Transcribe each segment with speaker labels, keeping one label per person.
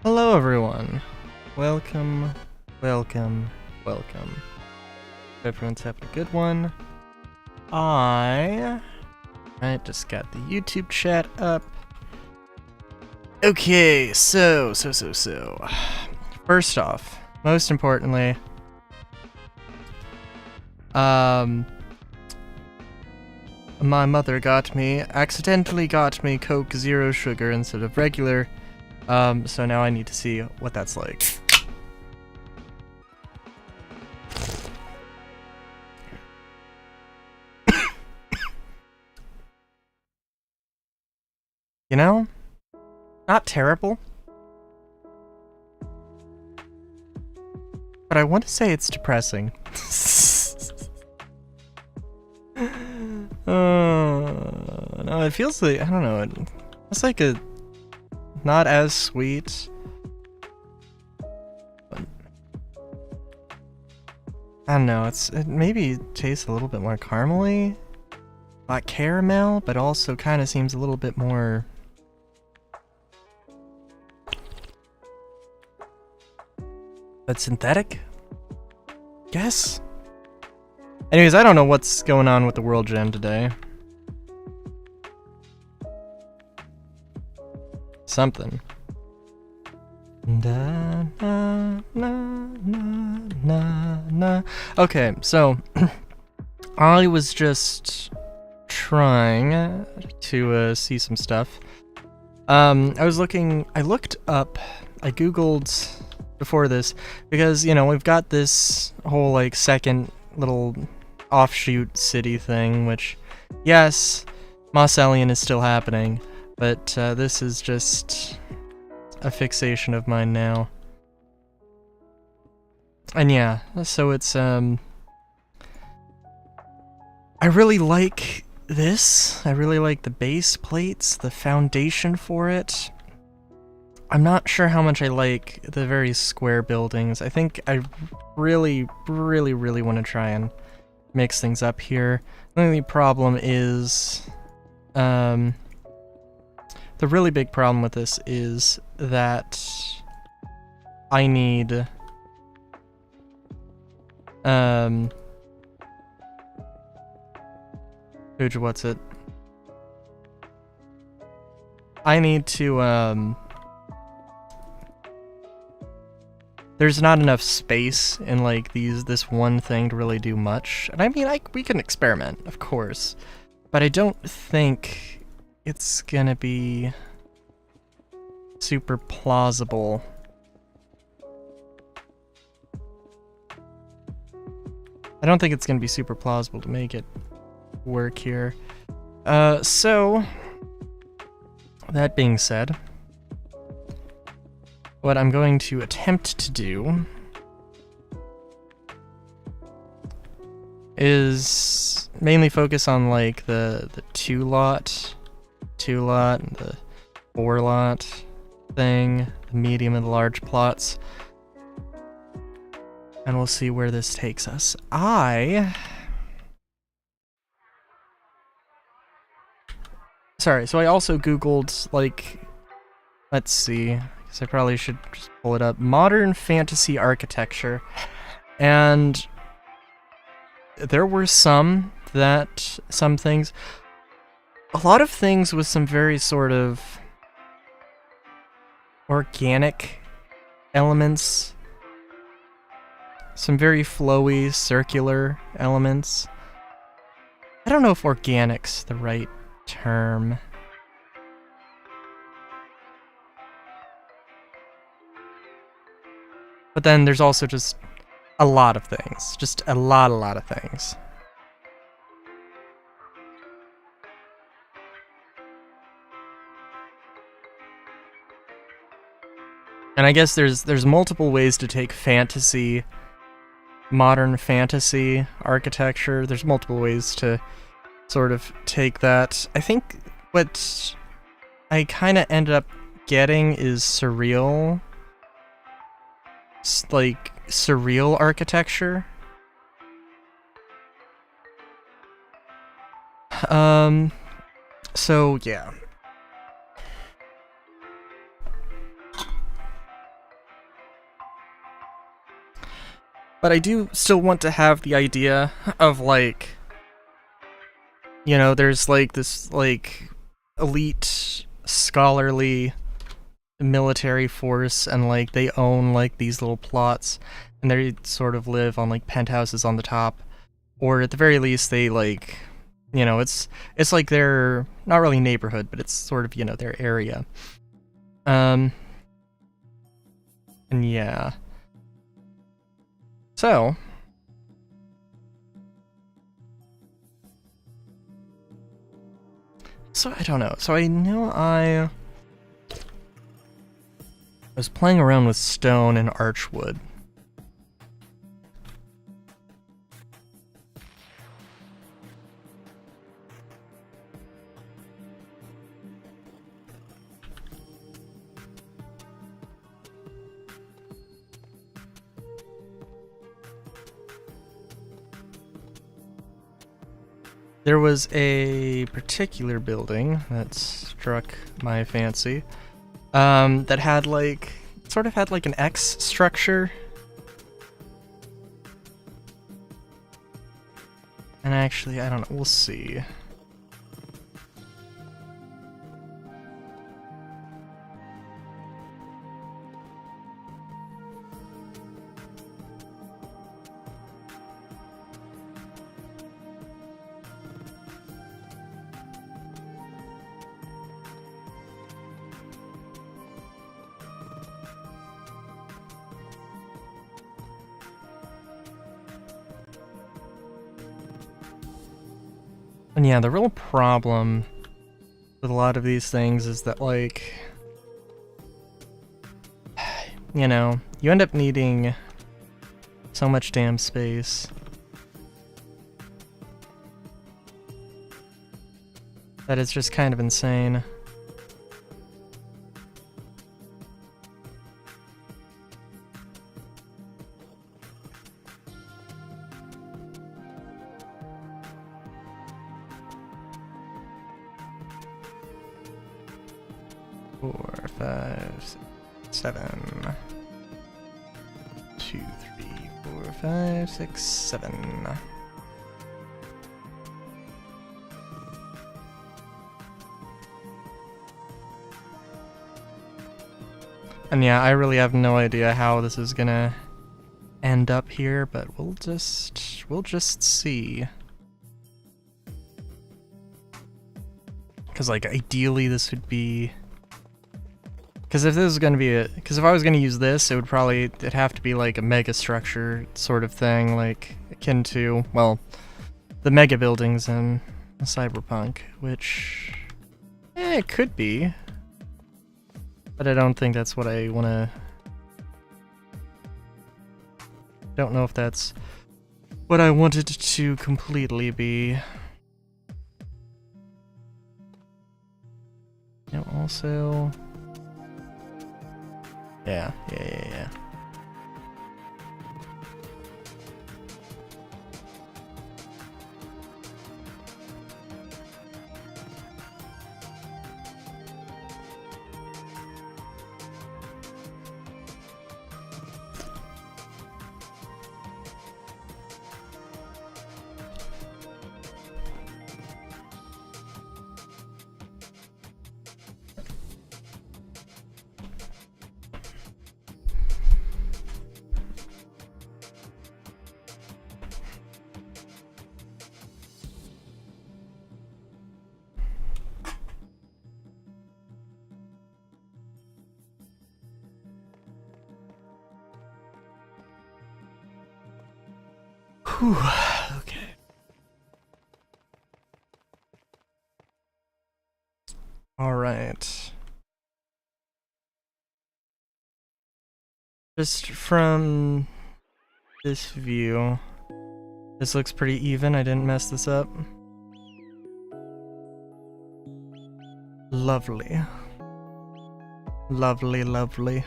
Speaker 1: Hello everyone. Welcome, welcome, welcome. Hope everyone's having a good one. I just got the YouTube chat up. Okay, so. First off, most importantly, my mother accidentally got me Coke Zero Sugar instead of regular. So now I need to see what that's like. You know? Not terrible. But I want to say it's depressing. No, it feels like, I don't know, it's like a not as sweet. But I don't know, it maybe tastes a little bit more caramely, like caramel, but also kind of seems a little bit more synthetic? Guess? Anyways, I don't know what's going on with the World Gem today. Something. Okay, so I was just trying to see some stuff. I googled before this because, you know, we've got this whole like second little offshoot city thing, which, yes, Mosselian is still happening, but this is just a fixation of mine now. And yeah, so it's I really like this. I really like the base plates, the foundation for it. I'm not sure how much I like the very square buildings. I think I really want to try and mix things up here. The only problem is, the really big problem with this is that I need, I need to, there's not enough space in like this one thing to really do much. And I mean, we can experiment, of course, but I don't think it's gonna be super plausible. I don't think it's gonna be super plausible to make it work here. So that being said, what I'm going to attempt to do is mainly focus on like the 2-lot, and the 4-lot thing, the medium and the large plots, and we'll see where this takes us. Sorry, so I also googled, like, let's see, I probably should just pull it up. Modern fantasy architecture. And there were some things. A lot of things with some very sort of organic elements. Some very flowy, circular elements. I don't know if organic's the right term. But then there's also just a lot of things. Just a lot of things. And I guess there's multiple ways to take fantasy, modern fantasy architecture. There's multiple ways to sort of take that. I think what I kind of ended up getting is surreal. Like, surreal architecture. So, yeah. But I do still want to have the idea of, like, you know, there's like this like elite scholarly military force, and like they own like these little plots, and they sort of live on like penthouses on the top, or at the very least they like, you know, it's like their, not really neighborhood, but it's sort of, you know, their area. And yeah. So I don't know. So I know I was playing around with stone and archwood. There was a particular building that struck my fancy, that had like, sort of had like an X structure. And actually, I don't know, we'll see. And yeah, the real problem with a lot of these things is that, like, you know, you end up needing so much damn space. That is just kind of insane. Four, five, six, 7. 2, 3, 4, 5, 6, 7. And yeah, I really have no idea how this is gonna end up here, but we'll just see. Cause like ideally this would be, because if this is gonna be because if I was gonna use this, it'd have to be like a mega structure sort of thing, like akin to, well, the mega buildings in Cyberpunk, which it could be, but I don't think that's what I wanna. Don't know if that's what I wanted to completely be. No, also. Yeah. Whew, okay. Alright. Just from this view, this looks pretty even. I didn't mess this up. Lovely. Lovely, lovely.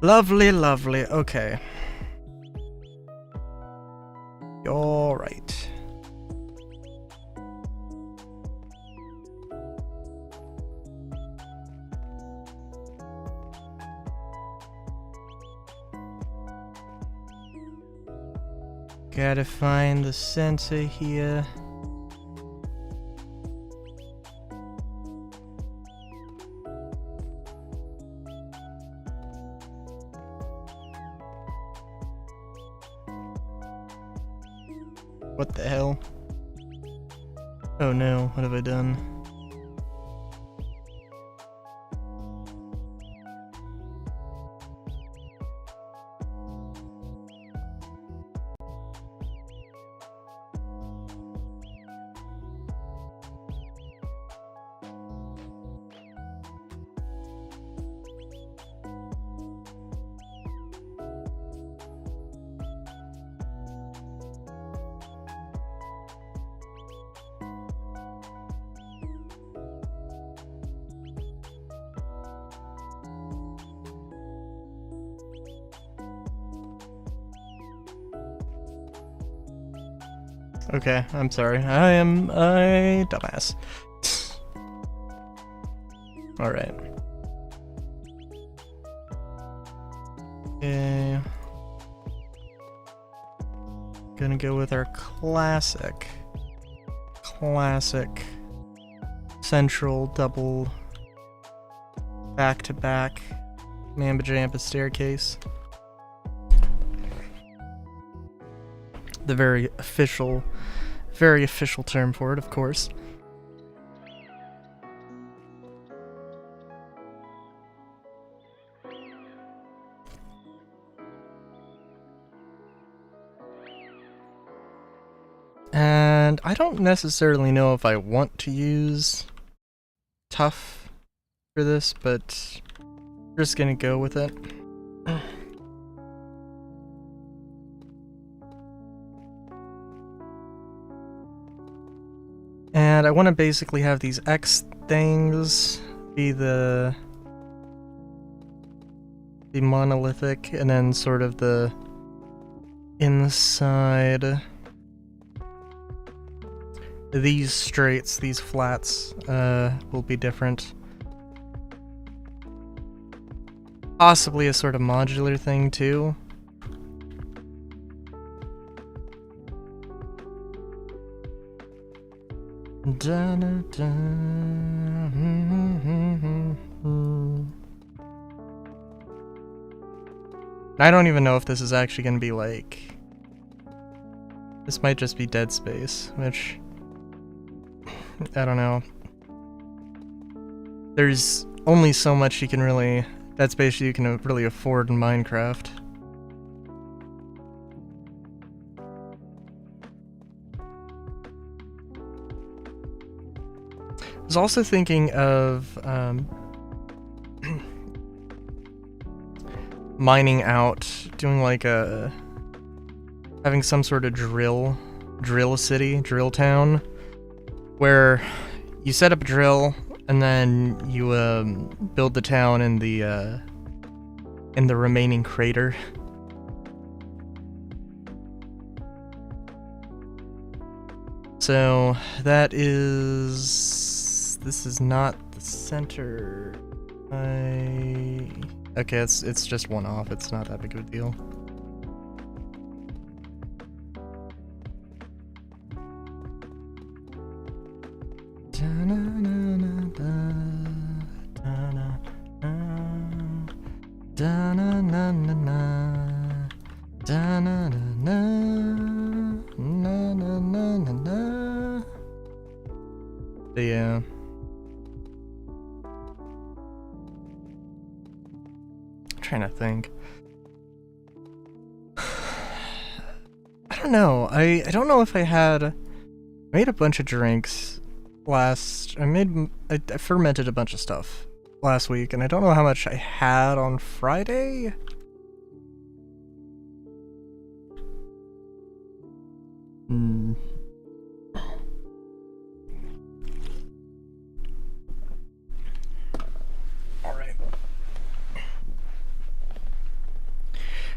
Speaker 1: Lovely, lovely. Okay. You're right. Gotta find the center here. What the hell? Oh no, what have I done? Okay, I'm sorry. I am a dumbass. Alright. Okay. Gonna go with our classic central double back-to-back Mamba Jampa staircase. The very official term for it, of course. And I don't necessarily know if I want to use tough for this, but I'm just gonna go with it. And I want to basically have these X things be the monolithic, and then sort of the inside. These straights, these flats, will be different. Possibly a sort of modular thing too. I don't even know if this is actually going to be like... This might just be dead space, which... I don't know. There's only so much you can really... Dead space you can really afford in Minecraft. I was also thinking of mining out, doing like having some sort of drill city, drill town, where you set up a drill and then you build the town in the remaining crater. So that is... This is not the center. Okay, it's just one off. It's not that big of a deal. Yeah. Trying to think. I don't know. I don't know if I made a bunch of drinks last. I fermented a bunch of stuff last week, and I don't know how much I had on Friday.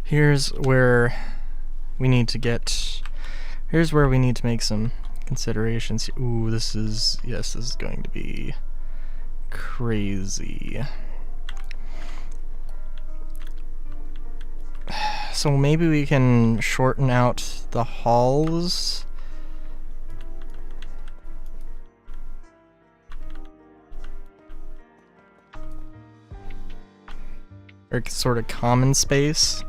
Speaker 1: Here's where we need to make some considerations. Ooh, this is going to be crazy. So maybe we can shorten out the halls. Or sort of common space.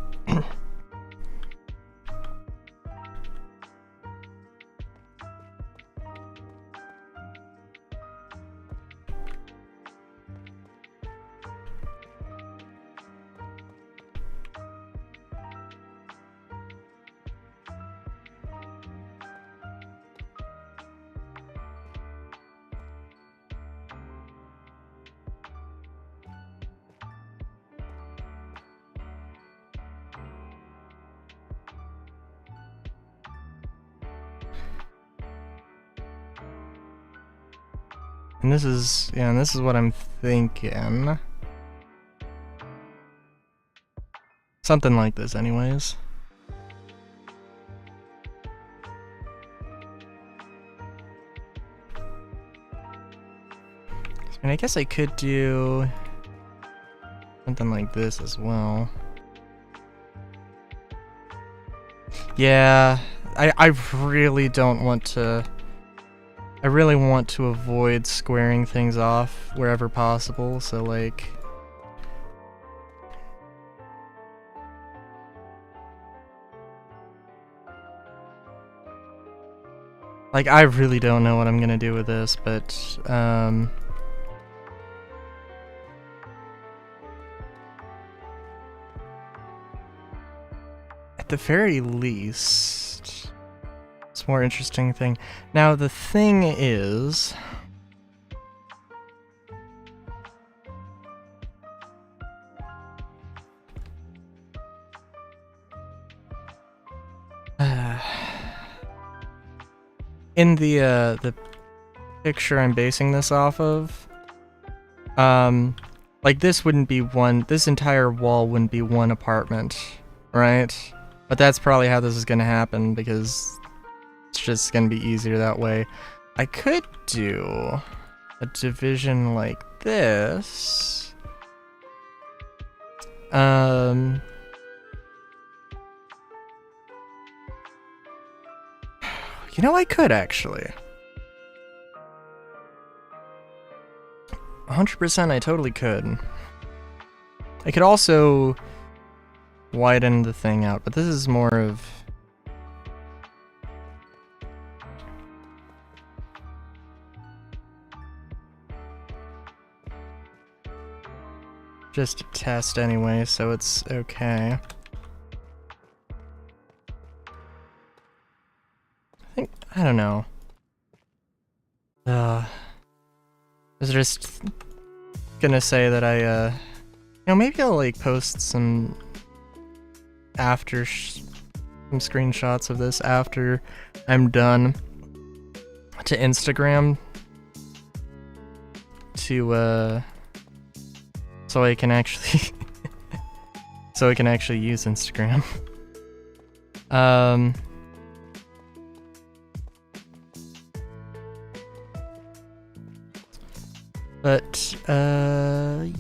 Speaker 1: And this is, yeah, and this is what I'm thinking. Something like this anyways. And I guess I could do something like this as well. Yeah, I really don't want to... I really want to avoid squaring things off wherever possible, so like... Like, I really don't know what I'm gonna do with this, but, at the very least... It's a more interesting thing. Now, the thing is... in the picture I'm basing this off of, like this wouldn't be one, this entire wall wouldn't be one apartment, right? But that's probably how this is gonna happen because it's just gonna be easier that way. I could do a division like this. You know, I could actually. 100% I totally could. I could also widen the thing out, but this is more of... just a test anyway, so it's okay. I don't know. I was just gonna say that I, you know, maybe I'll like post some some screenshots of this after I'm done to Instagram to, so I can actually, so I can actually use Instagram. But, yeah.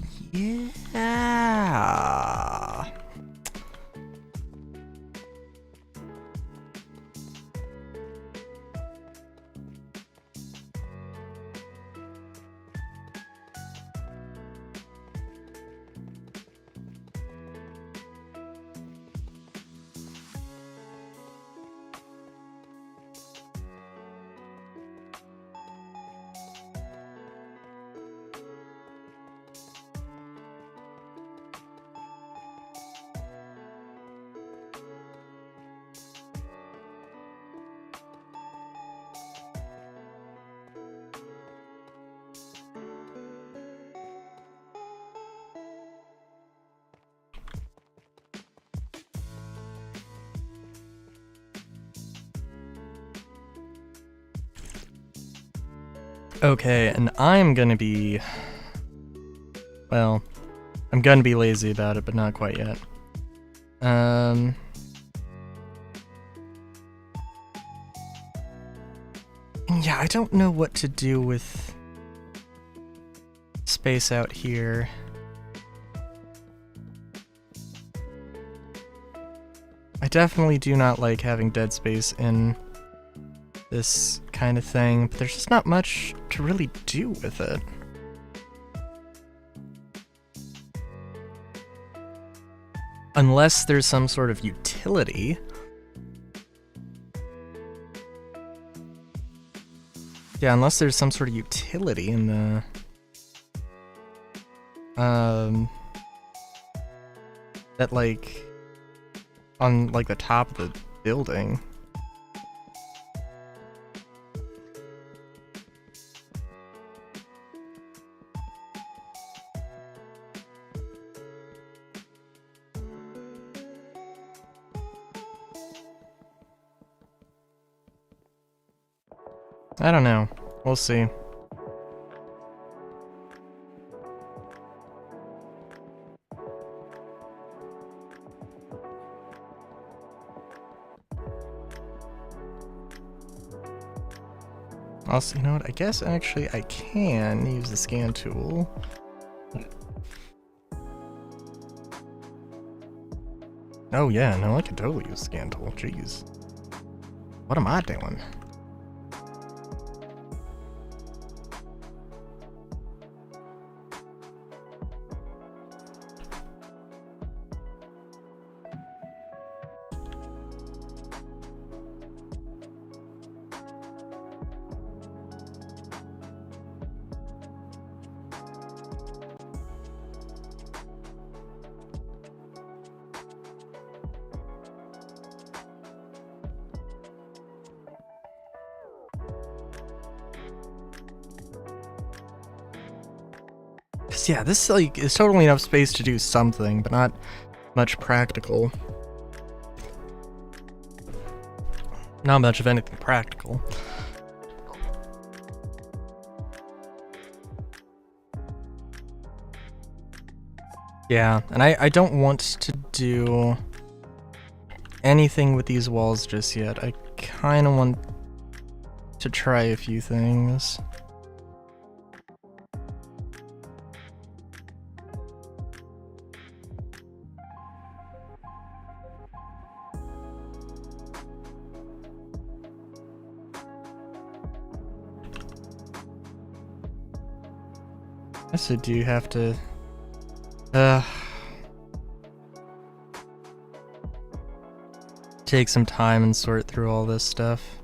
Speaker 1: Okay, and I'm gonna be... well, I'm gonna be lazy about it, but not quite yet. Yeah, I don't know what to do with space out here. definitely do not like having dead space in this kind of thing, but there's just not much to really do with it. Unless there's some sort of utility. Yeah, unless there's some sort of utility in the... that, like, on, like, the top of the building. I don't know. We'll see. Also, you know what? I guess actually I can use the scan tool. Oh yeah, no, I can totally use the scan tool. Jeez. What am I doing? Yeah, this like is totally enough space to do something, but not much practical. Not much of anything practical. Yeah, and I don't want to do anything with these walls just yet. I kind of want to try a few things. I guess I do have to... take some time and sort through all this stuff.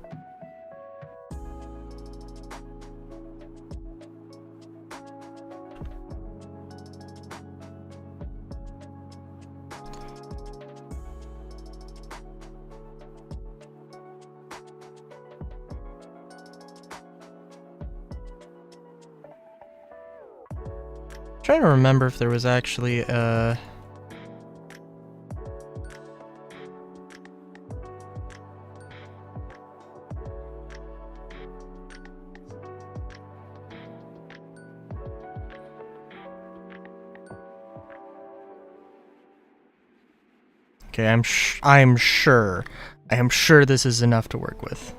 Speaker 1: Trying to remember if there was actually okay, I am sure this is enough to work with.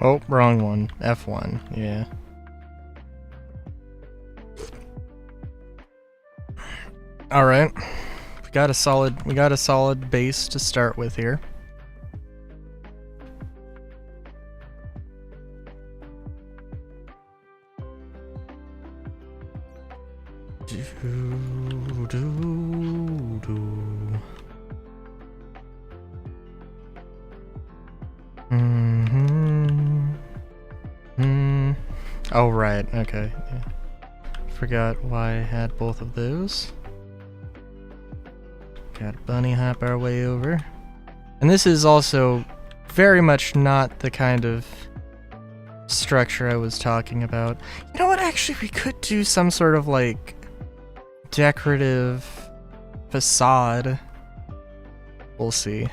Speaker 1: Oh, wrong one. F1, yeah. Alright. We got a solid base to start with here. Oh, right, okay. Yeah. Forgot why I had both of those. Got a bunny hop our way over. And this is also very much not the kind of structure I was talking about. You know what, actually we could do some sort of like decorative facade. We'll see.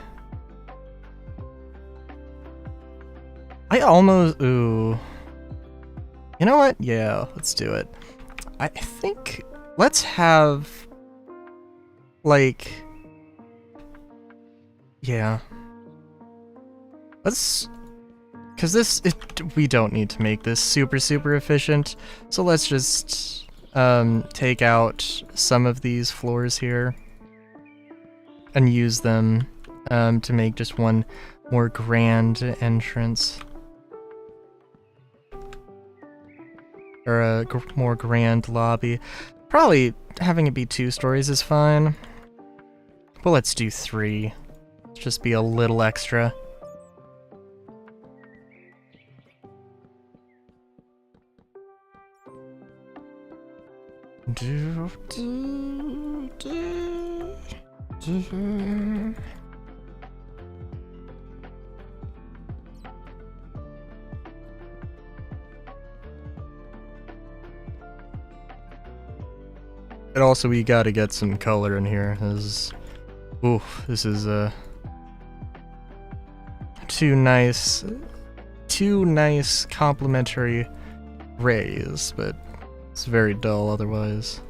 Speaker 1: I almost... Ooh. You know what? Yeah, let's do it. I think... Let's have... Like... Yeah. Let's... Because this... we don't need to make this super efficient. So let's just... take out some of these floors here. And use them to make just one more grand entrance. Or a more grand lobby. Probably having it be 2 stories is fine. But let's do 3. Let's just be a little extra. And also we gotta get some color in here. This is two nice complementary rays, but it's very dull otherwise.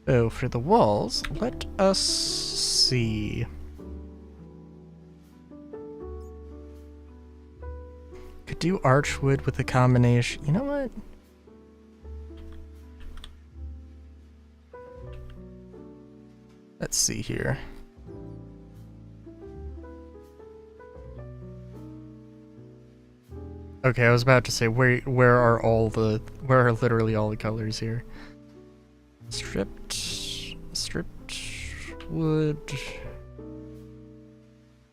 Speaker 1: So for the walls, let us see. Could do archwood with a combination. You know what? Let's see here. Okay, I was about to say where are literally all the colors here? Stripped wood.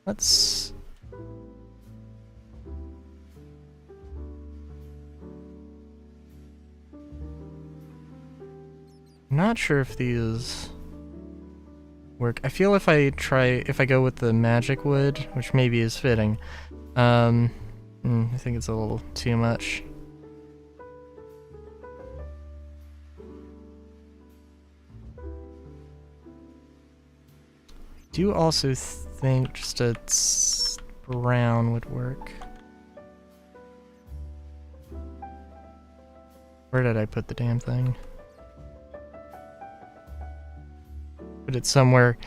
Speaker 1: Let's... I'm not sure if these work. I feel if I go with the magic wood, which maybe is fitting, I think it's a little too much. I do also think just a brown would work. Where did I put the damn thing? Put it somewhere.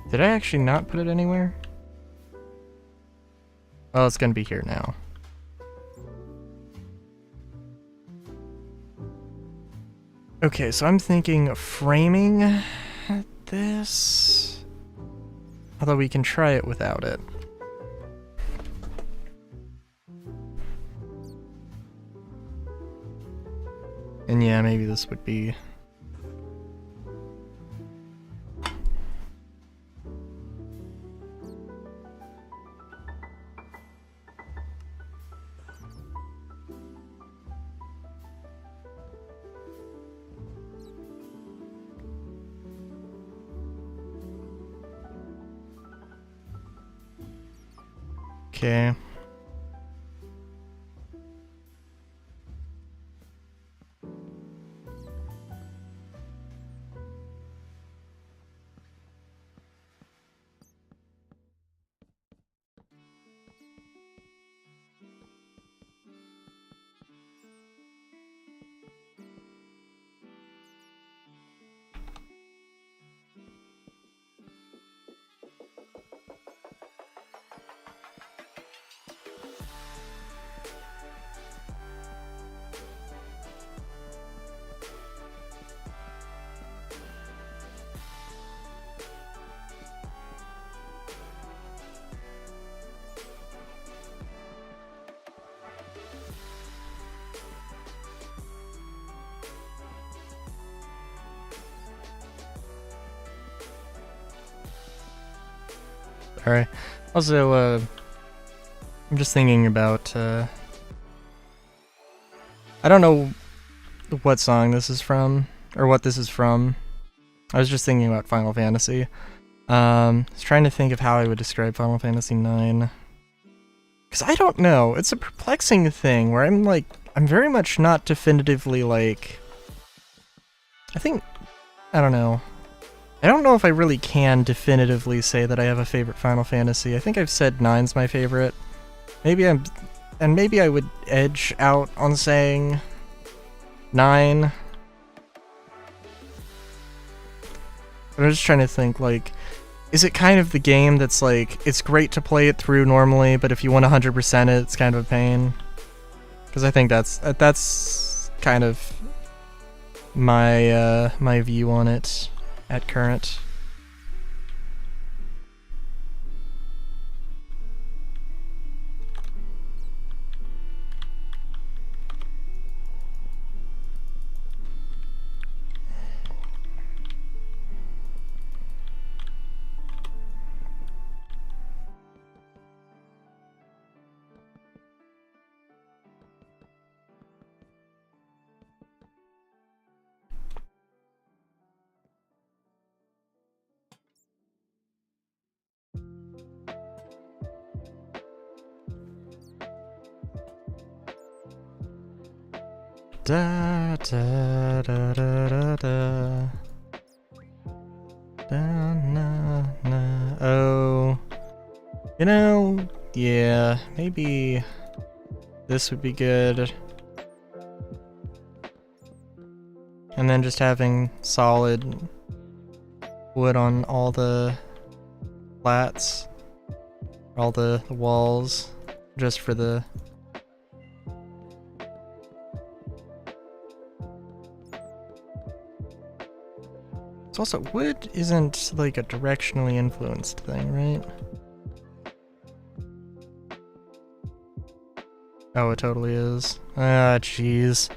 Speaker 1: Did I actually not put it anywhere? Oh, it's gonna be here now. Okay, so I'm thinking framing this. Although we can try it without it. And yeah, maybe this would be... Okay. Alright. Also, I'm just thinking about, I don't know what song this is from, or what this is from. I was just thinking about Final Fantasy. I was trying to think of how I would describe Final Fantasy IX. Because I don't know, it's a perplexing thing where I'm very much not definitively I don't know. I don't know if I really can definitively say that I have a favorite Final Fantasy. I think I've said 9's my favorite. Maybe I would edge out on saying 9. But I'm just trying to think, is it kind of the game that's it's great to play it through normally, but if you want 100% it, it's kind of a pain? Because I think that's kind of my my view on it at current. Da da da da da da. Da, na, na. Oh, you know, yeah, maybe this would be good. And then just having solid wood on all the flats, all the walls, just for the... It's also, wood isn't a directionally influenced thing, right? Oh, it totally is. Ah, jeez.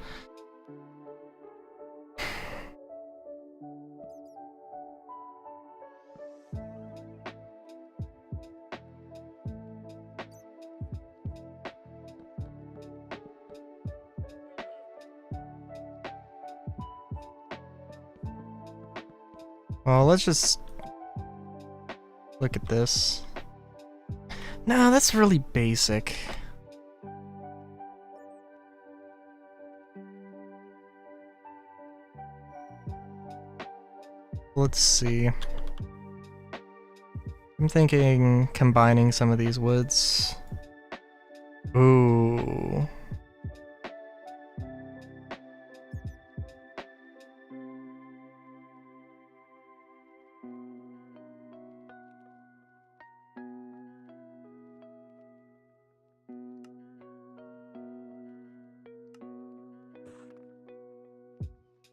Speaker 1: Well, let's just look at this. No, that's really basic. Let's see. I'm thinking combining some of these woods. Ooh.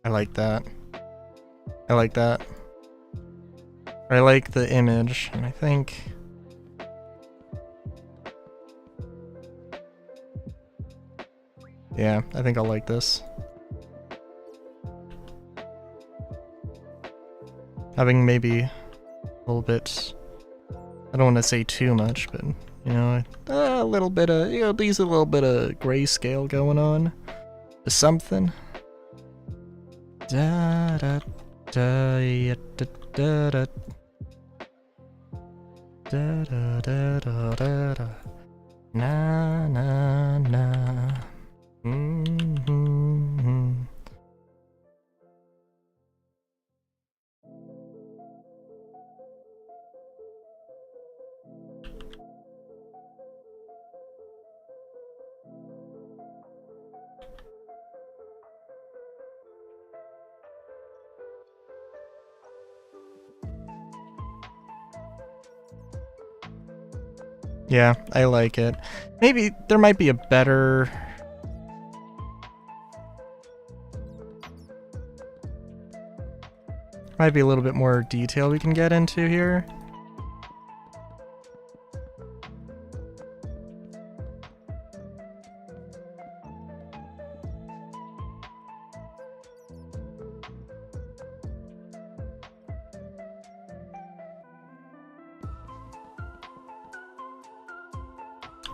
Speaker 1: I like that. I like that. I like the image, and I think... Yeah, I think I'll like this. Having maybe a little bit... I don't want to say too much, but, you know, a little bit of, at least a little bit of grayscale going on. Something. Da da da da da da da da da da da da na na na. Mm-hmm. Yeah, I like it. Maybe there might be a better... Might be a little bit more detail we can get into here.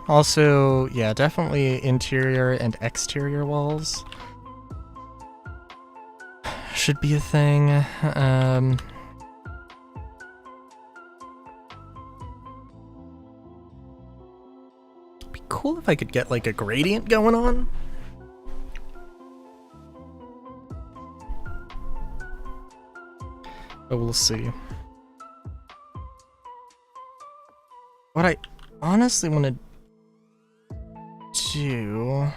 Speaker 1: Also, yeah, definitely interior and exterior walls should be a thing. It'd be cool if I could get like a gradient going on. But we'll see. What I honestly want to do...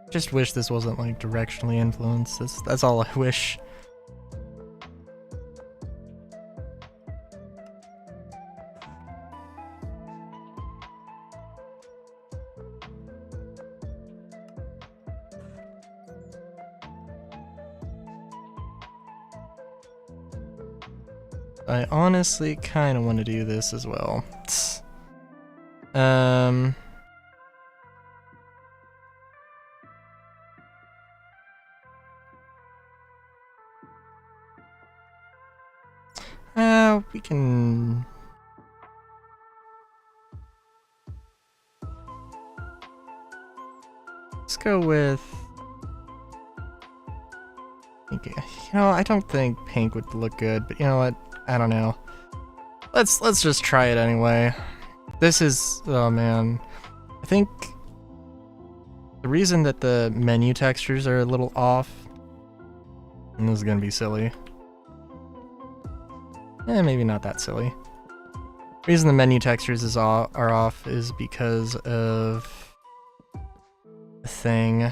Speaker 1: Just wish this wasn't like directionally influenced. That's all I wish. I honestly kind of want to do this as well. We can... Let's go with... You know, I don't think pink would look good, but you know what? I don't know. Let's just try it anyway. This is... Oh man. I think... The reason that the menu textures are a little off... And this is gonna be silly. Maybe not that silly. The reason the menu textures are off is because of a thing.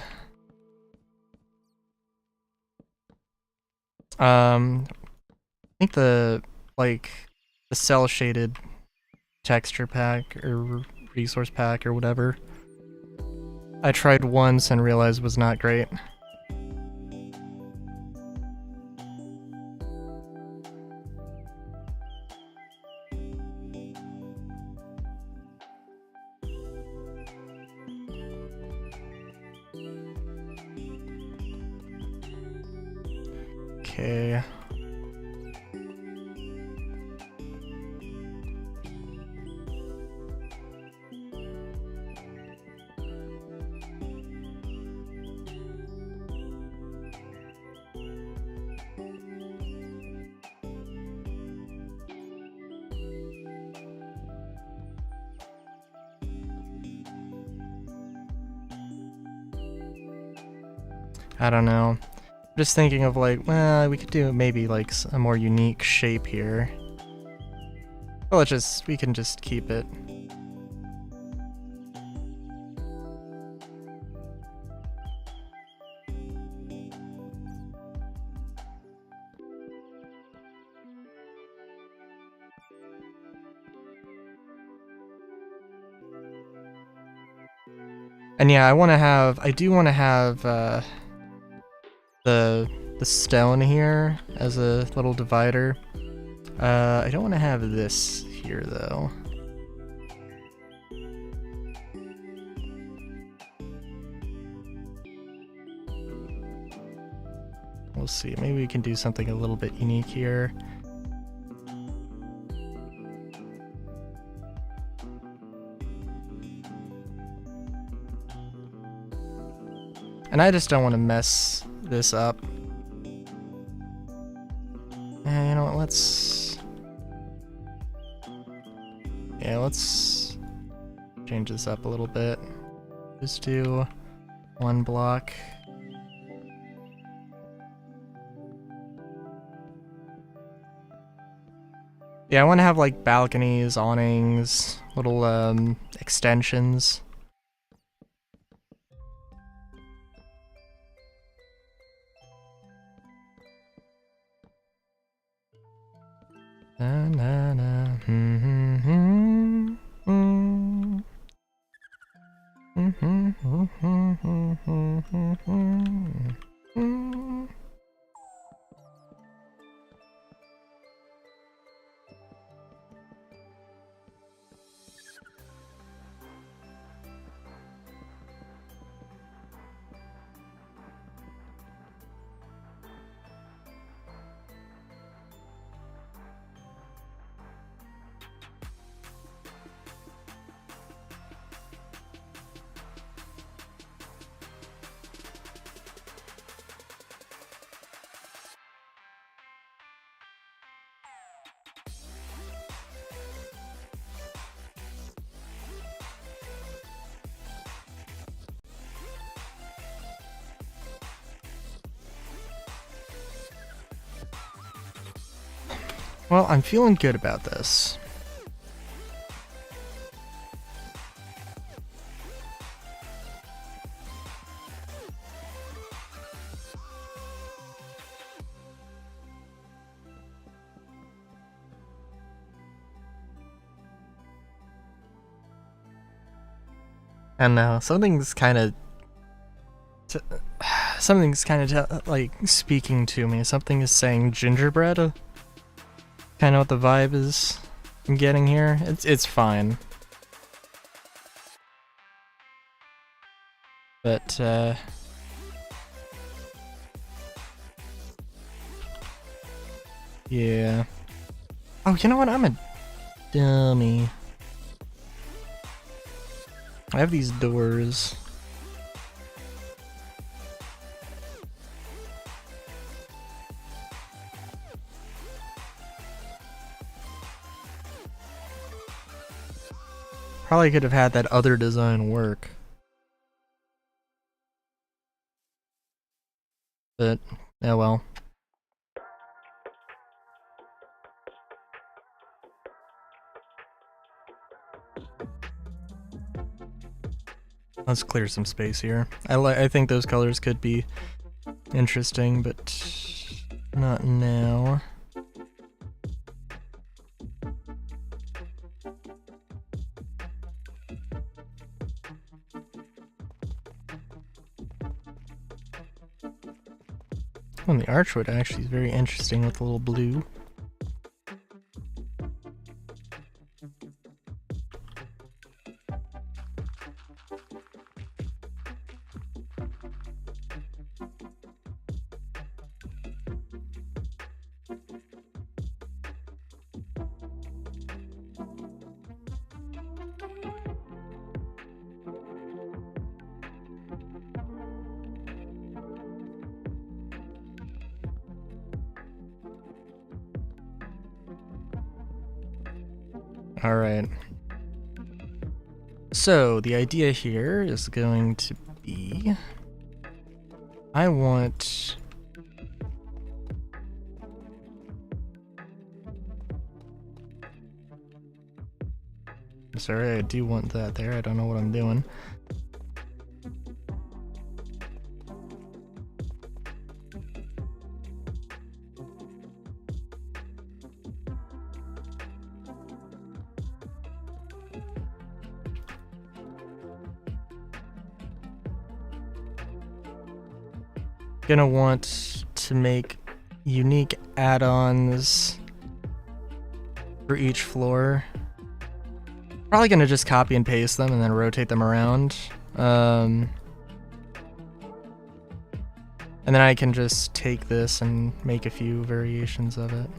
Speaker 1: I think the cell shaded texture pack or resource pack or whatever I tried once and realized was not great. Okay. I don't know. Just thinking of like, well, we could do maybe like a more unique shape here. Well, we can just keep it. And yeah, I do want to have the stone here as a little divider. I don't want to have this here though. We'll see, maybe we can do something a little bit unique here. And I just don't want to mess this up. And you know what, let's change this up a little bit. Just do one block. Yeah, I want to have like balconies, awnings, little extensions. Na na na. Well, I'm feeling good about this. And now something's kind of like speaking to me. Something is saying gingerbread. Kind of what the vibe is I'm getting here. It's fine. But yeah. Oh, you know what? I'm a dummy. I have these doors. Probably could have had that other design work. But, oh well. Let's clear some space here. I think those colors could be interesting, but not now. And the archwood actually is very interesting with a little blue. Alright. So, the idea here is going to be... I want... Sorry, I do want that there. I don't know what I'm doing. Gonna want to make unique add-ons for each floor. Probably gonna just copy and paste them and then rotate them around. And then I can just take this and make a few variations of it.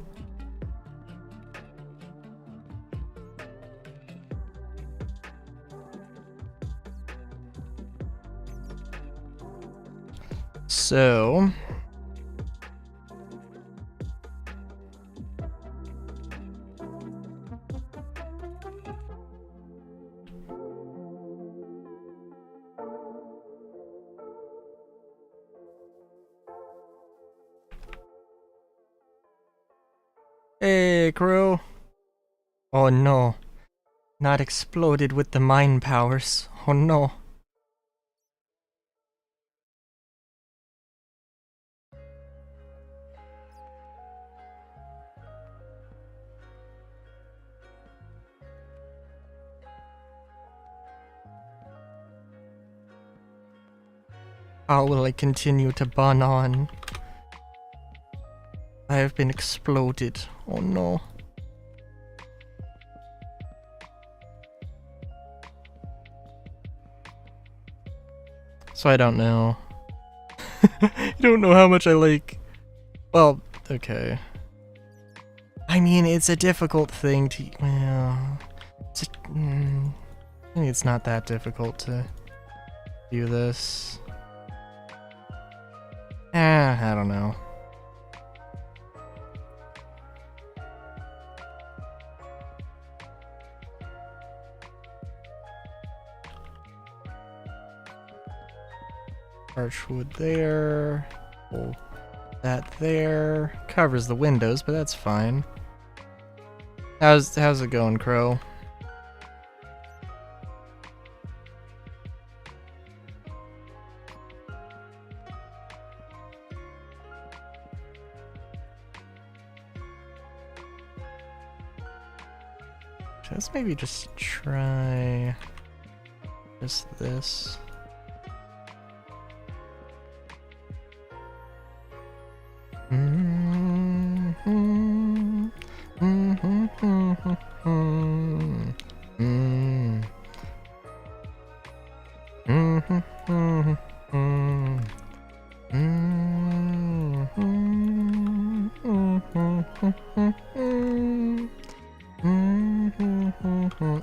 Speaker 1: So... Hey, crew. Oh no. Not exploded with the mind powers. Oh no. How will I continue to burn on? I have been exploded. Oh no. So I don't know. I don't know how much I like... Well, okay. I mean, it's a difficult thing to... Well... I think it's not that difficult to do this. I don't know. Archwood there. Pull that there. Covers the windows, but that's fine. How's it going, Crow? Let's maybe just try just this.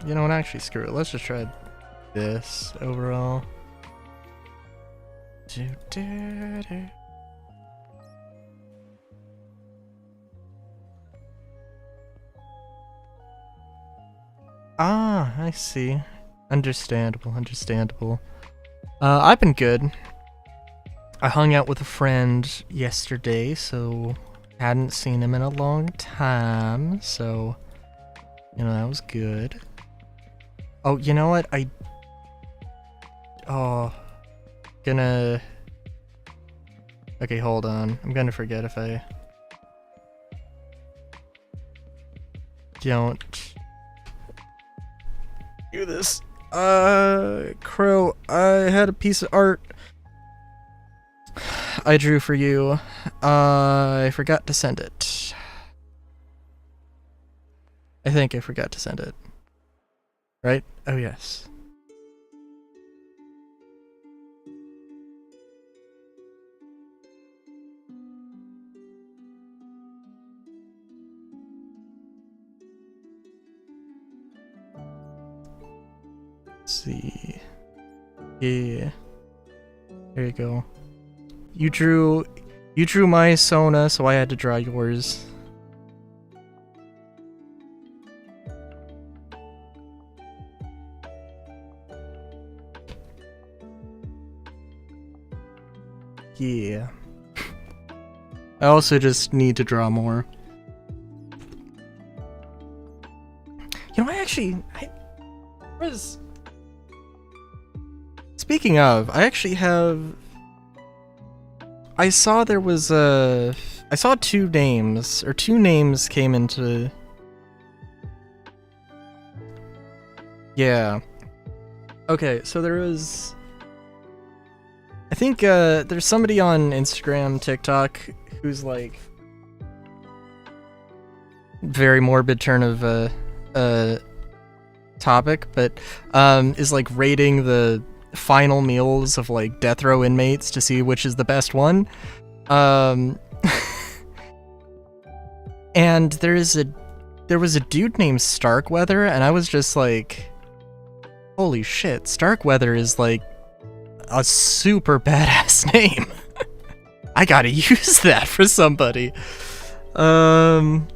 Speaker 1: You know what, actually screw it. Let's just try this overall. Ah, I see. Understandable, understandable. I've been good. I hung out with a friend yesterday, so hadn't seen him in a long time, so you know, that was good. Oh, you know what? Gonna... Okay, hold on. I'm gonna forget if I don't do this. Crow, I had a piece of art I drew for you. I forgot to send it. I think I forgot to send it. Right? Oh, yes. Let's see. Yeah. There you go. You drew my Sona, so I had to draw yours. Yeah. I also just need to draw more. You know, Speaking of, I actually have... I saw there was I saw two names came into... Yeah. Okay, so there was... I think there's somebody on Instagram, TikTok, who's like... very morbid turn of topic, but is like rating the final meals of like death row inmates to see which is the best one. And there was a dude named Starkweather, and I was just like, holy shit, Starkweather is like a super badass name. I gotta use that for somebody. And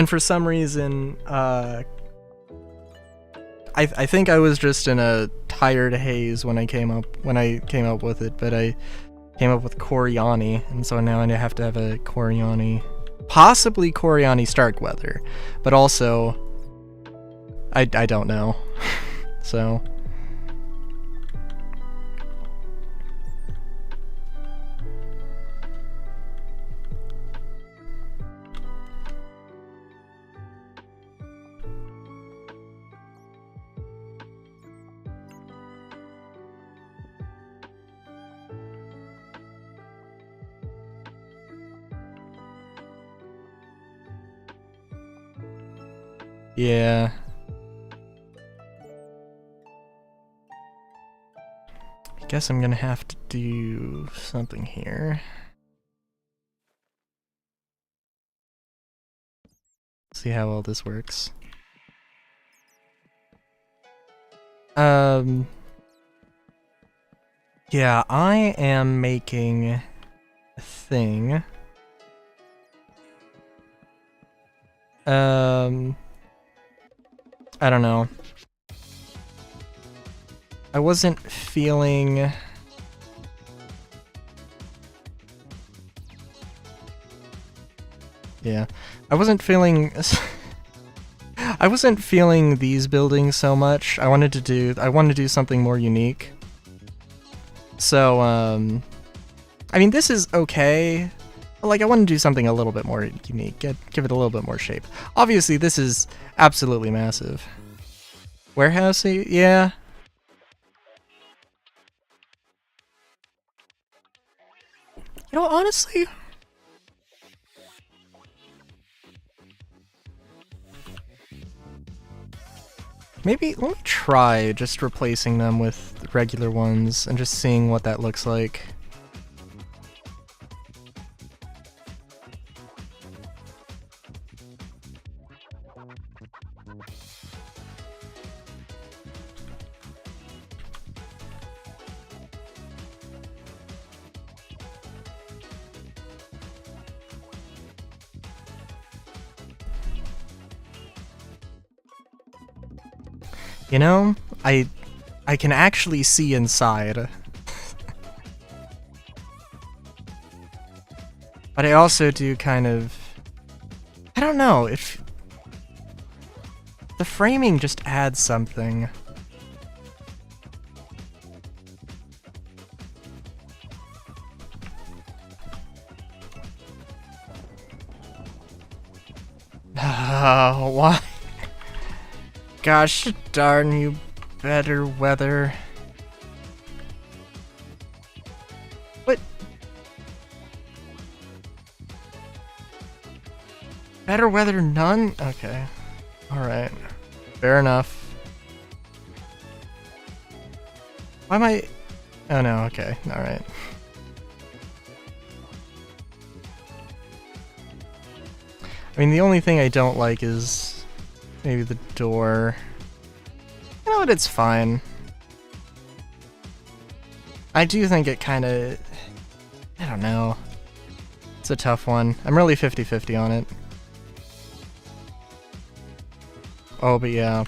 Speaker 1: for some reason, I think I was just in a tired haze when I came up with it, but I came up with Coriani, and so now I have to have a Coriani, possibly Coriani Starkweather, but also I don't know. So yeah. I guess I'm gonna have to do something here. See how well this works. Yeah, I am making a thing. I don't know. I wasn't feeling... Yeah. I wasn't feeling... I wasn't feeling these buildings so much. I wanted to do something more unique. So, I mean, this is okay. Like, I want to do something a little bit more unique. Give it a little bit more shape. Obviously, this is absolutely massive. Warehousey? Yeah. You know, honestly... Maybe, let me try just replacing them with regular ones and just seeing what that looks like. You know, I can actually see inside. But I also do kind of... I don't know, if... The framing just adds something. Oh, why? Gosh darn you, better weather. What? Better weather none? Okay. Alright. Fair enough. Why am I... Oh no, okay. Alright. I mean, the only thing I don't like is maybe the door. You know what, it's fine. I do think it kind of... I don't know. It's a tough one. I'm really 50-50 on it. Oh, but yeah.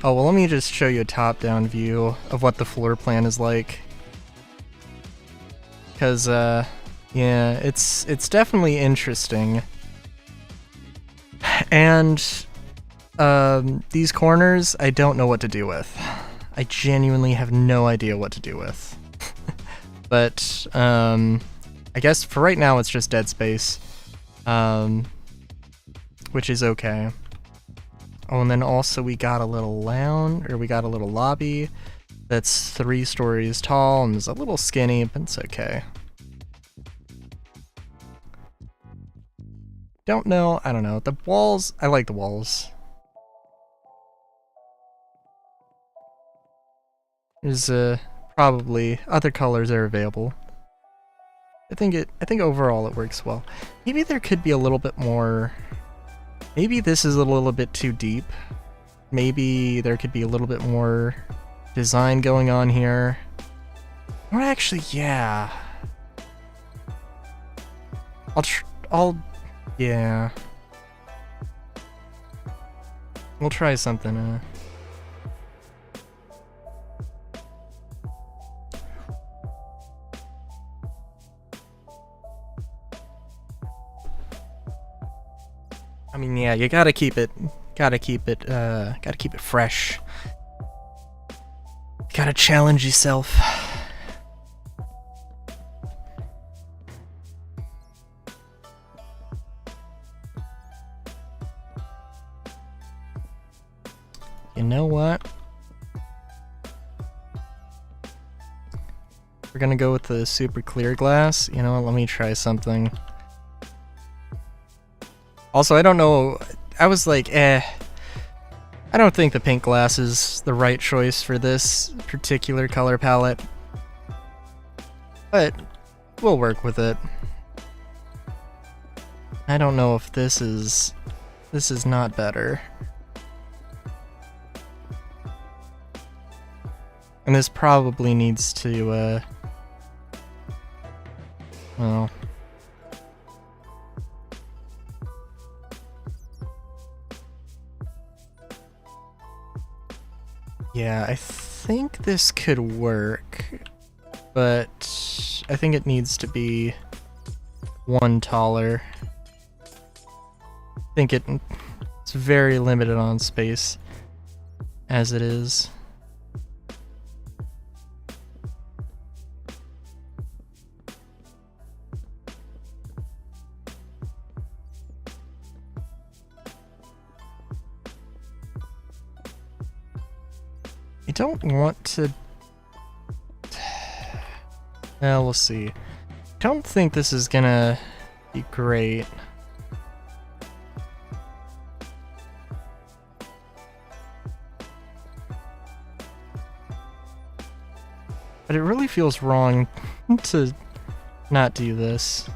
Speaker 1: Oh, well, let me just show you a top-down view of what the floor plan is like. Because, yeah, it's definitely interesting. And, these corners, I don't know what to do with. I genuinely have no idea what to do with. But, I guess for right now it's just dead space. Which is okay. Oh, and then also we got a little lounge, or we got a little lobby that's 3 stories tall and is a little skinny, but it's okay. Don't know, I don't know. The walls, I like the walls. There's probably other colors are available. I think overall it works well. Maybe there could be a little bit more. Maybe this is a little bit too deep. Maybe there could be a little bit more design going on here. Or actually, yeah. Yeah. We'll try something. I mean, yeah, you gotta keep it fresh. You gotta challenge yourself. You know what? We're gonna go with the super clear glass. You know what, let me try something. Also, I don't know, I was like, I don't think the pink glass is the right choice for this particular color palette. But, we'll work with it. I don't know if this is not better. And this probably needs to, well... Yeah, I think this could work, but I think it needs to be one taller. I think it's very limited on space as it is. I don't want to... Well, we'll see. Don't think this is gonna be great. But it really feels wrong to not do this.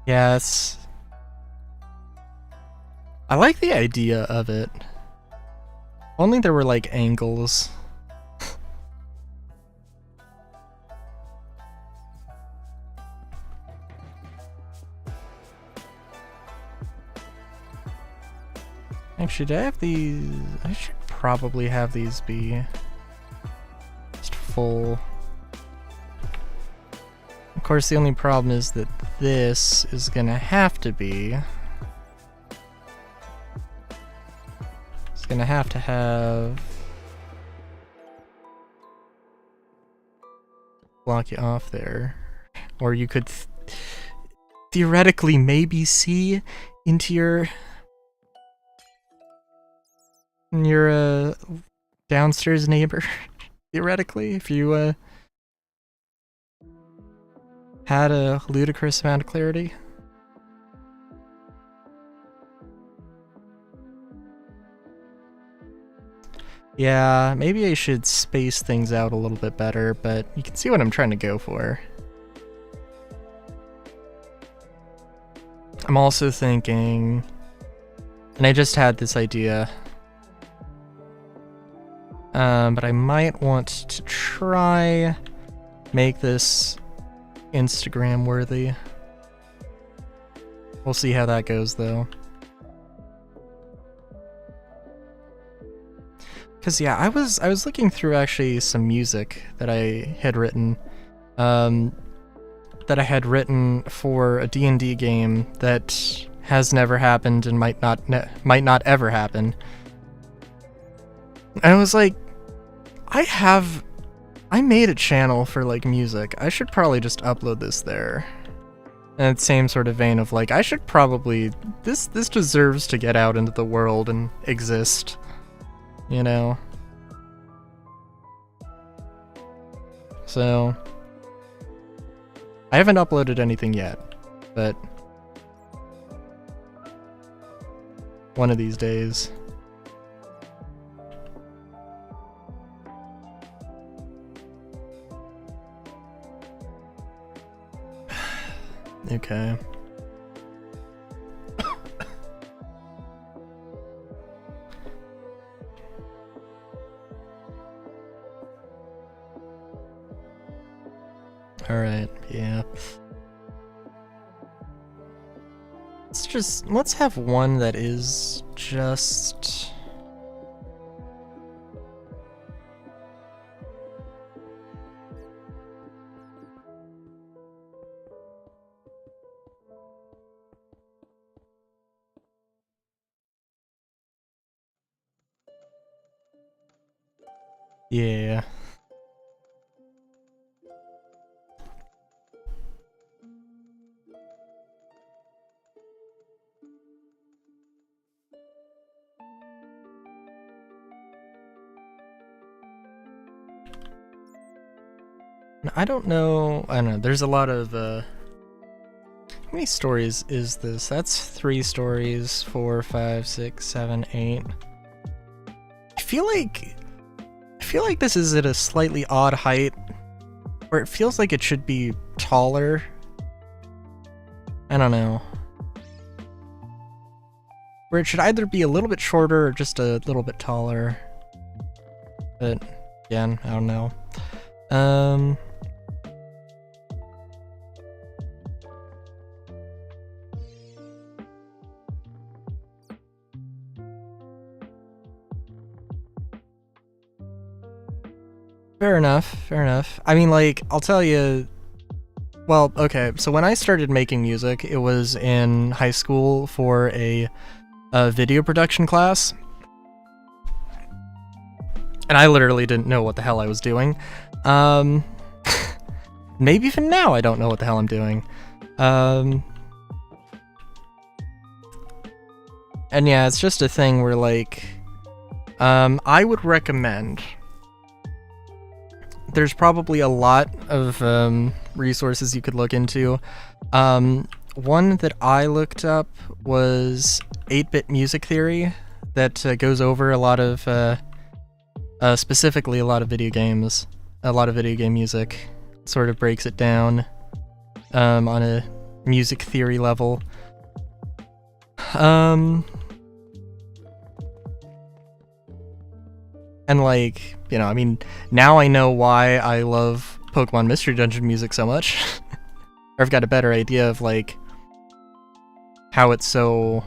Speaker 1: Yeah, I like the idea of it. Only there were like angles. Actually, do I have these? I should probably have these be just full. Of course, the only problem is that this is gonna have to be... It's gonna have to have... block you off there. Or you could theoretically maybe see into your downstairs neighbor. Theoretically, if you had a ludicrous amount of clarity. Yeah, maybe I should space things out a little bit better, but you can see what I'm trying to go for. I'm also thinking, and I just had this idea, but I might want to try make this Instagram worthy. We'll see how that goes though. Cause yeah, I was looking through actually some music that I had written, for a D&D game that has never happened and might not ever happen. And I was like, I made a channel for like music. I should probably just upload this there. And same sort of vein of like, I should probably this deserves to get out into the world and exist. You know? So I haven't uploaded anything yet, but one of these days. Okay. Alright, yeah. Let's have one that is just... Yeah. I don't know, there's a lot of, how many stories is this? That's 3 stories, 4, 5, 6, 7, 8. I feel like this is at a slightly odd height, where it feels like it should be taller. I don't know. Where it should either be a little bit shorter or just a little bit taller. But, again, I don't know. Fair enough, fair enough. I mean, like, I'll tell you... Well, okay, so when I started making music, it was in high school for a video production class. And I literally didn't know what the hell I was doing. Maybe even now I don't know what the hell I'm doing. And yeah, it's just a thing where, like, I would recommend... There's probably a lot of resources you could look into. One that I looked up was 8-Bit Music Theory, that goes over a lot of, specifically a lot of video games, a lot of video game music. Sort of breaks it down on a music theory level. And like, you know, I mean, now I know why I love Pokemon Mystery Dungeon music so much. Or I've got a better idea of like why it's so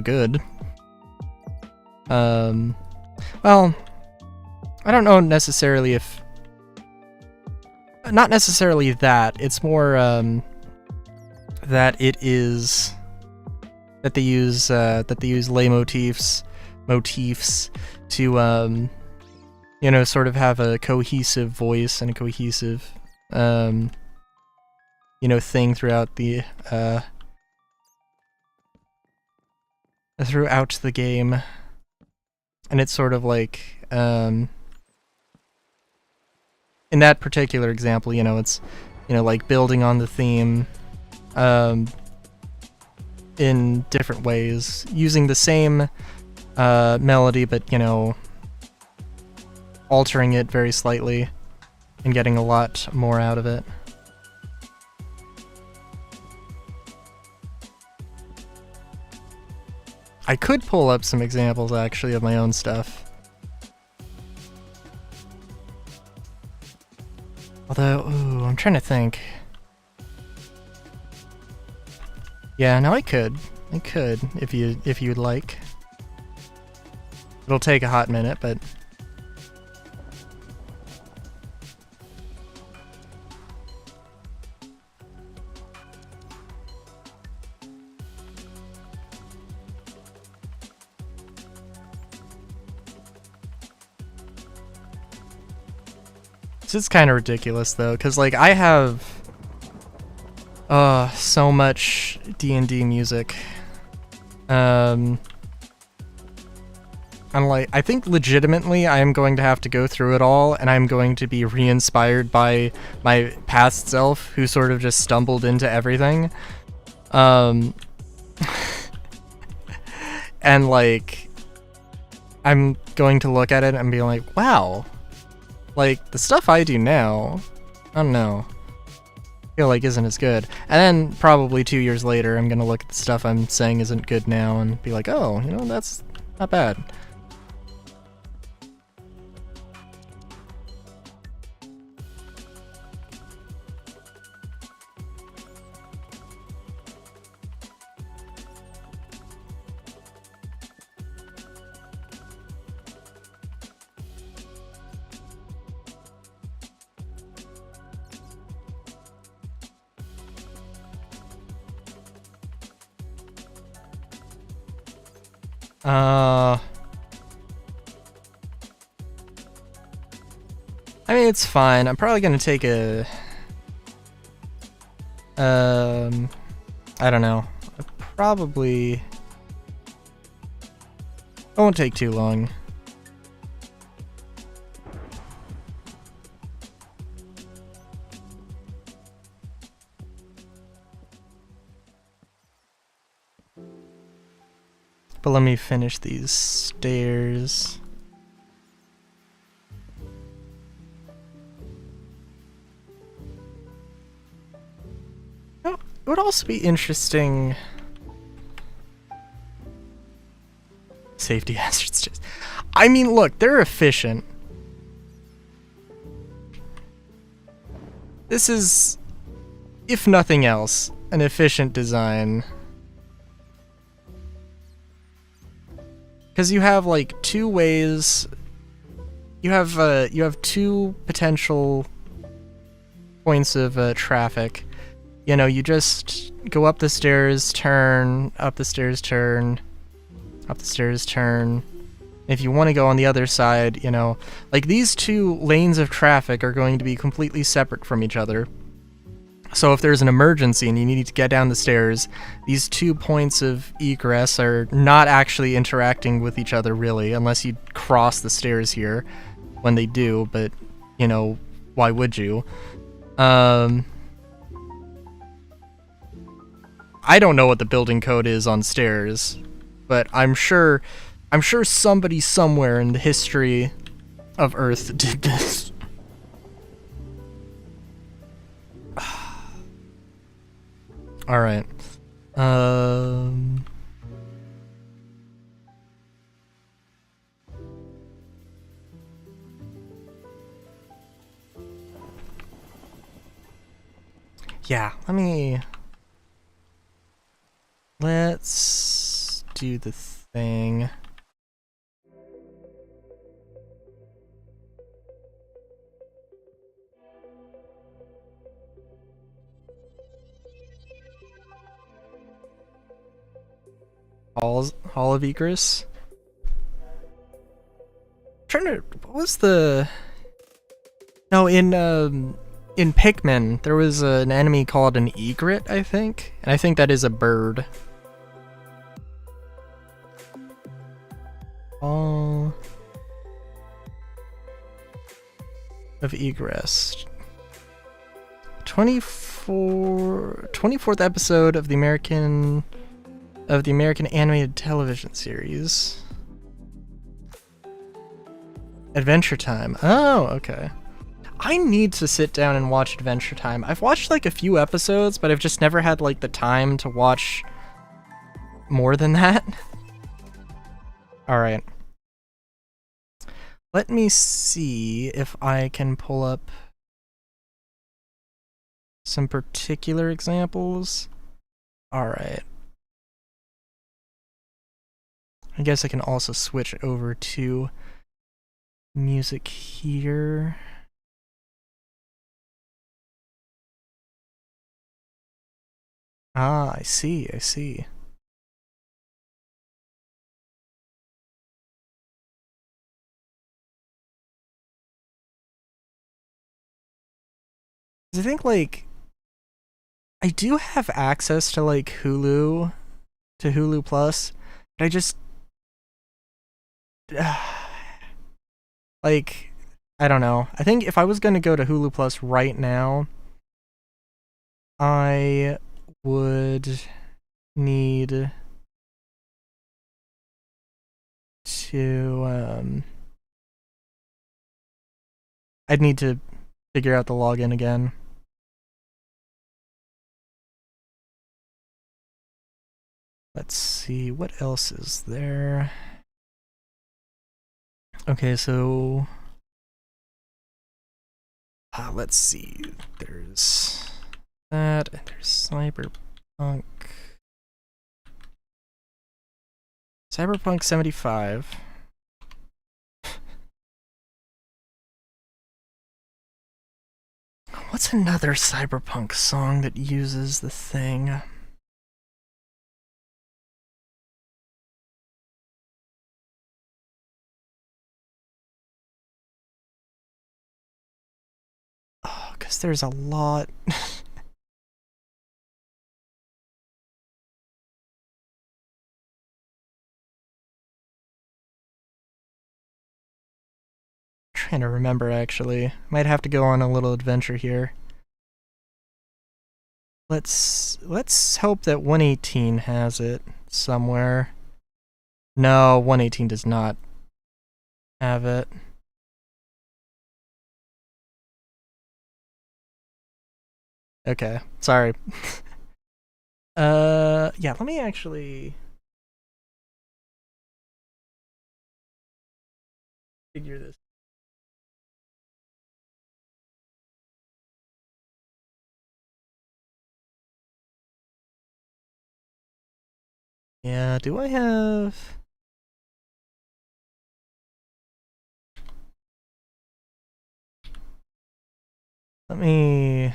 Speaker 1: good. Well, I don't know necessarily if not necessarily that. It's more that it is that they use lay motifs to you know, sort of have a cohesive voice and a cohesive you know, thing throughout the game. And it's sort of like in that particular example, you know, it's, you know, like building on the theme in different ways, using the same melody, but, you know, altering it very slightly and getting a lot more out of it. I could pull up some examples, actually, of my own stuff. Although, ooh, I'm trying to think. Yeah, no, I could. I could, if you'd like. It'll take a hot minute, but... This is kind of ridiculous, though, because, like, I have so much D&D music. And, like, I think legitimately I am going to have to go through it all, and I'm going to be re-inspired by my past self, who sort of just stumbled into everything. And, like, I'm going to look at it and be like, wow. Like, the stuff I do now, I don't know, I feel like isn't as good. And then probably 2 years later, I'm gonna look at the stuff I'm saying isn't good now and be like, oh, you know, that's not bad. I mean, it's fine. I'm probably gonna take a... I don't know. Probably... It won't take too long. But let me finish these stairs. Oh, it would also be interesting. Safety hazards. Just, I mean, look, they're efficient. This is, if nothing else, an efficient design. Because you have, like, two ways you have two potential points of traffic. You know, you just go up the stairs, turn, up the stairs, turn, up the stairs, turn. If you want to go on the other side, you know, like these two lanes of traffic are going to be completely separate from each other. So if there's an emergency and you need to get down the stairs, these 2 points of egress are not actually interacting with each other really, unless you cross the stairs here when they do, but, you know, why would you? I don't know what the building code is on stairs, but I'm sure somebody somewhere in the history of Earth did this. All right. Yeah, let's do the thing. Hall of Egress. What was the? No, in Pikmin there was an enemy called an egret, I think, and I think that is a bird. Hall of Egress. 24th episode of the American animated television series. Adventure Time. Oh, okay. I need to sit down and watch Adventure Time. I've watched like a few episodes, but I've just never had like the time to watch more than that. All right. Let me see if I can pull up some particular examples. All right. I guess I can also switch over to music here. Ah, I see, I see. I think, like, I do have access to, like, Hulu Plus, but I just... like, I don't know. I think if I was gonna go to Hulu Plus right now, I would need to, I'd need to figure out the login again. Let's see, what else is there? Okay, so... let's see. There's that, and there's Cyberpunk. Cyberpunk 75. What's another Cyberpunk song that uses the thing? Oh, because there's a lot. Trying to remember, actually. Might have to go on a little adventure here. Let's hope that 118 has it somewhere. No, 118 does not have it. Okay, sorry. Yeah, let me actually figure this. Yeah, do I have... Let me...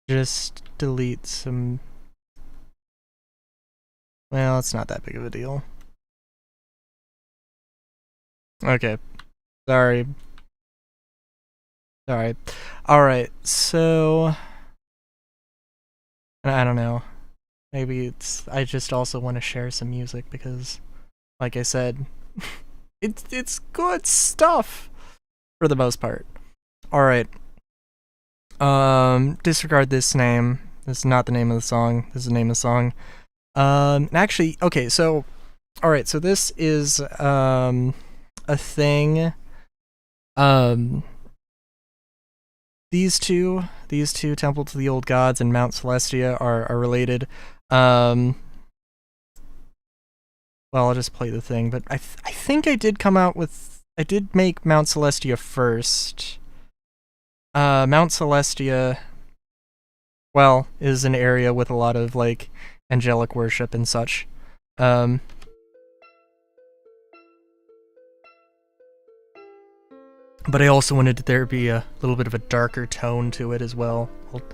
Speaker 1: just delete some... Well, it's not that big of a deal. Okay. Sorry. Sorry. Alright, so... I don't know. Maybe it's... I just also want to share some music because, like I said, it's good stuff for the most part. Alright. Disregard this name. This is not the name of the song. This is the name of the song. Actually, okay, so... Alright, so this is, a thing. These two, Temple to the Old Gods and Mount Celestia are related. Well, I'll just play the thing, but I think I did come out with... I did make Mount Celestia first. Mount Celestia, well, is an area with a lot of, like, angelic worship and such. But I also wanted there to be a little bit of a darker tone to it as well. Let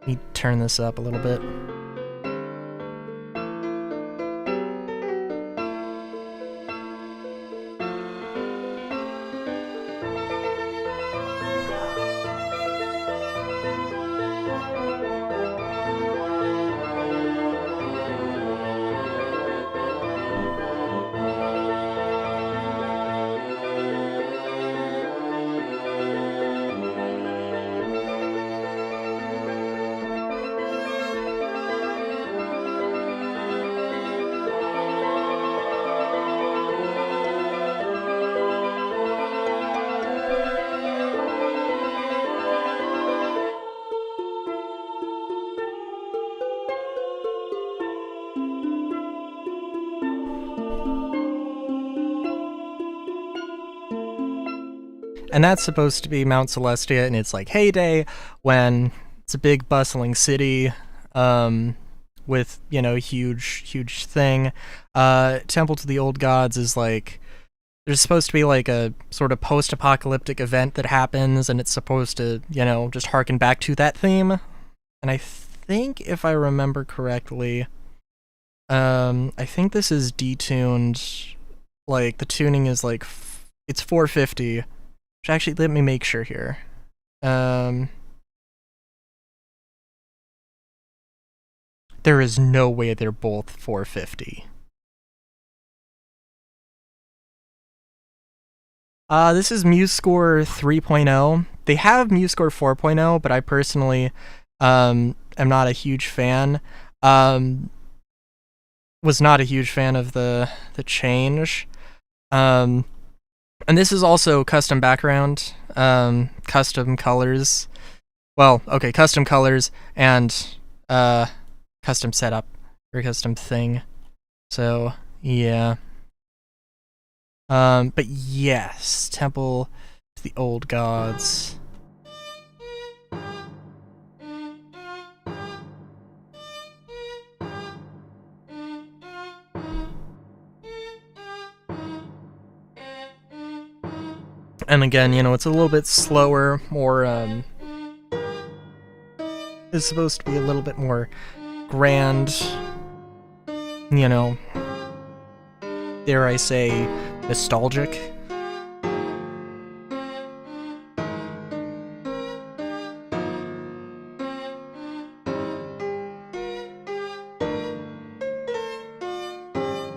Speaker 1: me turn this up a little bit. And that's supposed to be Mount Celestia in its, like, heyday, when it's a big bustling city, with, you know, huge thing. Temple to the Old Gods is, like, there's supposed to be, like, a sort of post-apocalyptic event that happens, and it's supposed to, you know, just harken back to that theme. And I think, if I remember correctly, I think this is detuned, like, the tuning is, like, it's 450. Actually, let me make sure here. There is no way they're both 450. This is MuseScore 3.0. They have MuseScore 4.0, but I personally am not a huge fan. Was not a huge fan of the change. And this is also custom background, custom colors. Well, okay, custom colors and custom setup or custom thing. So yeah. But yes, Temple to the Old Gods. And again, you know, it's a little bit slower, more, it's supposed to be a little bit more grand, you know, dare I say, nostalgic.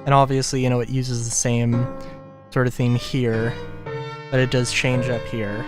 Speaker 1: And obviously, you know, it uses the same sort of theme here, but it does change up here.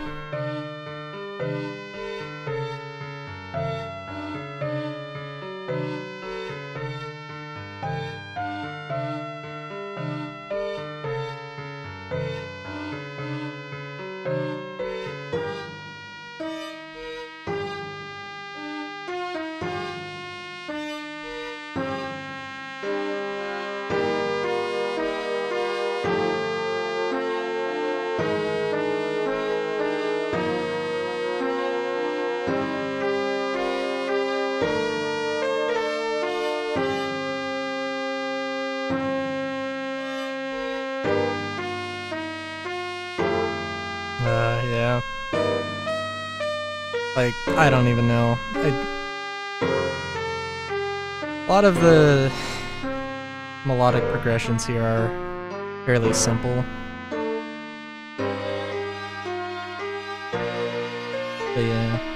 Speaker 1: Yeah. Like, I don't even know. A lot of the melodic progressions here are fairly simple. But yeah.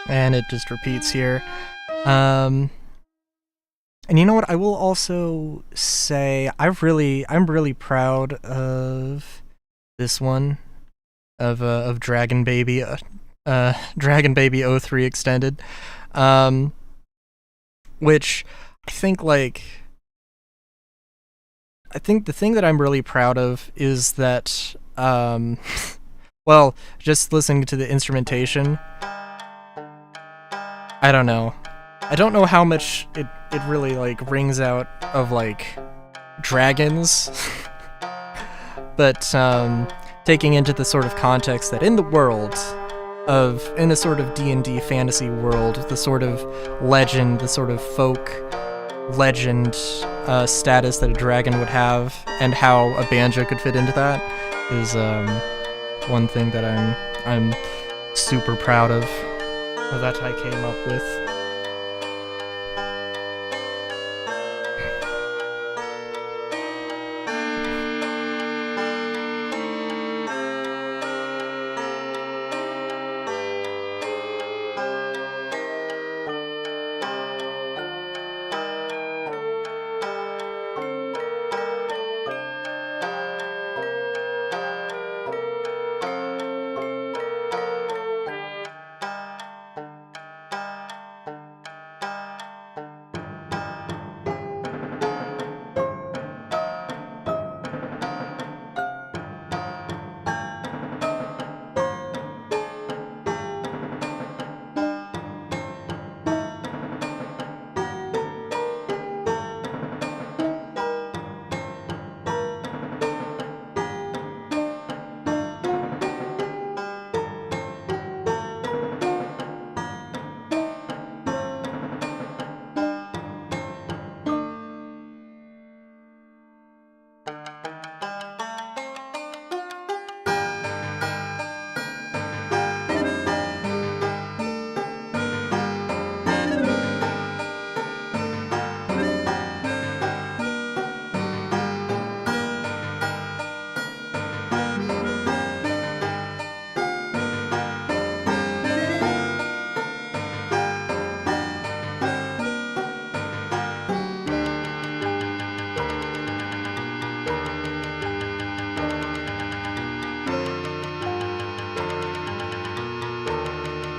Speaker 1: And it just repeats here. And you know what? I will also say I'm really proud of this one, of Dragon Baby, Dragon Baby 03 Extended, which I think the thing that I'm really proud of is that well, just listening to the instrumentation. I don't know. I don't know how much it really, like, rings out of, like, dragons. But, taking into the sort of context that in the world in a sort of D&D fantasy world, the sort of legend, the sort of folk legend status that a dragon would have, and how a banjo could fit into that, is, one thing that I'm super proud of. That I came up with.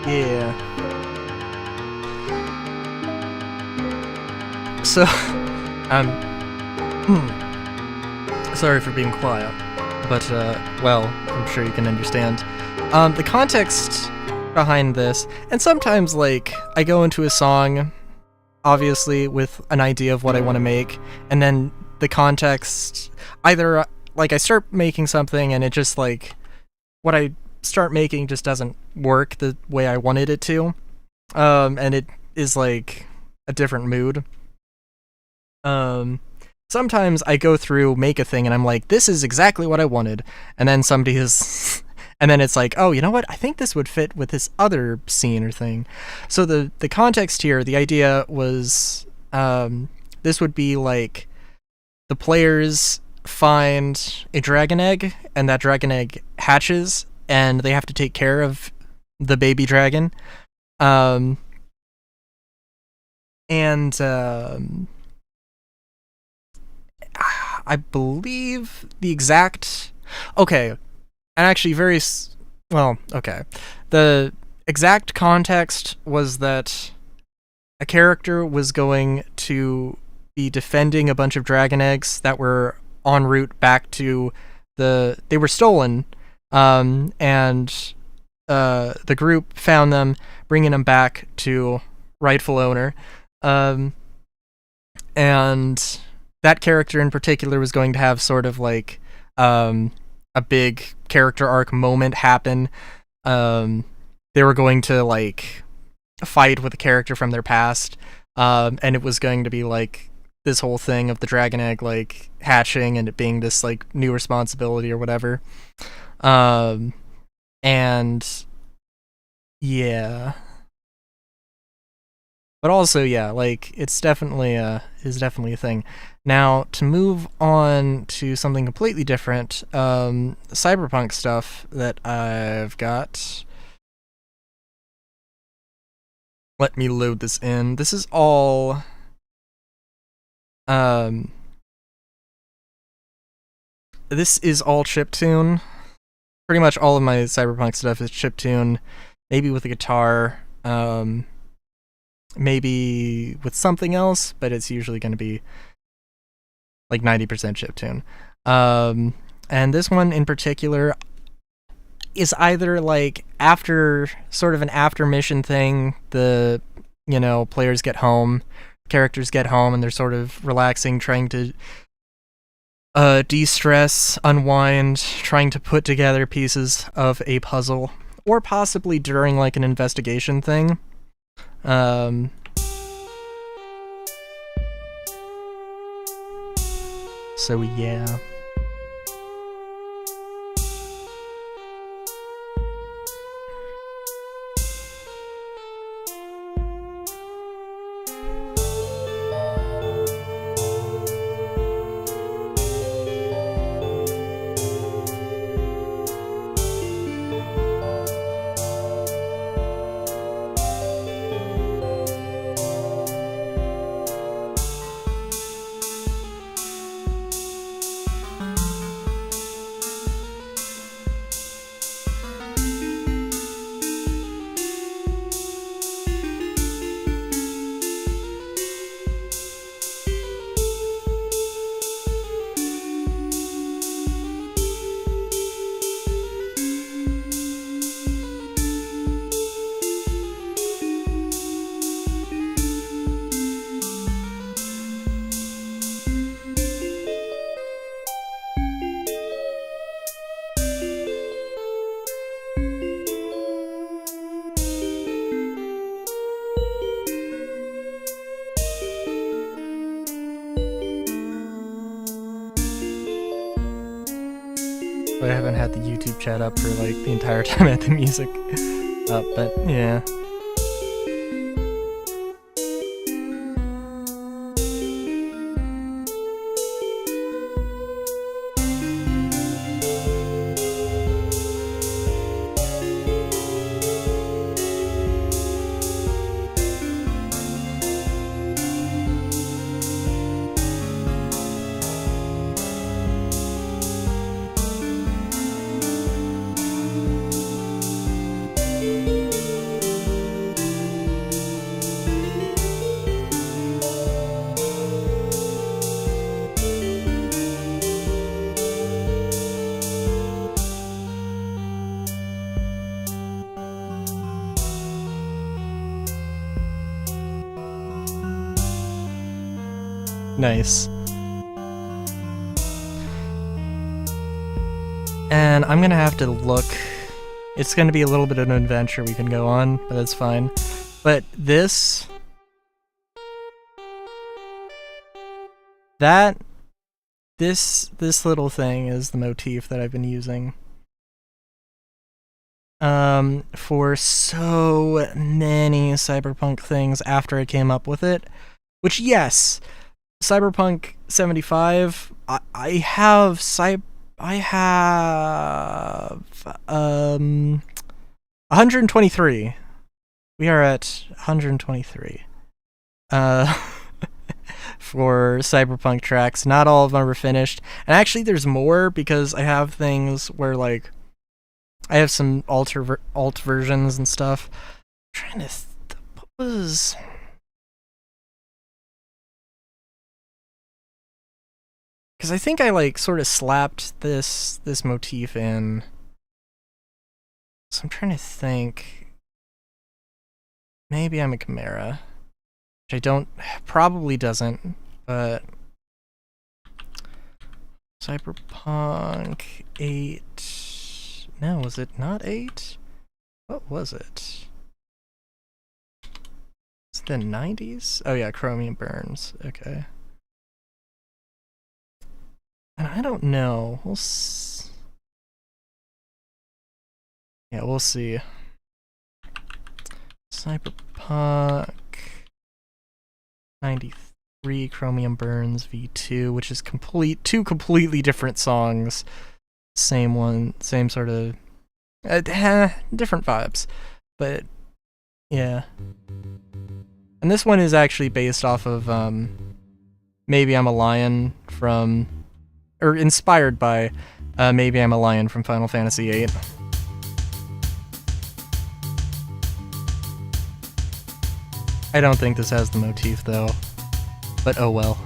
Speaker 1: Yeah. So, sorry for being quiet, but, well, I'm sure you can understand. The context behind this, and sometimes, like, I go into a song, obviously, with an idea of what I want to make, and then the context, either, like, I start making something and it just, like, what I start making just doesn't work the way I wanted it to, and it is, like, a different mood. Sometimes I go through, make a thing, and I'm like, this is exactly what I wanted, and then somebody is... and then it's like, oh, you know what? I think this would fit with this other scene or thing. So the context here, the idea was, this would be like, the players find a dragon egg, and that dragon egg hatches, and they have to take care of the baby dragon. I believe the exact... Okay, and actually okay. The exact context was that a character was going to be defending a bunch of dragon eggs that were en route back to they were stolen, and the group found them, bringing them back to rightful owner, and that character in particular was going to have sort of like a big character arc moment happen. They were going to like fight with a character from their past, and it was going to be like this whole thing of the dragon egg like hatching and it being this like new responsibility or whatever. And yeah, but also yeah, like it's definitely is definitely a thing. Now to move on to something completely different, cyberpunk stuff that I've got. Let me load this in. This is all this is all chiptune. Pretty much all of my cyberpunk stuff is chiptune, maybe with a guitar, maybe with something else, but it's usually going to be like 90% chiptune. And this one in particular is either like after sort of an after mission thing, the players get home, characters get home, and they're sort of relaxing, trying to de-stress, unwind, trying to put together pieces of a puzzle, or possibly during like an investigation thing. So yeah. I haven't had the YouTube chat up for like the entire time I had the music up, but yeah. Nice. And I'm gonna have to look. It's gonna be a little bit of an adventure we can go on, but that's fine. But this little thing is the motif that I've been using for so many cyberpunk things after I came up with it. Which, yes, Cyberpunk 75, I have 123. We are at 123 for Cyberpunk tracks. Not all of them are finished, and actually there's more because I have things where like I have some alt versions and stuff. I'm trying to what was Because I think I like sort of slapped this motif in. So I'm trying to think. Maybe I'm a chimera. Which I don't, probably doesn't, but Cyberpunk 8, no, was it not 8? What was it? Is it the 90s? Oh yeah, Chromium Burns, okay. And I don't know, yeah, we'll see. Cyberpunk 93 Chromium Burns V2, which is two completely different songs. Same one, same sort of different vibes, but yeah. And this one is actually based off of Maybe I'm a Lion from, or inspired by Maybe I'm a Lion from Final Fantasy VIII. I don't think this has the motif though, but oh well.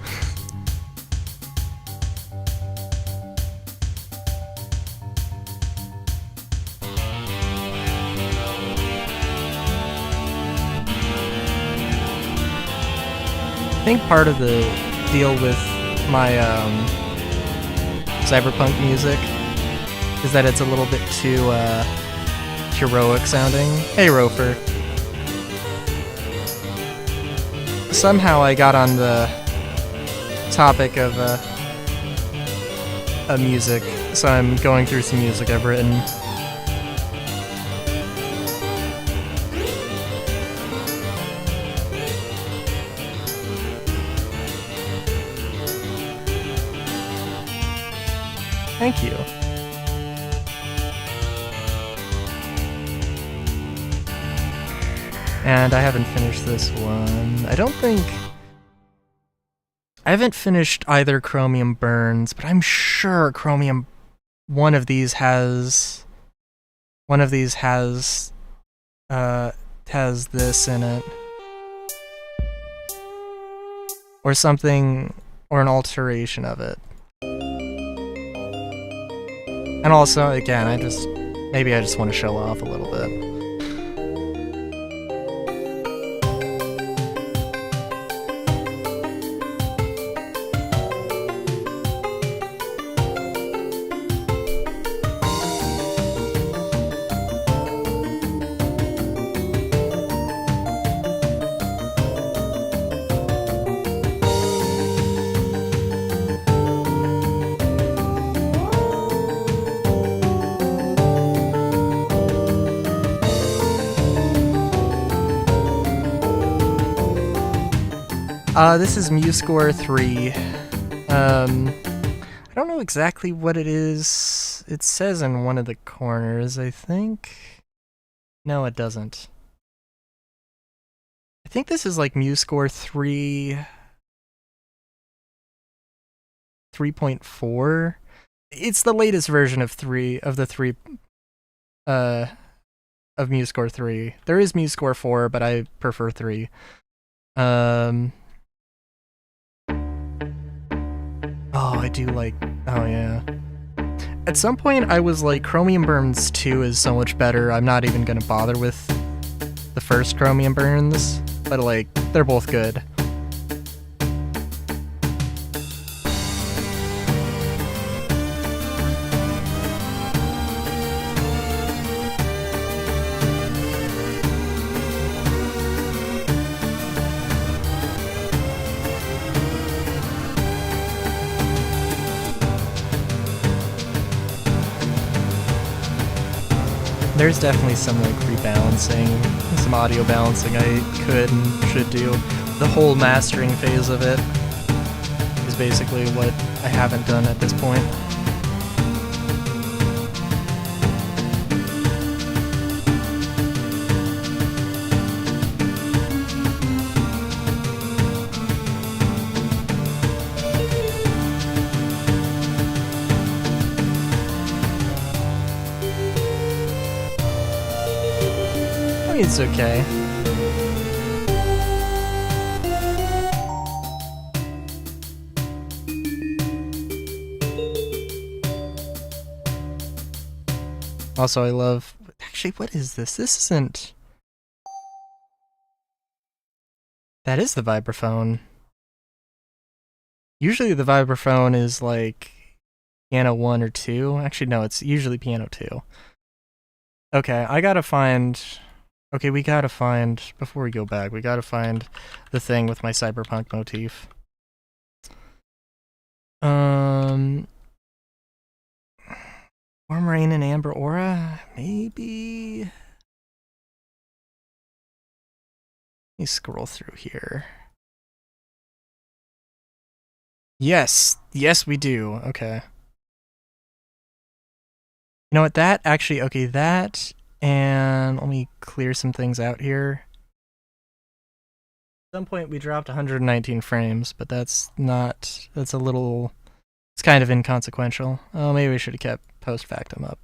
Speaker 1: I think part of the deal with my cyberpunk music is that it's a little bit too heroic sounding. Hey Rofer. Somehow I got on the topic of music, so I'm going through some music I've written. Thank you. And I haven't finished this one. I haven't finished either Chromium Burns, but I'm sure one of these has this in it. Or something, or an alteration of it. And also, again, maybe I just want to show off a little bit. This is MuseScore 3. I don't know exactly what it is. It says in one of the corners, I think. No, it doesn't. I think this is like MuseScore 3.4. It's the latest version of of MuseScore 3. There is MuseScore 4, but I prefer 3. Oh, I do like... Oh, yeah. At some point, I was like, Chromium Burns 2 is so much better, I'm not even gonna bother with the first Chromium Burns, but like, they're both good. There's definitely some like rebalancing, some audio balancing I could and should do. The whole mastering phase of it is basically what I haven't done at this point. It's okay. Also, I love... Actually, what is this? This isn't... That is the vibraphone. Usually the vibraphone is like piano 1 or 2. Actually, no, it's usually piano 2. Okay, I gotta find... Okay, we gotta find... Before we go back, we gotta find the thing with my cyberpunk motif. Warm Rain and Amber Aura? Maybe... Let me scroll through here. Yes! Yes, we do. Okay. You know what, that actually... Okay, that... And let me clear some things out here. At some point we dropped 119 frames, but that's not... That's a little... It's kind of inconsequential. Oh, maybe we should have kept post-factum up.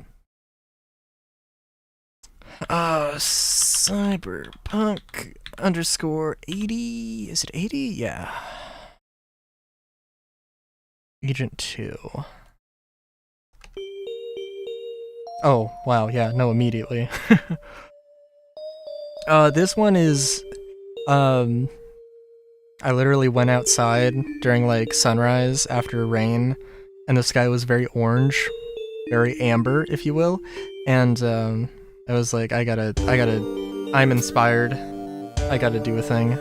Speaker 1: Cyberpunk _ 80... Is it 80? Yeah. Agent 2. Oh, wow, yeah, no, immediately. This one is... I literally went outside during, like, sunrise after rain, and the sky was very orange, very amber, if you will, and, I was like, I'm inspired, I gotta do a thing.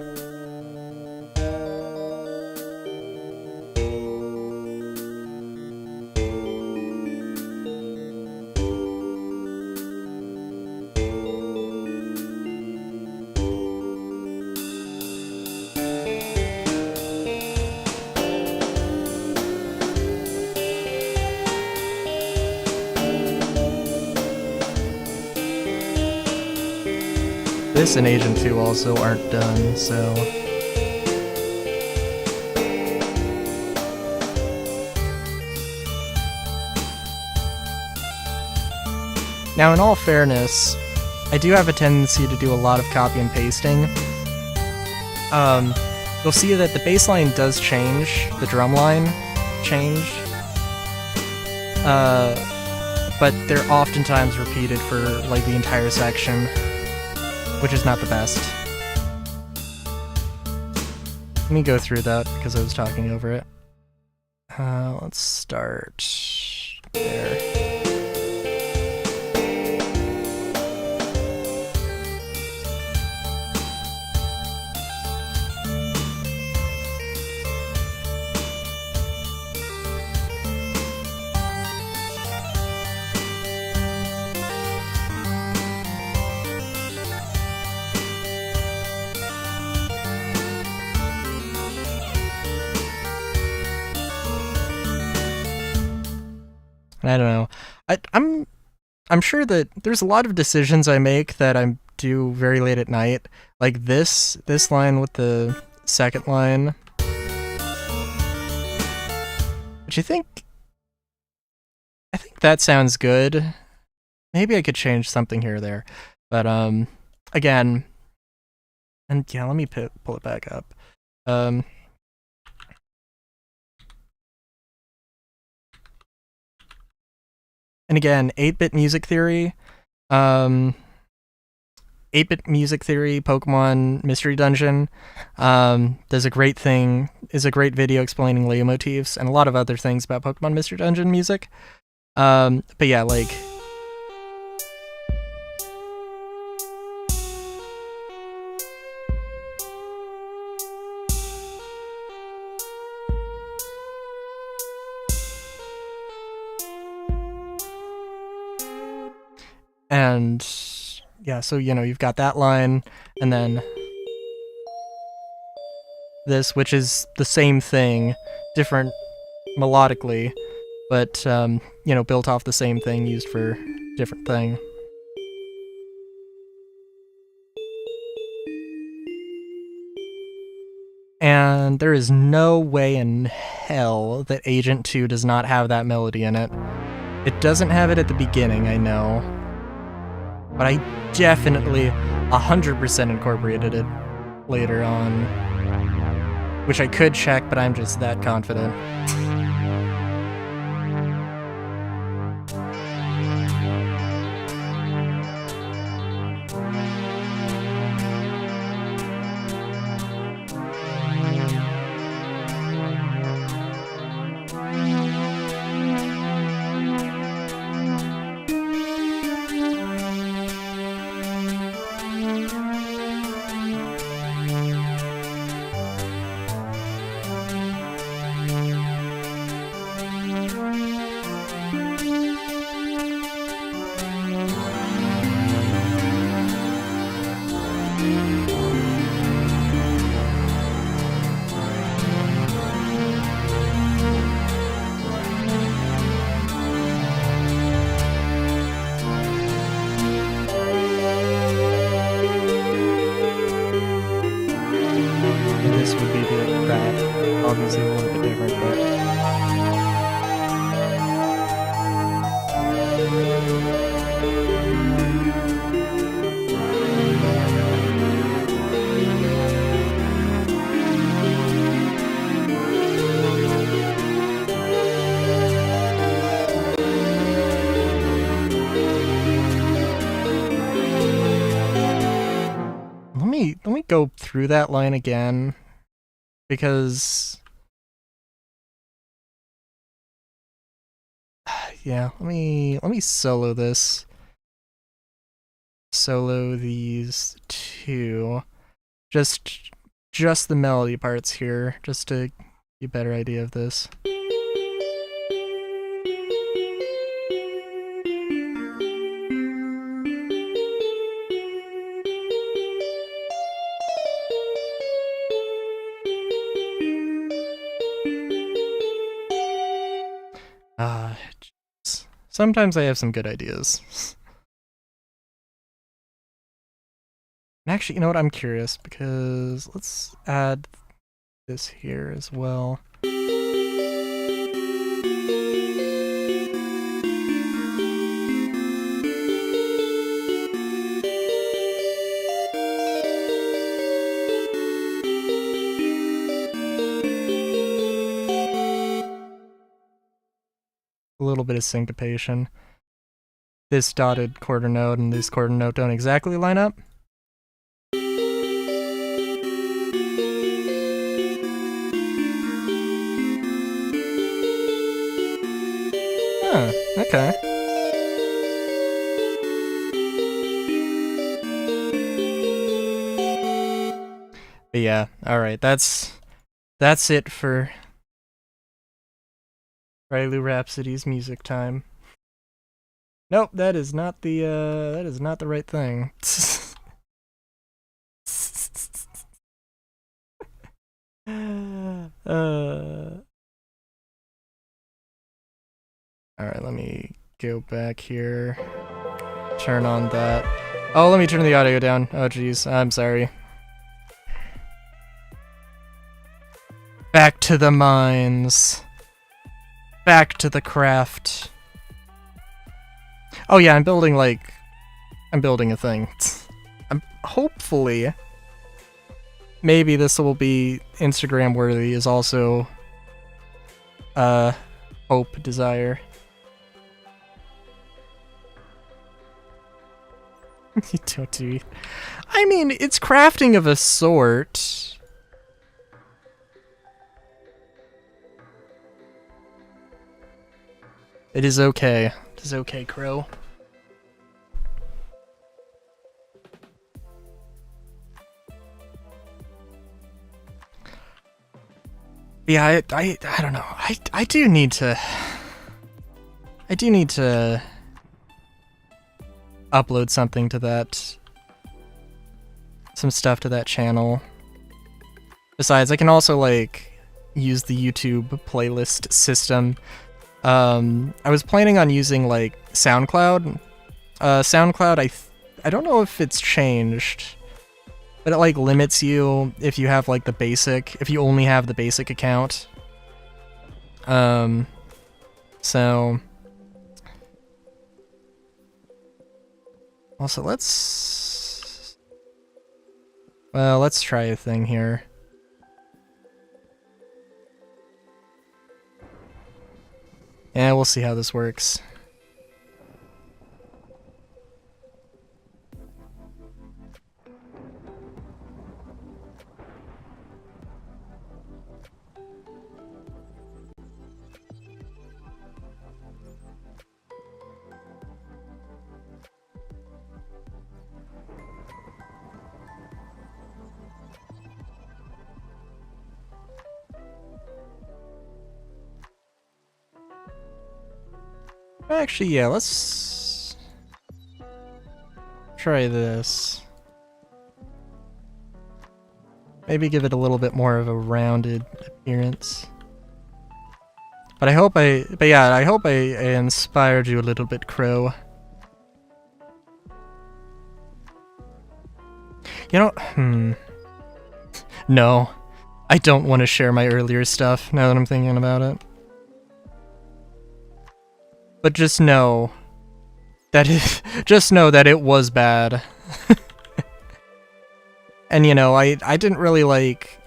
Speaker 1: This and Agent 2 also aren't done, so... Now, in all fairness, I do have a tendency to do a lot of copy and pasting. You'll see that the bass line does change, the drum line changed, but they're oftentimes repeated for, like, the entire section, which is not the best. Let me go through that because I was talking over it. Let's start there. I don't know. I'm sure that there's a lot of decisions I make that I do very late at night. Like this line with the second line. Which I think that sounds good. Maybe I could change something here or there. But again, and yeah, let me pull it back up. And again, 8-bit music theory, 8-bit music theory, Pokemon Mystery Dungeon, does a great thing, is a great video explaining leitmotifs and a lot of other things about Pokemon Mystery Dungeon music. But yeah, like... And yeah, so you know, you've got that line, and then this, which is the same thing, different melodically, but you know, built off the same thing, used for different thing. And there is no way in hell that Agent 2 does not have that melody in it. It doesn't have it at the beginning, I know. But I definitely 100% incorporated it later on. Which I could check, but I'm just that confident. like go through that line again because yeah, let me solo this. Solo these two. Just the melody parts here, just to get a better idea of this. Sometimes I have some good ideas. And actually, you know what? I'm curious because let's add this here as well. A little bit of syncopation. This dotted quarter note and this quarter note don't exactly line up. Huh, okay. But yeah, alright, that's it for Railu Rhapsody's music time. Nope, that is not the right thing. Alright, let me go back here. Turn on that. Oh, let me turn the audio down. Oh jeez, I'm sorry. Back to the mines. Back to the craft. Oh yeah, I'm building a thing. Hopefully, maybe this will be Instagram worthy is also hope, desire. You don't do. I mean, it's crafting of a sort. It is okay. It is okay, Crow. Yeah, I don't know. I do need to upload something to that. Some stuff to that channel. Besides, I can also like use the YouTube playlist system. I was planning on using like SoundCloud. SoundCloud, I don't know if it's changed, but it like limits you if you have like the basic, if you only have the basic account. So also let's try a thing here. Yeah, we'll see how this works. Actually, yeah, let's try this. Maybe give it a little bit more of a rounded appearance. But I hope I inspired you a little bit, Crow. You know, no. I don't want to share my earlier stuff now that I'm thinking about it. But just know that it was bad. And you know, I didn't really like.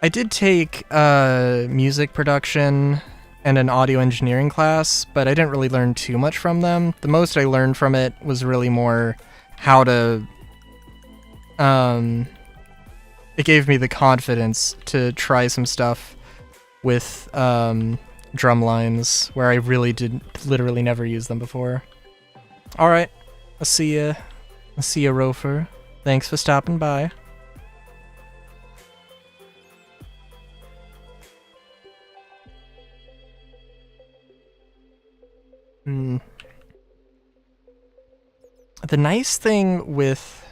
Speaker 1: I did take music production and an audio engineering class, but I didn't really learn too much from them. The most I learned from it was really more how to it gave me the confidence to try some stuff with drum lines where I really did literally never use them before. All right, I'll see ya, Rofer. Thanks for stopping by. The nice thing with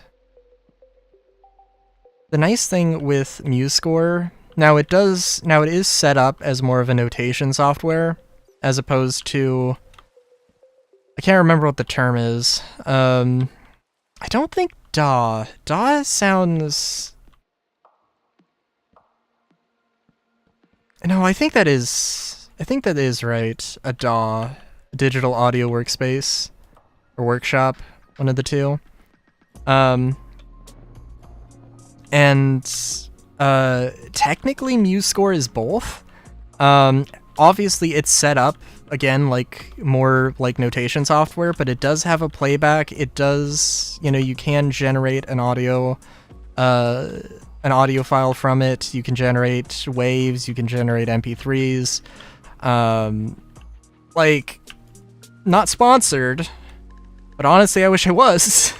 Speaker 1: MuseScore, now it is set up as more of a notation software as opposed to, I can't remember what the term is. I don't think DAW. DAW sounds, no, I think that is right. A DAW, digital audio workspace or workshop, one of the two. And technically MuseScore is both. Obviously it's set up again like more like notation software, but it does have a playback. It does, you can generate an audio file from it. You can generate waves, you can generate MP3s. Like, not sponsored, but honestly I wish I was.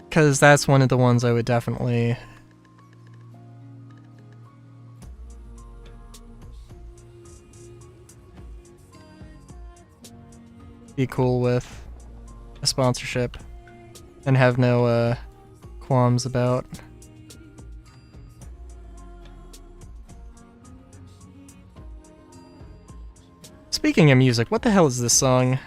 Speaker 1: Because that's one of the ones I would definitely be cool with a sponsorship and have no qualms about. Speaking of music, what the hell is this song?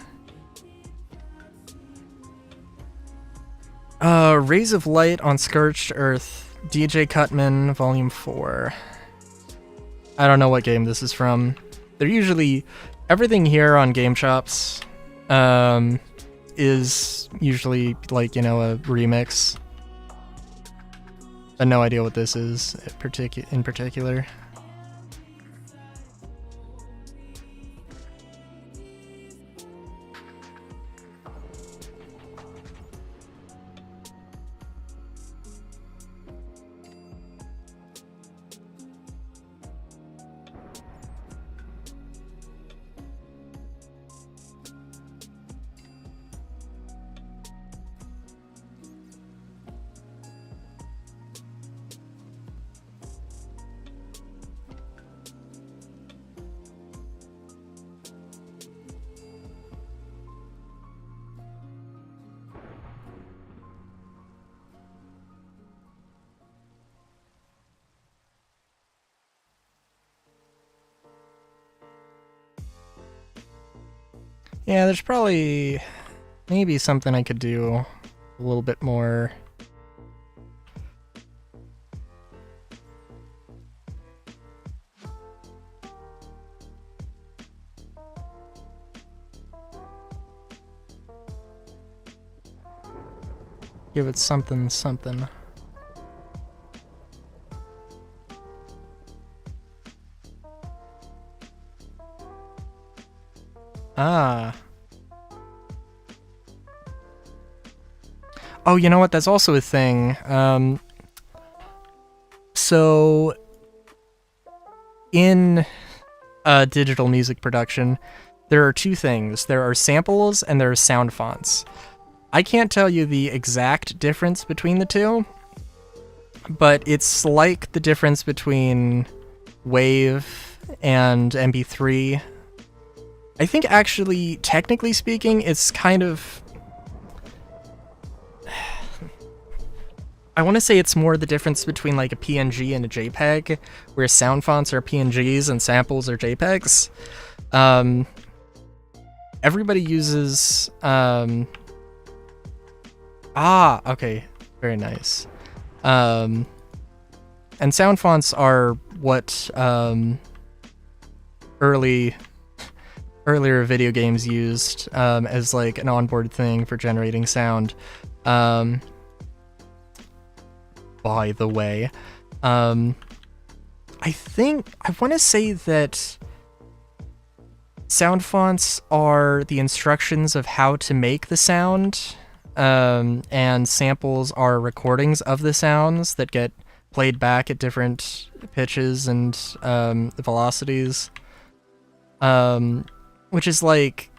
Speaker 1: Rays of Light on Scorched Earth, DJ Cutman, Volume 4. I don't know what game this is from. They're usually, everything here on Game Chops is usually like, a remix. I have no idea what this is in particular. Yeah, there's probably maybe something I could do a little bit more. Give it something. Ah. Oh, you know what? That's also a thing. So in digital music production, there are two things. There are samples and there are sound fonts. I can't tell you the exact difference between the two, but it's like the difference between WAV and MP3. I think actually, technically speaking, it's kind of... I want to say it's more the difference between like a PNG and a JPEG, where sound fonts are PNGs and samples are JPEGs. Everybody uses... okay. Very nice. And sound fonts are what earlier video games used as like an onboard thing for generating sound. By the way, I want to say that sound fonts are the instructions of how to make the sound. and samples are recordings of the sounds that get played back at different pitches and velocities. Which is like,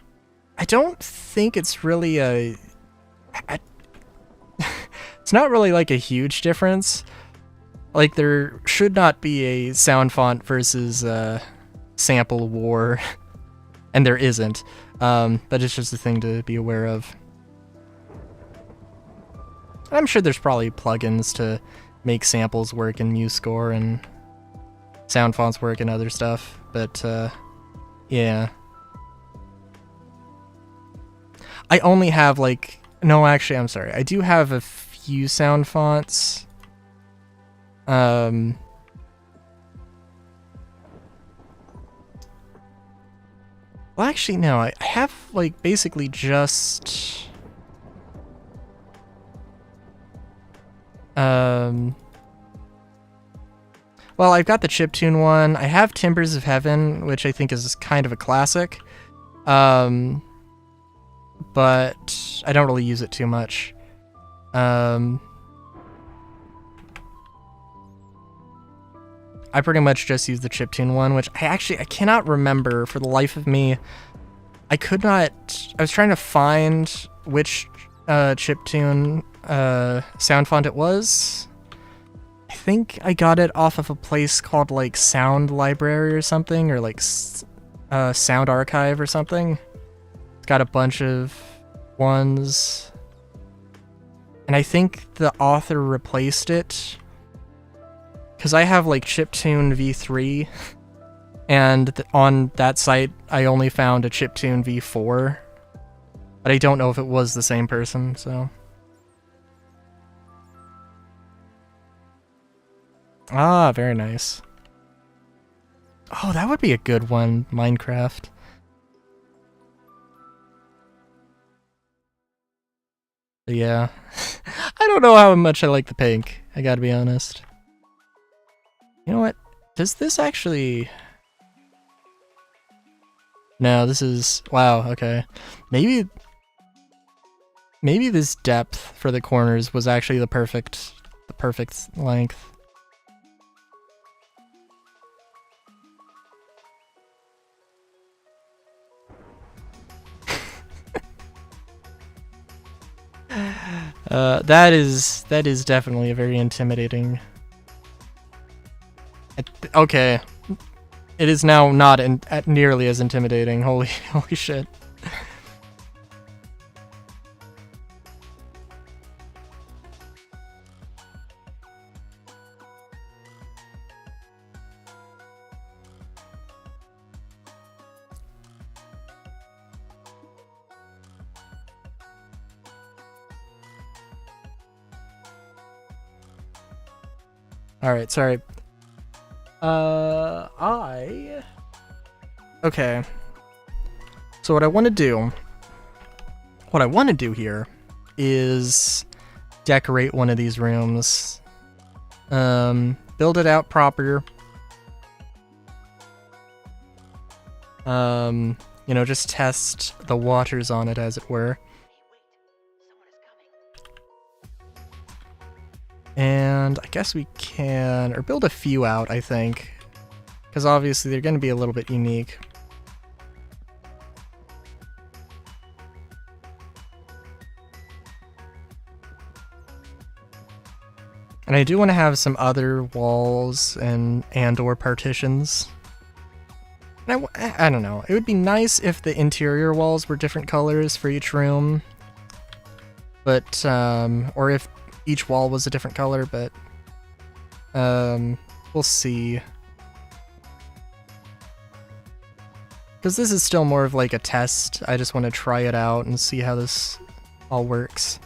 Speaker 1: I don't think it's really it's not really like a huge difference. Like, there should not be a sound font versus sample war, and there isn't. But it's just a thing to be aware of. I'm sure there's probably plugins to make samples work in MuseScore and sound fonts work and other stuff, but yeah. I only have like, no, actually, I'm sorry. I do have a few sound fonts. Well, actually, no. I have like basically just well, I've got the chiptune one. I have Timbers of Heaven, which I think is kind of a classic. But I don't really use it too much. I pretty much just use the chiptune one, which I cannot remember for the life of me. I was trying to find which chiptune sound font it was. I think I got it off of a place called like Sound Library or something, or like Sound Archive or something. It's got a bunch of ones, and I think the author replaced it because I have like chiptune v3, and on that site I only found a chiptune v4, but I don't know if it was the same person. So very nice. Oh, that would be a good one, Minecraft. But yeah. I don't know how much I like the pink, I gotta be honest. You know what? Does this actually... No, this is... Wow, okay. Maybe this depth for the corners was actually the perfect length. That is definitely a very intimidating... Okay. It is now not nearly as intimidating. Holy shit. Alright, sorry. Okay. So what I want to do here is decorate one of these rooms. Build it out proper. You know, just test the waters on it, as it were. And I guess we can, or build a few out, I think. Because obviously they're going to be a little bit unique. And I do want to have some other walls and or partitions. And I don't know. It would be nice if the interior walls were different colors for each room. But, or if each wall was a different color, but we'll see. Because this is still more of like a test. I just want to try it out and see how this all works.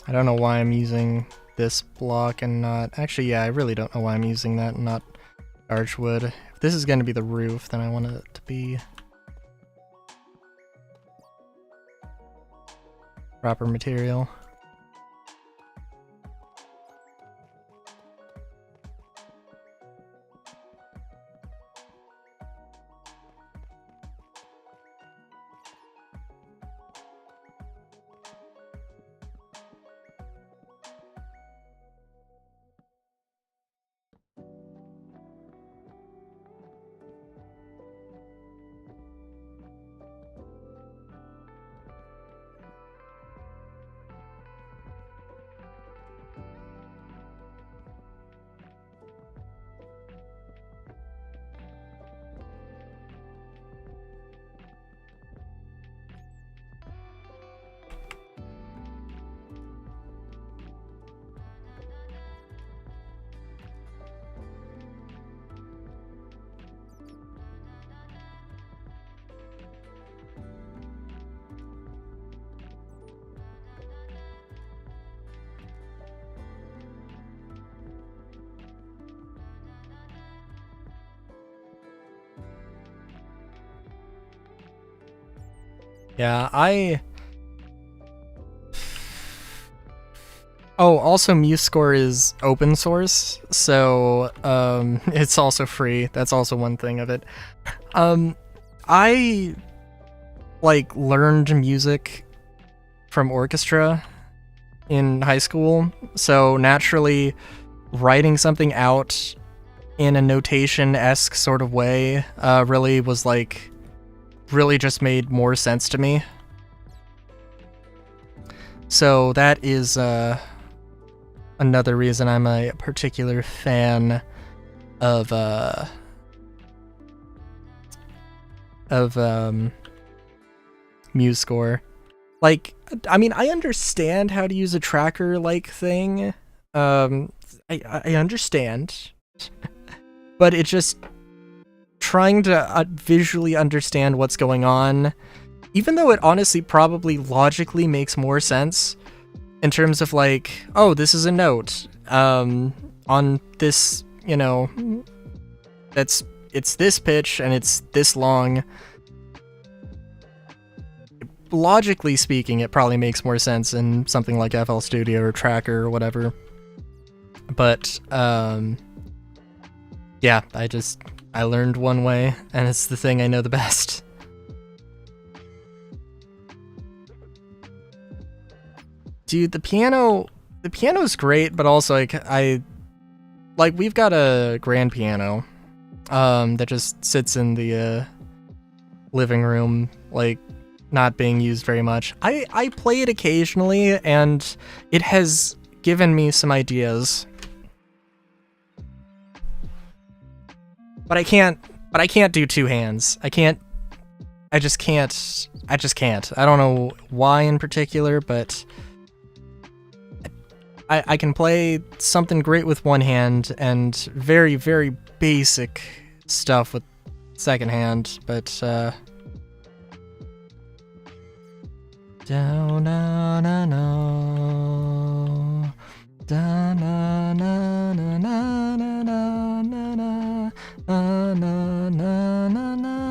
Speaker 1: I don't know why I'm using this block and not... Actually, yeah, I really don't know why I'm using that and not archwood. If this is going to be the roof, then I want it to be proper material. Yeah, Oh, also MuseScore is open source, so it's also free. That's also one thing of it. I like learned music from orchestra in high school, so naturally writing something out in a notation-esque sort of way really was like really just made more sense to me. So that is another reason I'm a particular fan of MuseScore. Like, I mean, I understand how to use a tracker-like thing. I understand, but it just trying to visually understand what's going on, even though it honestly probably logically makes more sense in terms of like, oh, this is a note on this, you know, it's this pitch and it's this long. Logically speaking, it probably makes more sense in something like FL Studio or Tracker or whatever. But yeah, I learned one way, and it's the thing I know the best. Dude, the piano's great, but also like we've got a grand piano that just sits in the living room, like not being used very much. I play it occasionally, and it has given me some ideas. But I can't do two hands. I just can't. I don't know why in particular, but I can play something great with one hand and very, very basic stuff with second hand, but down na na na da na na na na na na na na na na na.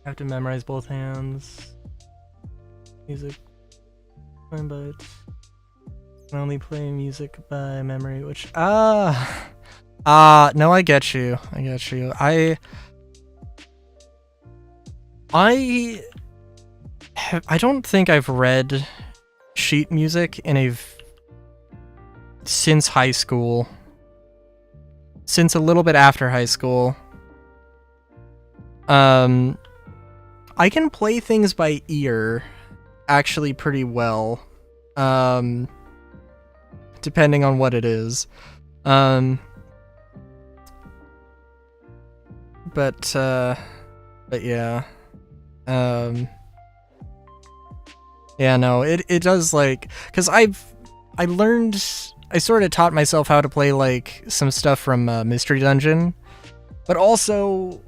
Speaker 1: I have to memorize both hands. Music, coin bytes. I only play music by memory, which no, I get you. I get you. I don't think I've read sheet music since high school. Since a little bit after high school. I can play things by ear actually pretty well. Depending on what it is. But yeah. Yeah, no, it does, like, because I sort of taught myself how to play, like, some stuff from Mystery Dungeon, but also,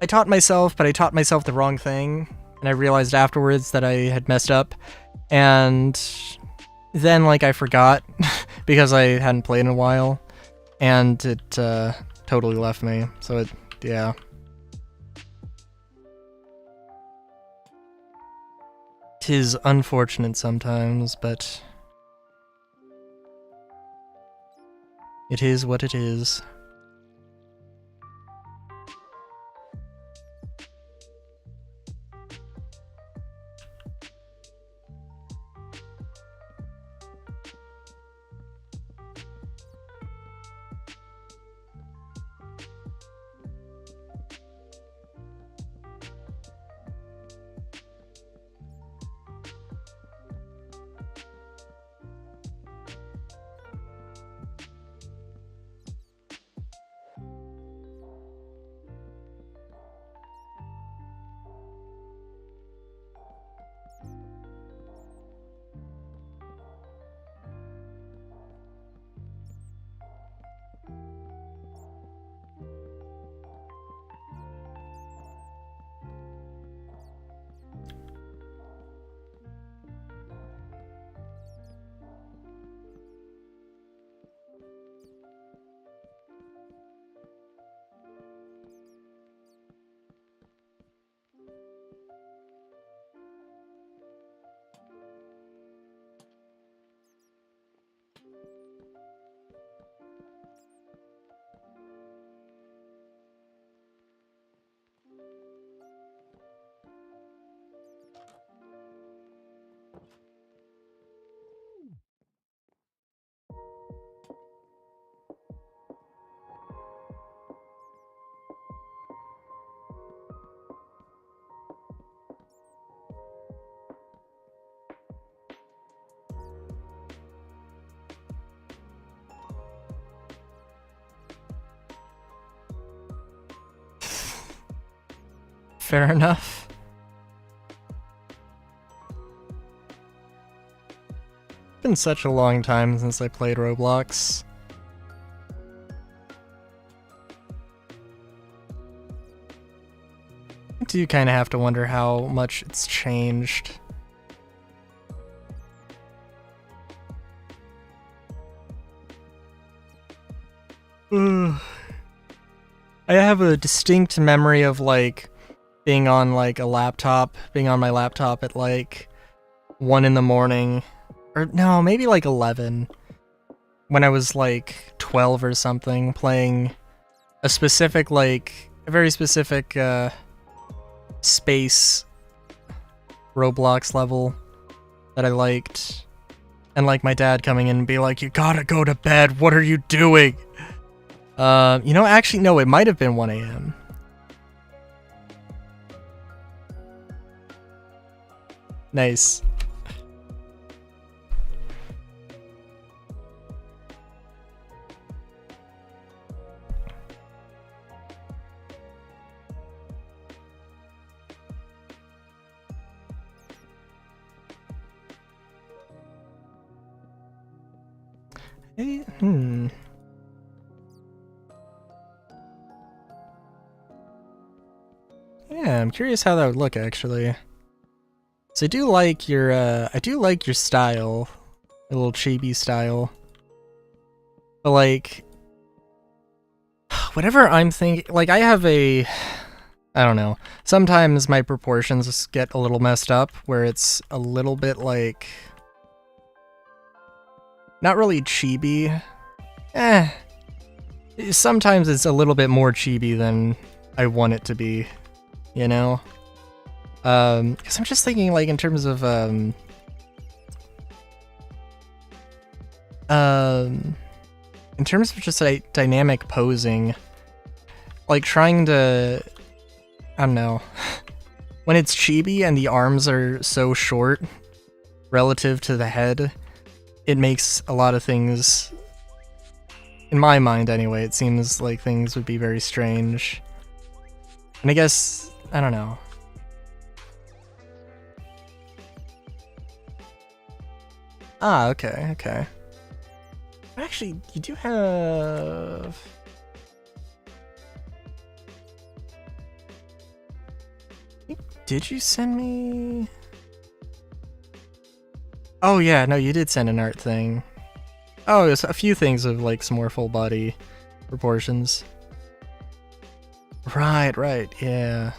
Speaker 1: I taught myself the wrong thing, and I realized afterwards that I had messed up, and then, like, I forgot, because I hadn't played in a while, and it totally left me, so yeah. Tis unfortunate sometimes, but it is what it is. Fair enough. It's been such a long time since I played Roblox. I do kind of have to wonder how much it's changed. I have a distinct memory of, like, being on, like, being on my laptop at, like, 1 in the morning. Or, no, maybe, like, 11. When I was, like, 12 or something, playing a specific, like, a very specific, space Roblox level that I liked. And, like, my dad coming in and be like, "You gotta go to bed, what are you doing?" You know, actually, no, it might have been 1 a.m. Nice. Hey, Yeah, I'm curious how that would look, actually. So I do like your style, a little chibi style. But, like, whatever I'm thinking, like, I don't know. Sometimes my proportions get a little messed up, where it's a little bit, like, Not really chibi. Sometimes it's a little bit more chibi than I want it to be, you know? Because I'm just thinking, like, in terms of, in terms of just, like, dynamic posing, like, trying to, I don't know, when it's chibi and the arms are so short relative to the head, it makes a lot of things, in my mind anyway, it seems like things would be very strange. And I guess, I don't know. Ah, okay, okay. Actually, you do have... Did you send me... Oh yeah, no, you did send an art thing. Oh, there's a few things of like some more full body proportions. Right, right, yeah.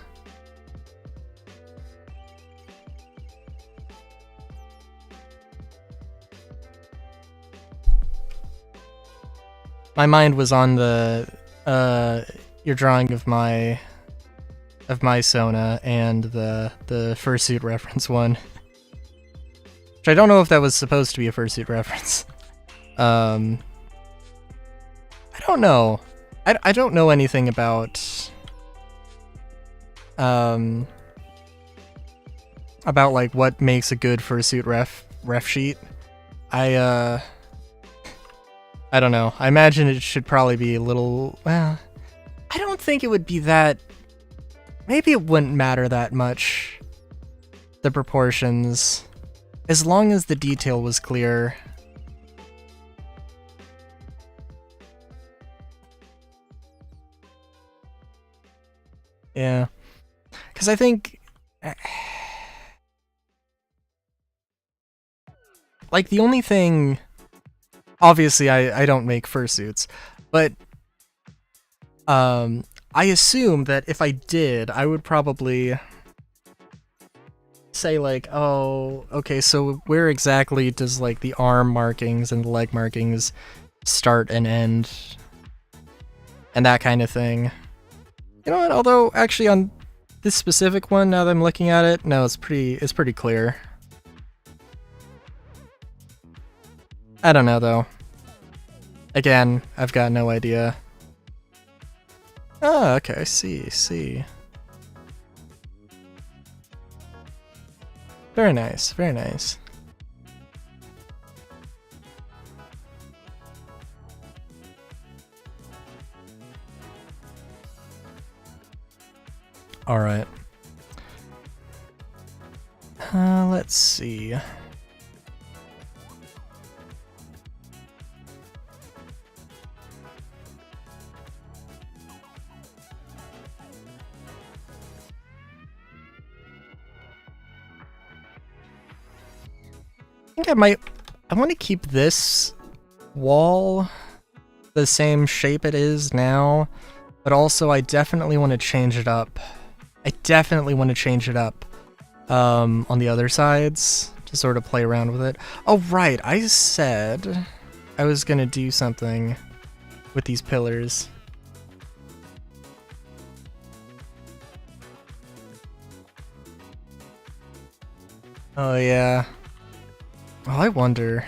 Speaker 1: My mind was on the your drawing of my Sona and the fursuit reference one. Which I don't know if that was supposed to be a fursuit reference. I don't know. I don't know anything about like what makes a good fursuit ref sheet. I don't know. I imagine it should probably be a little, well, I don't think it would be that, maybe it wouldn't matter that much, the proportions, as long as the detail was clear. Yeah, because I think, like, the only thing, obviously I don't make fursuits, but I assume that if I did, I would probably say like, oh, okay, so where exactly does like the arm markings and the leg markings start and end, and that kind of thing. You know what? Although actually on this specific one, now that I'm looking at it, no, it's pretty clear. I don't know though. Again, I've got no idea. Oh, okay, I see. Very nice, very nice. Alright. Let's see. I think I want to keep this wall the same shape it is now, but also I definitely want to change it up. I definitely want to change it up on the other sides to sort of play around with it. Oh right, I said I was gonna do something with these pillars. Oh yeah. Well, I wonder.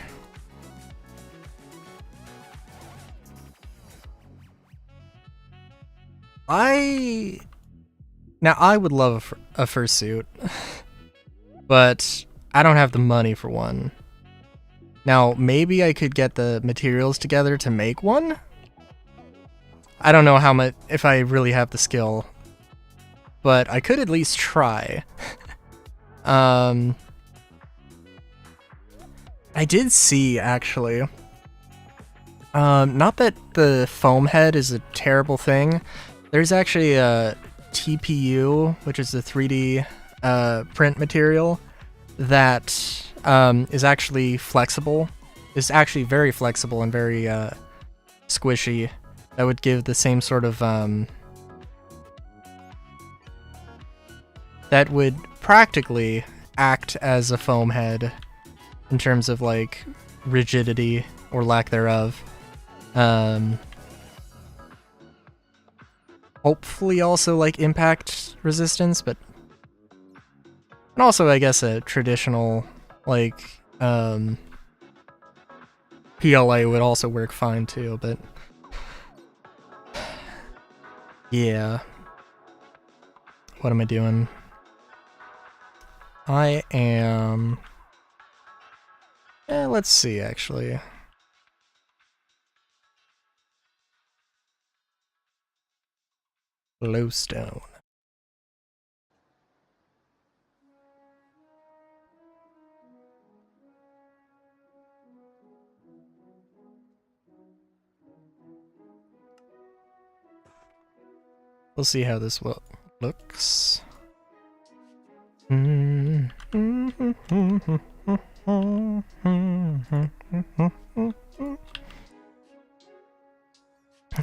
Speaker 1: Now I would love a fursuit, but I don't have the money for one. Now maybe I could get the materials together to make one? I don't know how much, if I really have the skill, but I could at least try. I did see, actually, not that the foam head is a terrible thing, there's actually a TPU, which is the 3D print material, that is actually flexible. It's actually very flexible and very squishy. That would give the same sort of, that would practically act as a foam head in terms of like rigidity or lack thereof. Hopefully also like impact resistance, but and also I guess a traditional like PLA would also work fine too, but yeah. What am I doing? I am... let's see, actually. Glowstone. We'll see how this looks.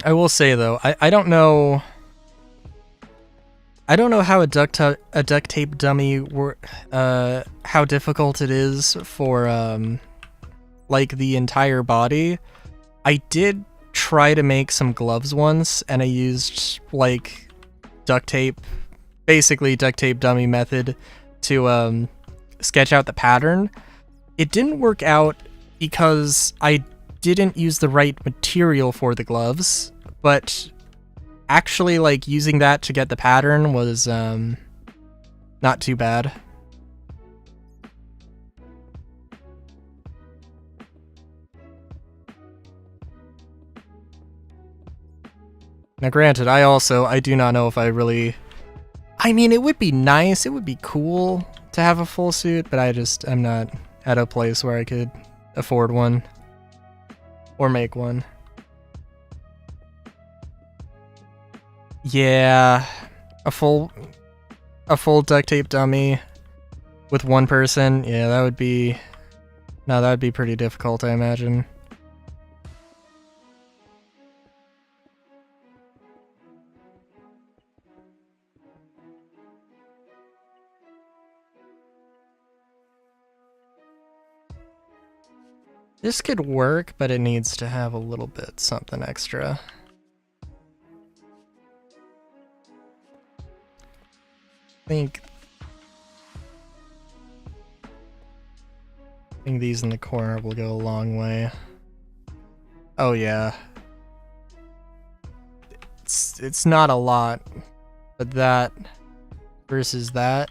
Speaker 1: I will say though, I don't know. I don't know how a duct tape dummy how difficult it is for like the entire body. I did try to make some gloves once, and I used like duct tape, basically duct tape dummy method to sketch out the pattern. It didn't work out because I didn't use the right material for the gloves, but actually like using that to get the pattern was not too bad. Now granted, I do not know if I really... I mean, it would be nice, it would be cool to have a full suit, but I'm not at a place where I could afford one. Or make one. Yeah, a full duct tape dummy with one person, yeah, that would be... No, that would be pretty difficult, I imagine. This could work, but it needs to have a little bit something extra. I think these in the corner will go a long way. Oh yeah. It's not a lot, but that versus that,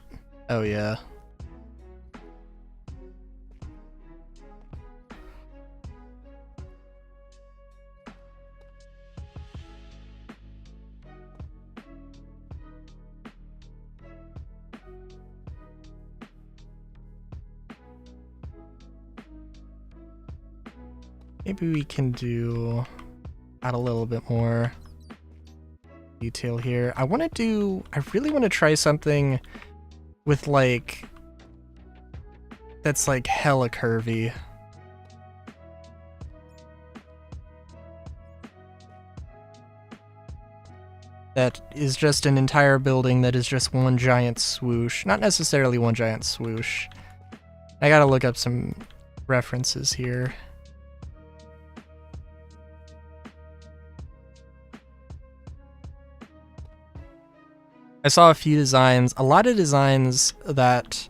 Speaker 1: oh yeah. Maybe we can add a little bit more detail here. I really want to try something with like, that's like hella curvy. That is just an entire building that is just one giant swoosh. Not necessarily one giant swoosh. I gotta look up some references here. I saw a few designs, a lot of designs that,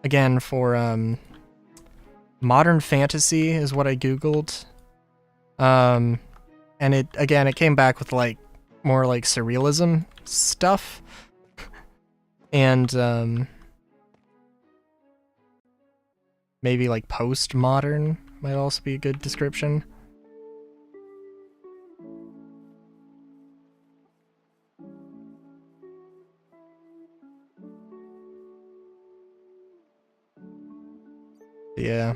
Speaker 1: again, for modern fantasy is what I googled. And it came back with like more like surrealism stuff. And maybe like postmodern might also be a good description. Yeah.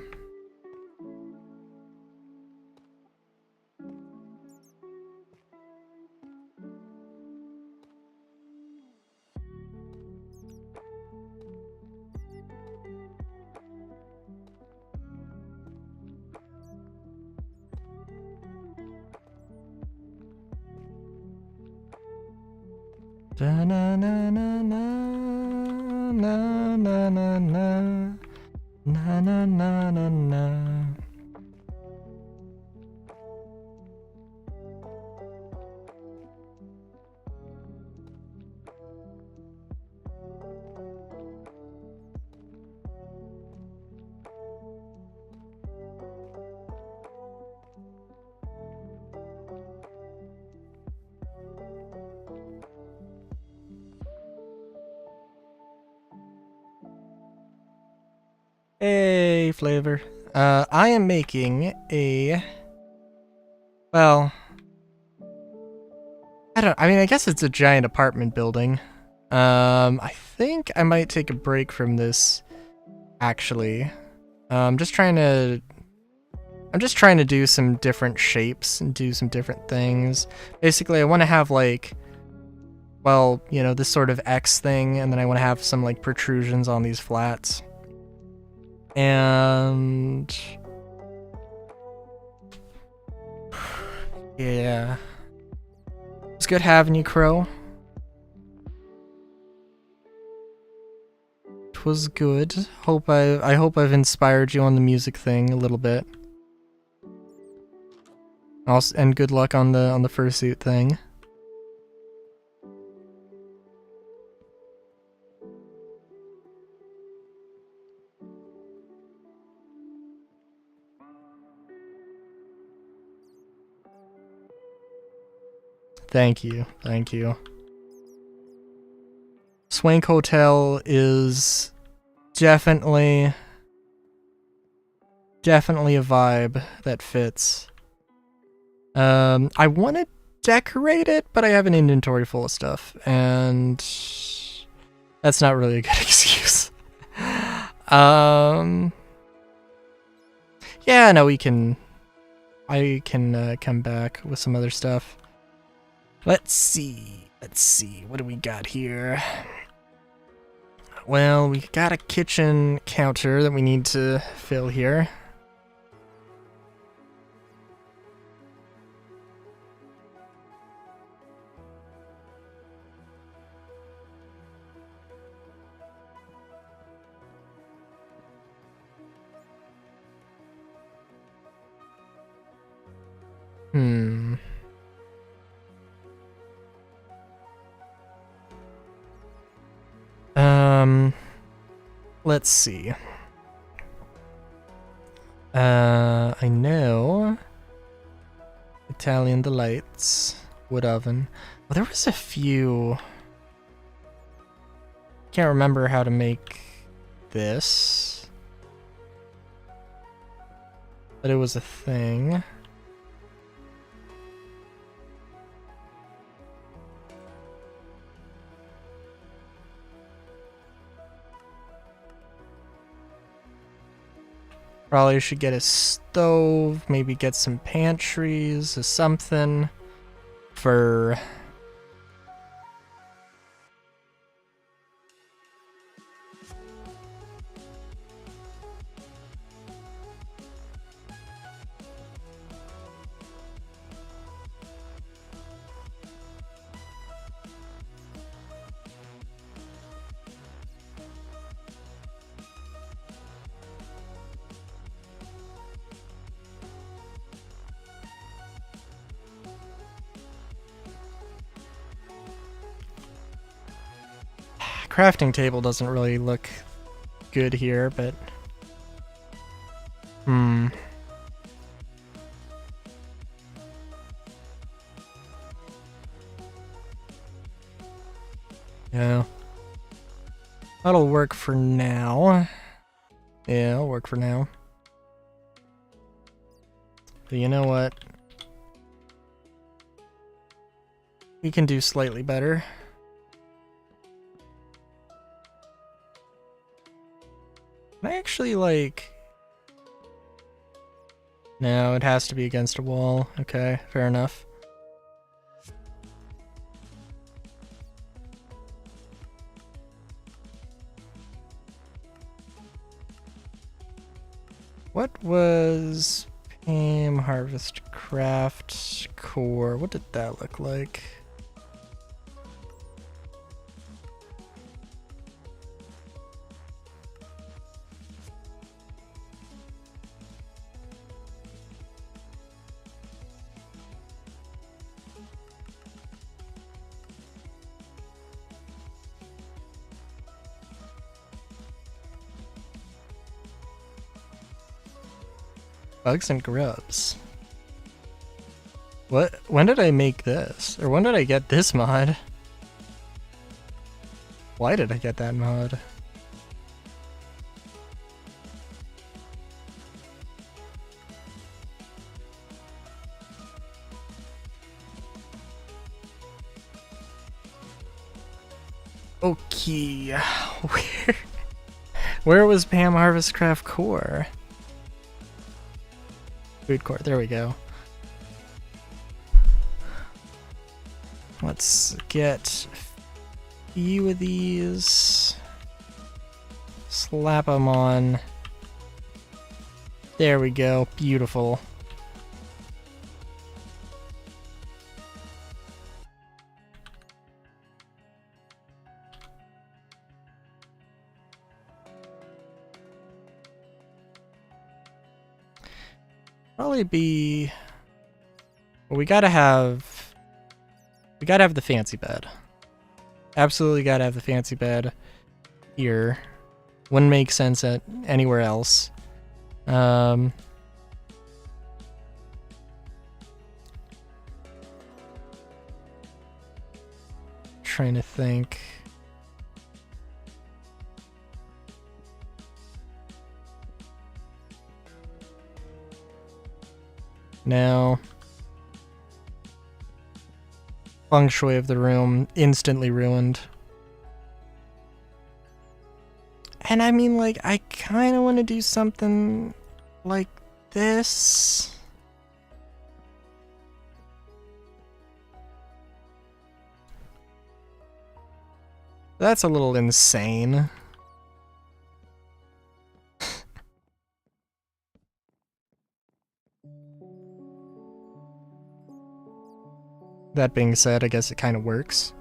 Speaker 1: Da na na na na na na na na na na na na na. Hey, flavor. I am making a... Well... I mean, I guess it's a giant apartment building. I think I might take a break from this, actually. I'm just trying to do some different shapes and do some different things. Basically, I want to have, like, well, you know, this sort of X thing, and then I want to have some, like, protrusions on these flats. And... yeah. It's good having you, Crow. It was good. I hope I've inspired you on the music thing a little bit. Also, and good luck on the fursuit thing. Thank you, thank you. Swank Hotel is definitely a vibe that fits. I want to decorate it, but I have an inventory full of stuff, and that's not really a good excuse. Yeah, no, I can come back with some other stuff. Let's see, what do we got here? Well, we got a kitchen counter that we need to fill here. Let's see. I know Italian delights, wood oven. Well, there was a few. Can't remember how to make this, but it was a thing. Probably should get a stove, maybe get some pantries or something for... Crafting table doesn't really look good here, but... Yeah. That'll work for now. Yeah, it'll work for now. But you know what? We can do slightly better. I actually like... No, it has to be against a wall. Okay, fair enough. What was Pam Harvest Craft Core? What did that look like? Bugs and Grubs. What? When did I make this? Or when did I get this mod? Why did I get that mod? Okay. Where was Pam Harvestcraft Core? Food court, there we go. Let's get a few of these. Slap them on. There we go, beautiful. Probably be... Well, we gotta have the fancy bed. Absolutely gotta have the fancy bed here. Wouldn't make sense at anywhere else. Trying to think. No. Feng shui of the room instantly ruined. And I mean, like, I kind of want to do something like this. That's a little insane. That being said, I guess it kind of works.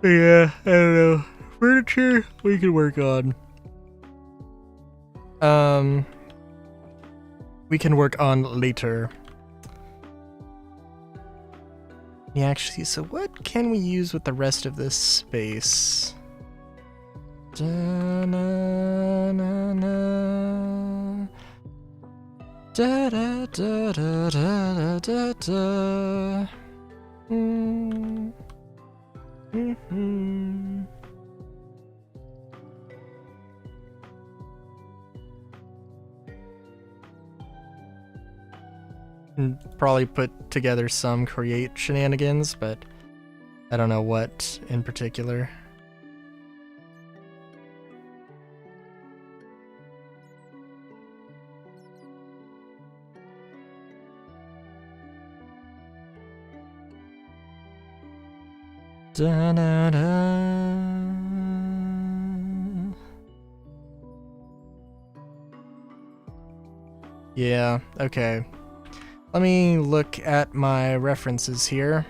Speaker 1: Yeah, I don't know. Furniture we can work on. We can work on later. Yeah, actually, so what can we use with the rest of this space? Da-na-na-na. Da-da-da-da-da-da-da. Mm-hmm. Probably put together some create shenanigans, but I don't know what in particular. Da-da-da. Yeah, okay. Let me look at my references here.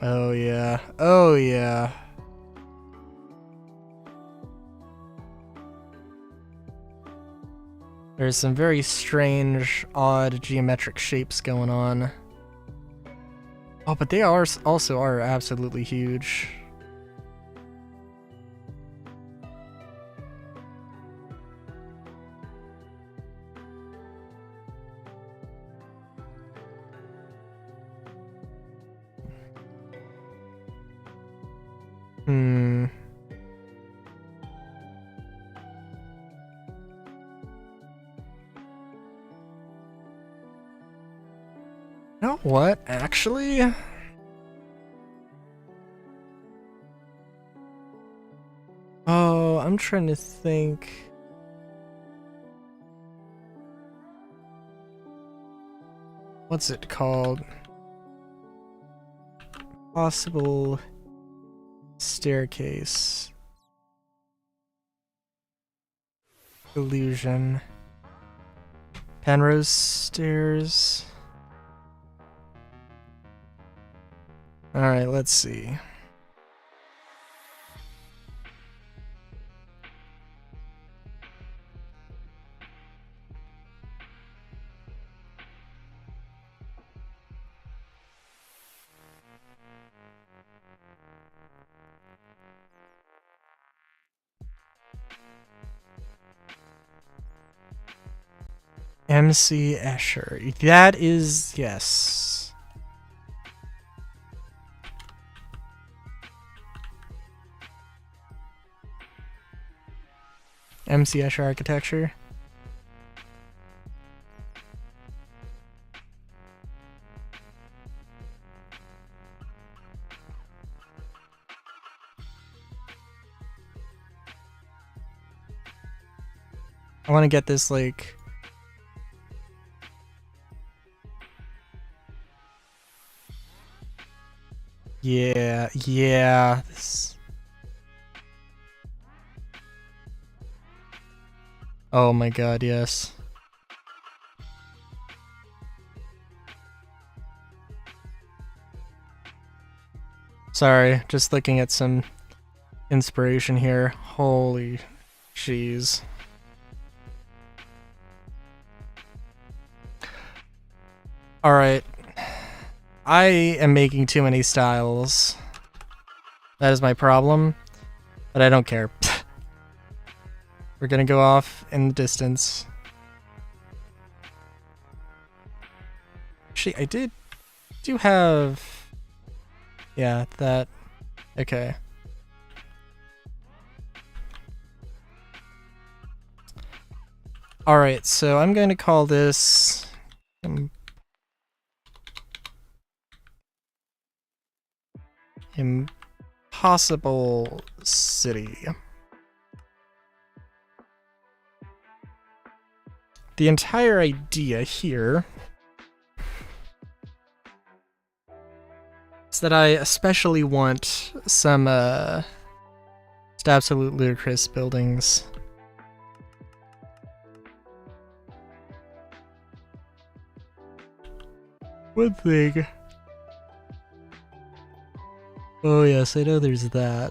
Speaker 1: Oh yeah, oh yeah. There's some very strange, odd geometric shapes going on. Oh, but they also are absolutely huge. You know what, actually? Oh, I'm trying to think. What's it called? Possible staircase. Illusion. Penrose stairs. Alright, let's see. MC Escher. That is, yes. MC Escher architecture. I want to get this like... Yeah, yeah. Oh my god, yes. Sorry, just looking at some inspiration here. Holy jeez. Alright. I am making too many styles. That is my problem. But I don't care. We're gonna go off in the distance. Actually, I do have... Yeah, that... Okay. Alright, so I'm going to call this... Impossible City. The entire idea here is that I especially want some just absolute ludicrous buildings. One thing. Oh yes, I know there's that.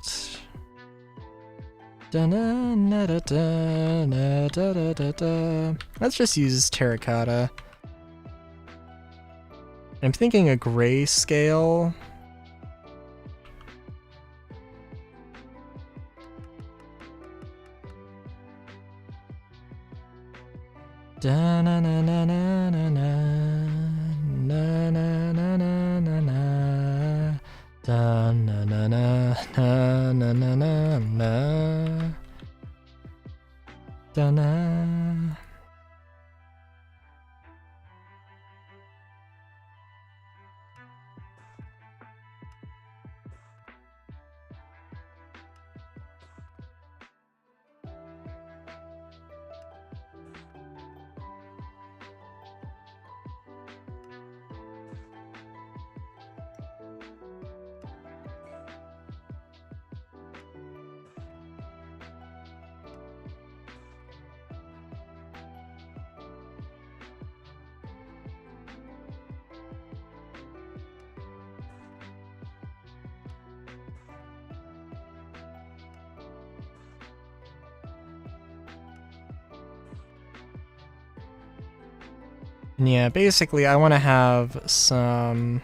Speaker 1: Let's just use terracotta. I'm thinking a gray scale. And yeah, basically I want to have some...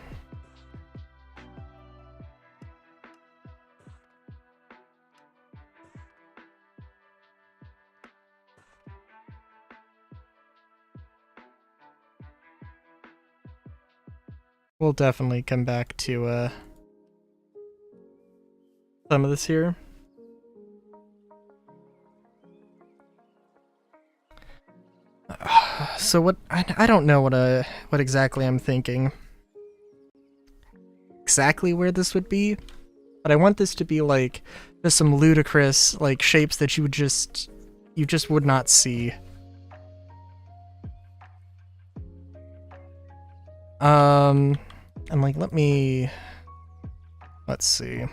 Speaker 1: We'll definitely come back to some of this here. So what I don't know what exactly I'm thinking. Exactly where this would be, but I want this to be like just some ludicrous like shapes that you just would not see. And like let's see.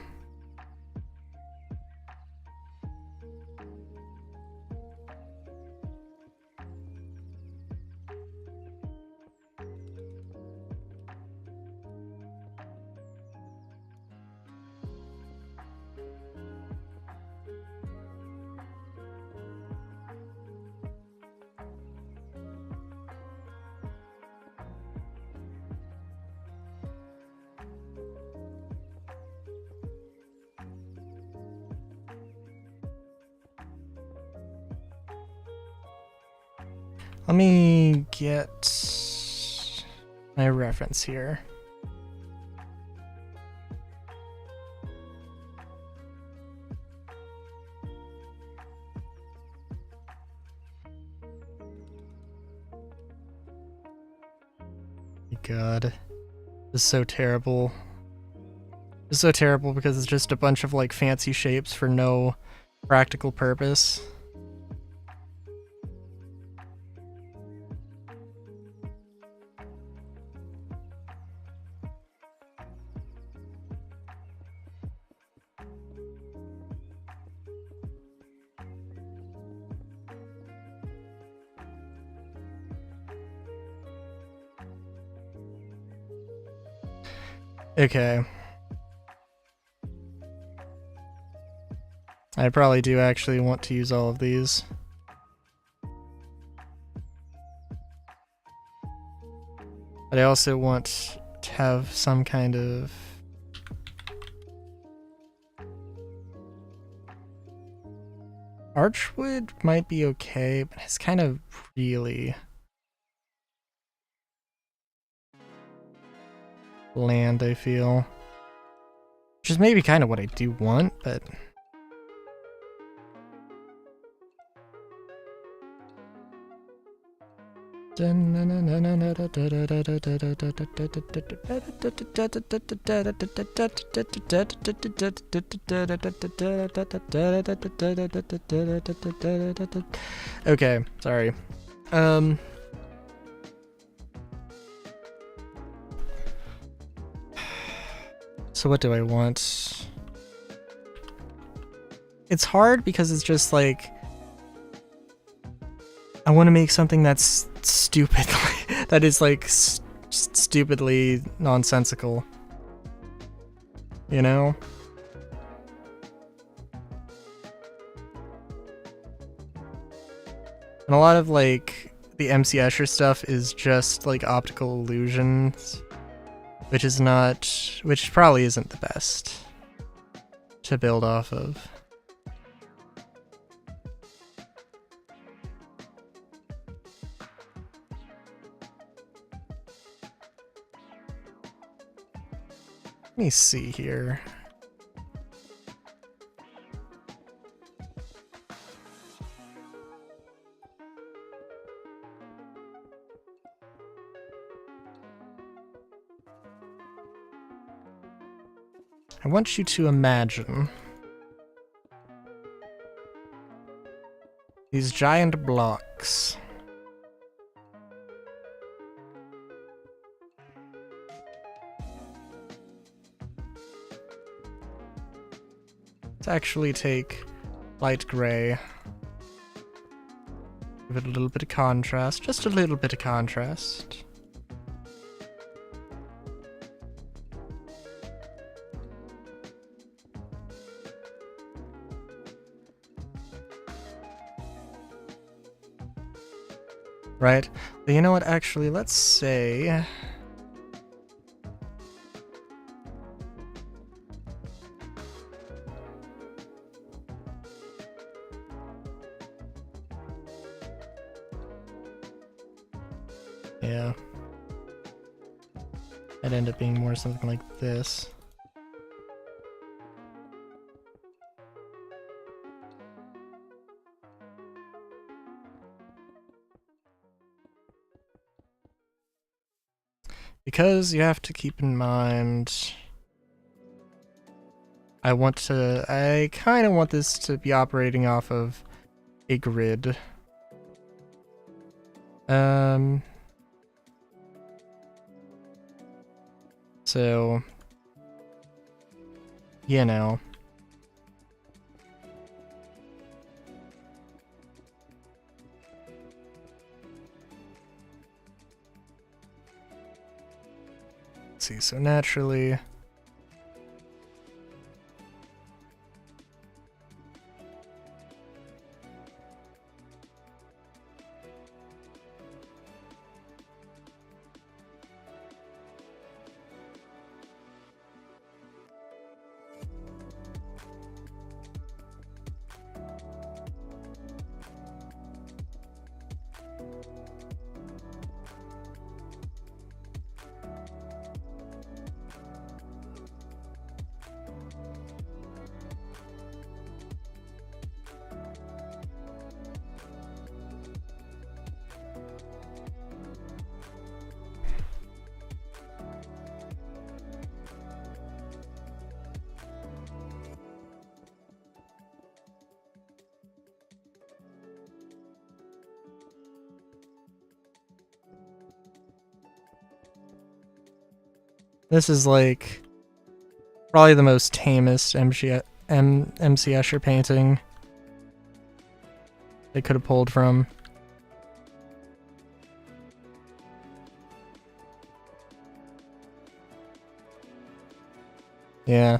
Speaker 1: Let me get my reference here. God, this is so terrible. It's so terrible because it's just a bunch of like fancy shapes for no practical purpose. Okay. I probably do actually want to use all of these. But I also want to have some kind of... Archwood might be okay, but it's kind of really... bland, I feel. Which is maybe kind of what I do want, but... Okay, sorry. So what do I want? It's hard because it's just like I want to make something that's stupid, that is like stupidly nonsensical. You know? And a lot of like the MC Escher stuff is just like optical illusions, which probably isn't the best to build off of. Let me see here. I want you to imagine these giant blocks. Let's actually take light gray. Give it a little bit of contrast, just a little bit of contrast. Right, but you know what, actually, let's say... Yeah. I'd end up being more something like this. Because you have to keep in mind, I kind of want this to be operating off of a grid. So, you know. Let's see, so naturally... This is like probably the most tamest MC Escher painting they could have pulled from. Yeah,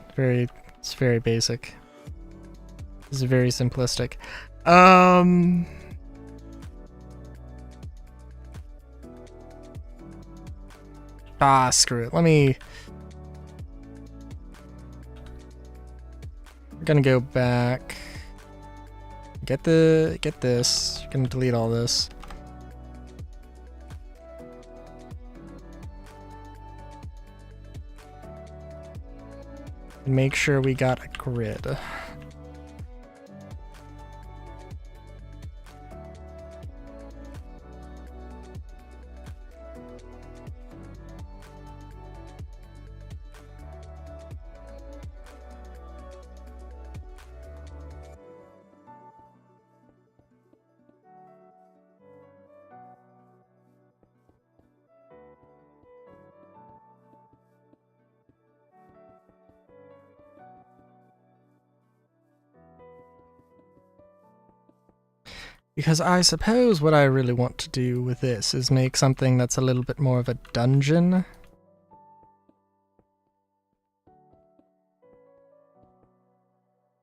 Speaker 1: it's very basic. It's very simplistic. Screw it. We're gonna go back. Get this. Gonna delete all this. And make sure we got a grid. Because I suppose what I really want to do with this is make something that's a little bit more of a dungeon.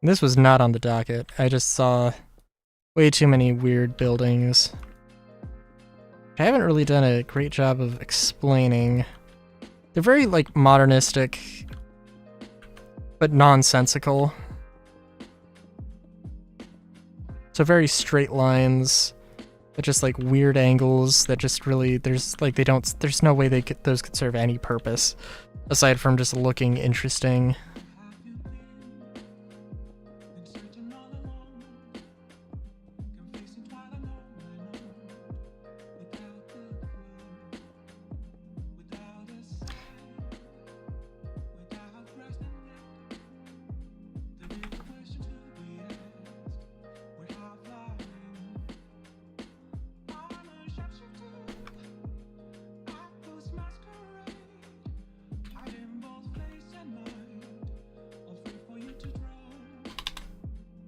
Speaker 1: This was not on the docket. I just saw way too many weird buildings. I haven't really done a great job of explaining. They're very, like, modernistic, but nonsensical. So very straight lines, but just like weird angles that just really, there's no way those could serve any purpose aside from just looking interesting.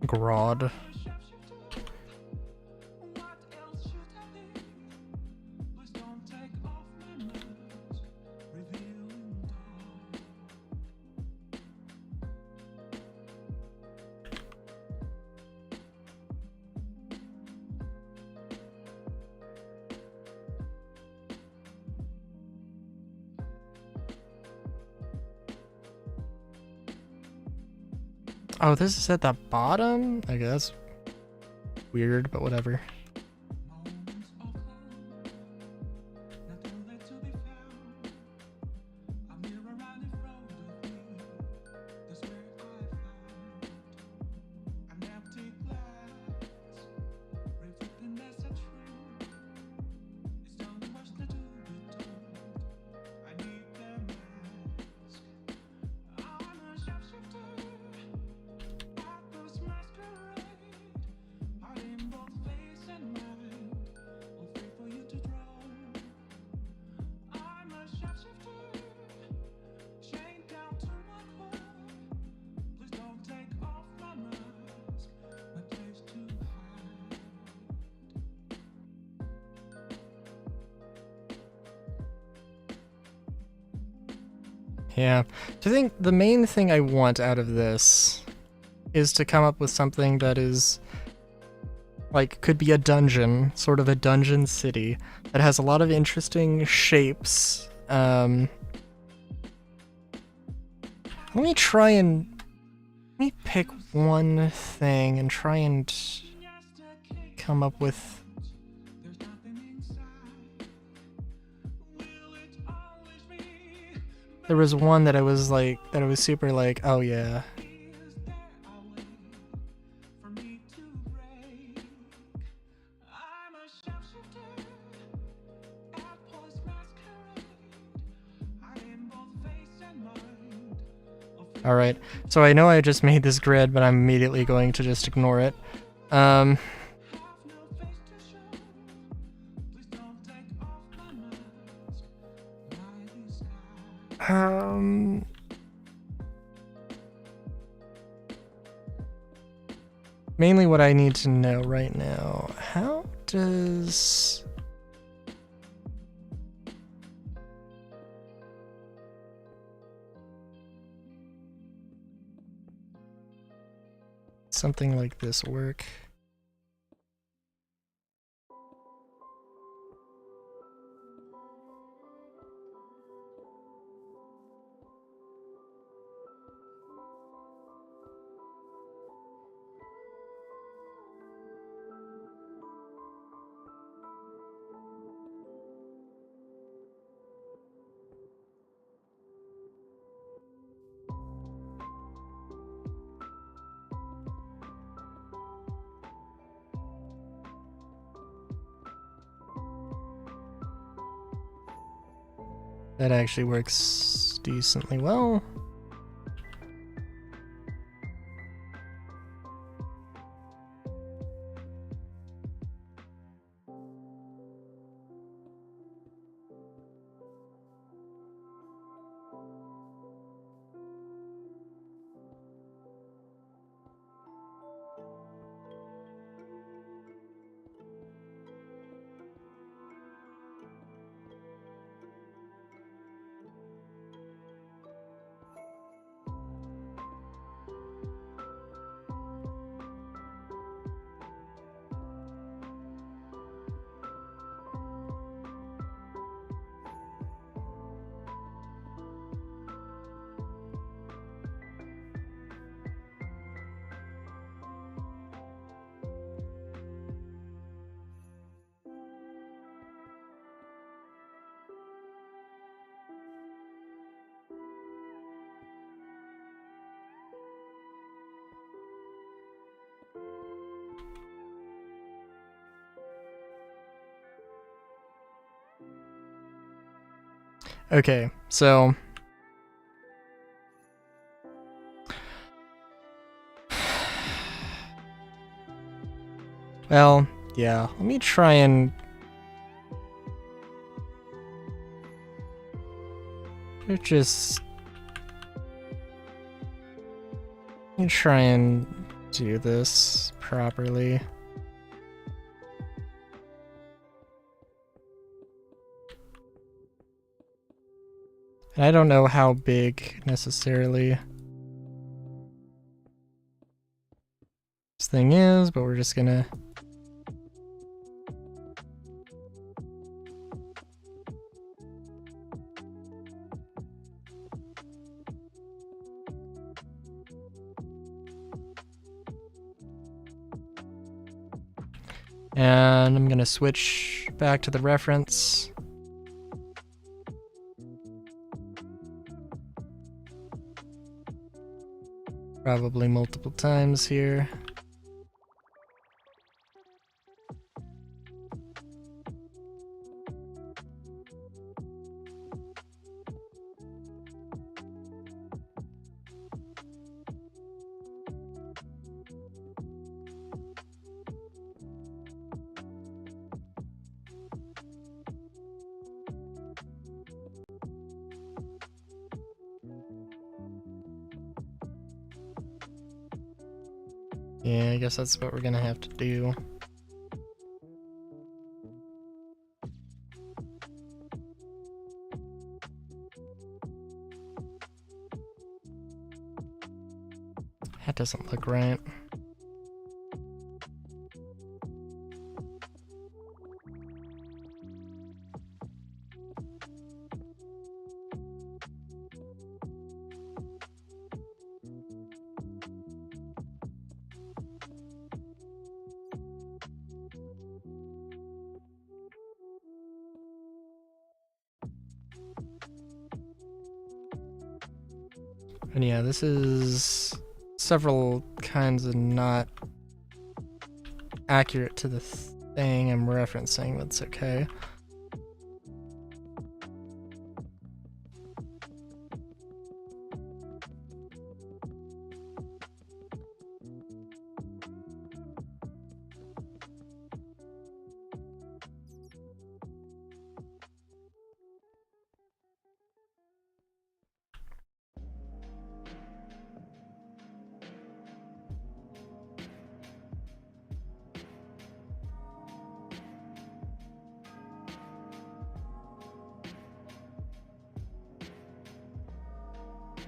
Speaker 1: Grod. Oh, this is at the bottom? I guess. Weird, but whatever. Yeah, so I think the main thing I want out of this is to come up with something that is, like, could be a dungeon, sort of a dungeon city, that has a lot of interesting shapes. Let me pick one thing and try and come up with. There was one that I was super like, oh yeah. Alright, so I know I just made this grid, but I'm immediately going to just ignore it. Mainly what I need to know right now, how does... something like this work? That actually works decently well. Okay, so well, yeah, let me try and just let me try and do this properly. And I don't know how big necessarily this thing is, but we're just gonna and I'm gonna switch back to the reference. Probably multiple times here. Yeah, I guess that's what we're gonna have to do. That doesn't look right. And yeah, this is several kinds of not accurate to the thing I'm referencing, but it's okay.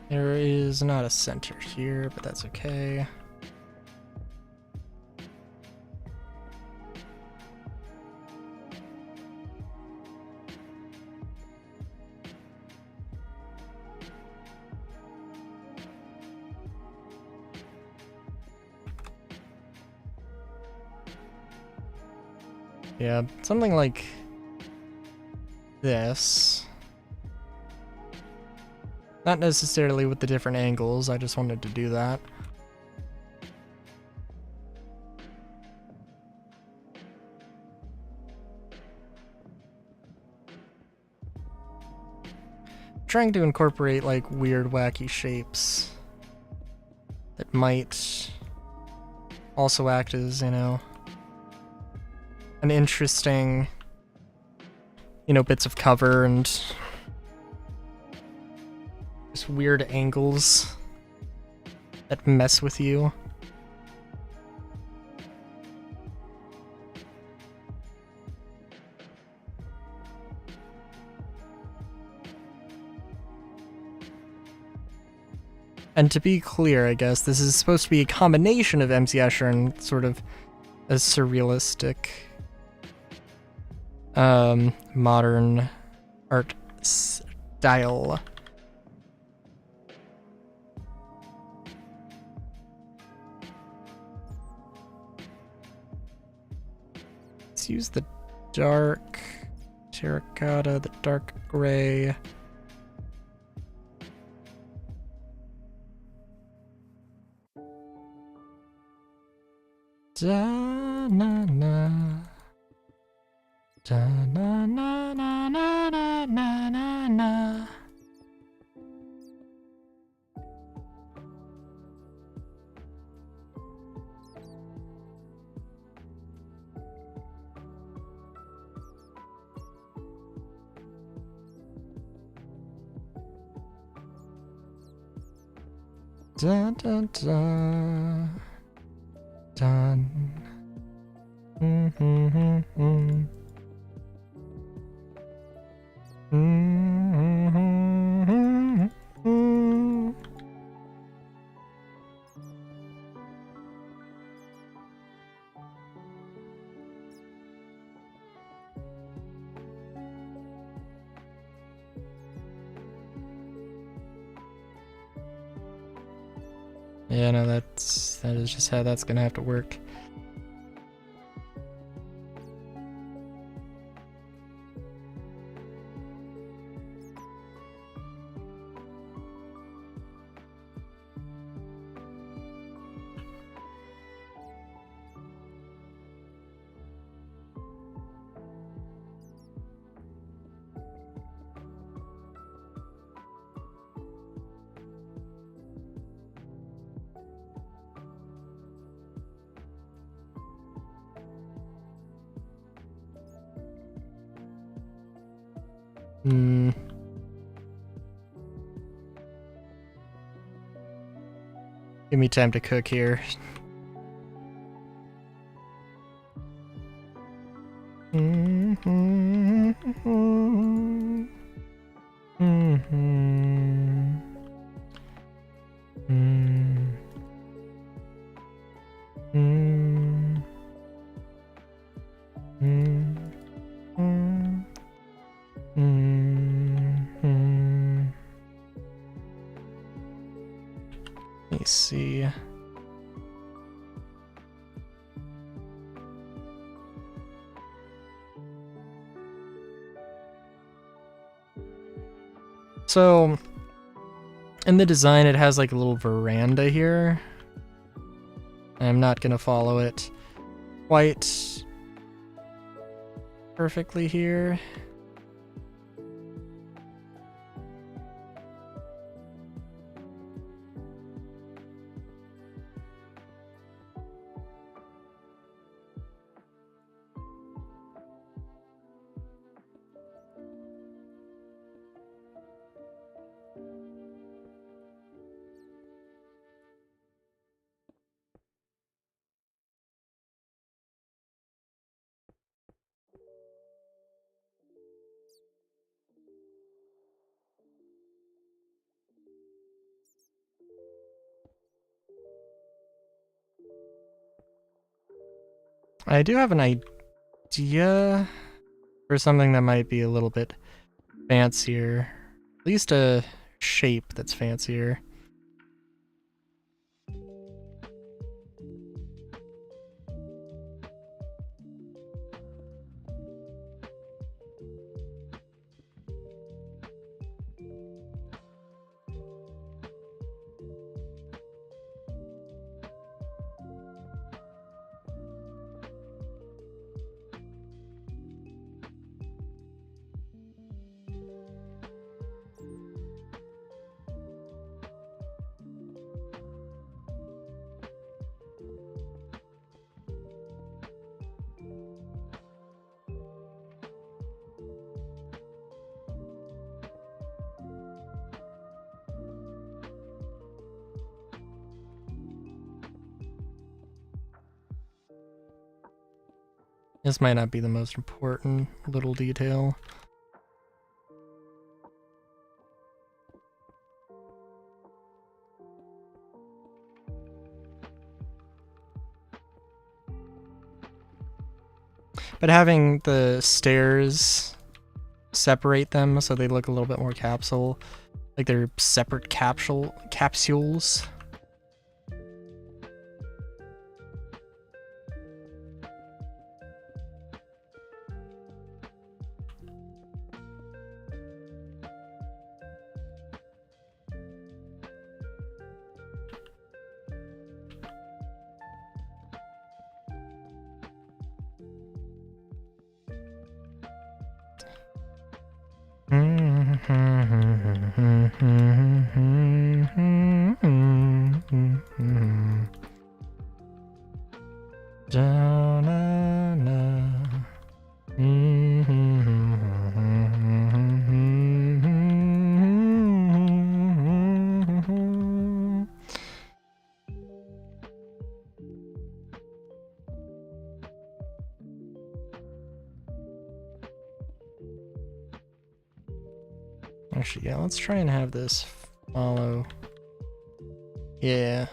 Speaker 1: There is not a center here, but that's okay. Yeah, something like this. Not necessarily with the different angles, I just wanted to do that. Trying to incorporate like weird, wacky shapes that might also act as, you know, an interesting, you know, bits of cover and just weird angles that mess with you. And to be clear, I guess, this is supposed to be a combination of MC Escher and sort of a surrealistic modern art style. Let's use the dark terracotta, the dark gray. Da na na. Da na na na na na na na na. Da da da. Done. Yeah, no, that is just how that's gonna have to work. Give me time to cook here. Let me see. So, in the design, it has like a little veranda here. I'm not gonna follow it quite perfectly here. I do have an idea for something that might be a little bit fancier. At least a shape that's fancier. This might not be the most important little detail. But having the stairs separate them so they look a little bit more capsule, like they're separate capsules. Actually, yeah, let's try and have this follow. Yeah.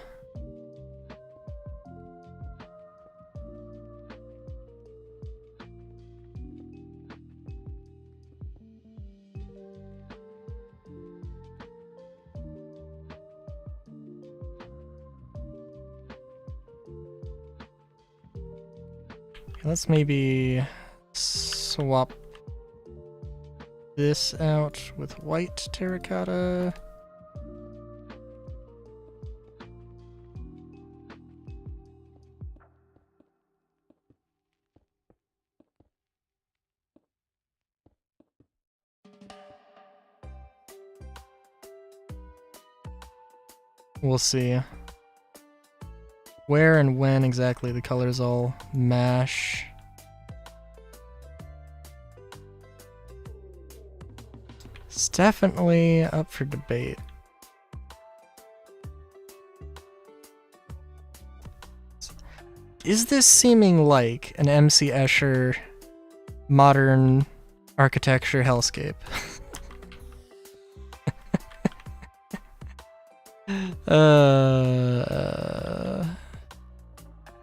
Speaker 1: Let's maybe swap this out with white terracotta. We'll see where and when exactly the colors all mash. It's definitely up for debate. Is this seeming like an MC Escher modern architecture hellscape?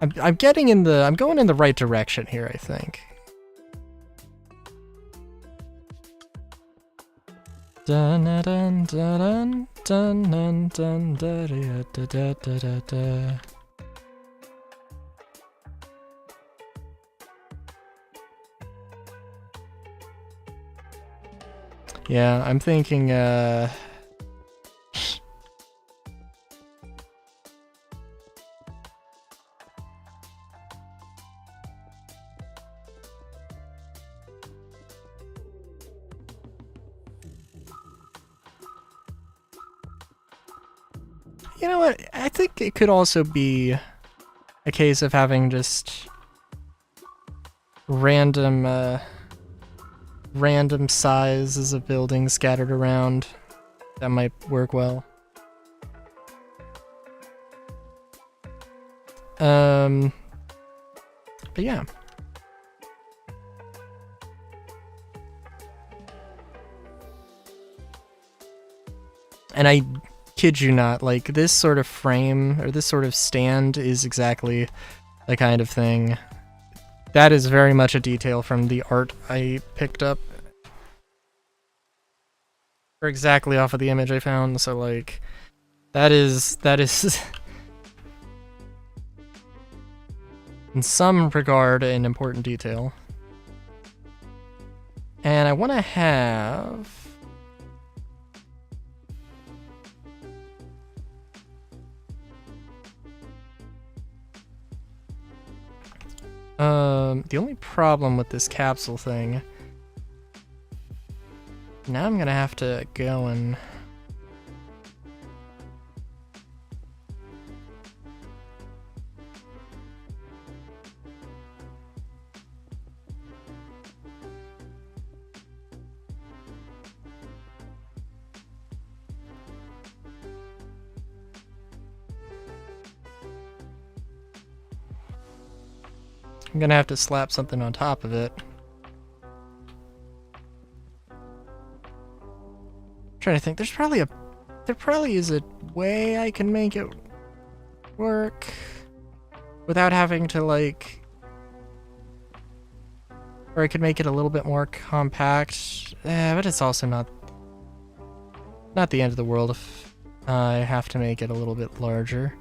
Speaker 1: I'm getting in the, I'm going in the right direction here, I think. Dun dun dun dun dun dun dun da da da da da da. Yeah, I'm thinking you know what? I think it could also be a case of having just random random sizes of buildings scattered around. That might work well. But yeah. And I kid you not, like, this sort of frame, or this sort of stand is exactly the kind of thing. That is very much a detail from the art I picked up. Or exactly off of the image I found, so like, that is in some regard an important detail. And I want to have the only problem with this capsule thing, now I'm gonna have to go and I'm gonna have to slap something on top of it. I'm trying to think. There probably is a way I can make it work without having to like, or I could make it a little bit more compact. But it's also not the end of the world if I have to make it a little bit larger.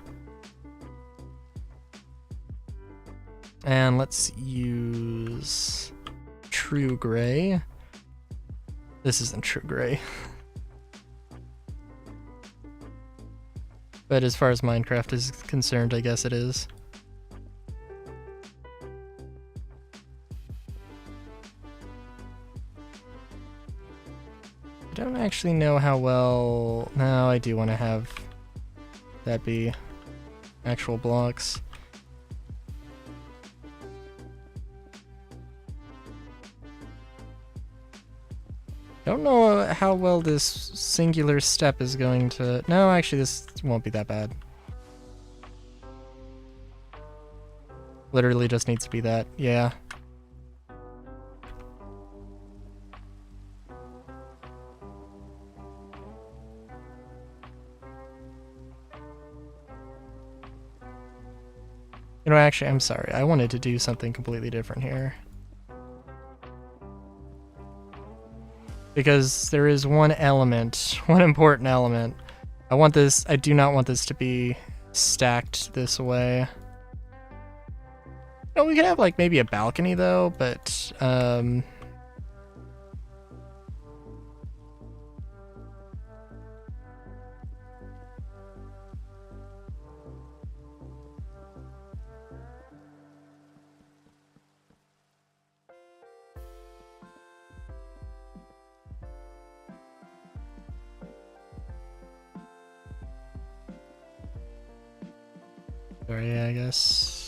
Speaker 1: And let's use true gray. This isn't true gray. But as far as Minecraft is concerned, I guess it is. I don't actually know how well... No, I do want to have that be actual blocks. Don't know how well this singular step is going to... No, actually this won't be that bad. Literally just needs to be that, yeah. You know, actually, I'm sorry. I wanted to do something completely different here. Because there is one element, one important element. I do not want this to be stacked this way. No, we could have like maybe a balcony though, but sorry, I guess.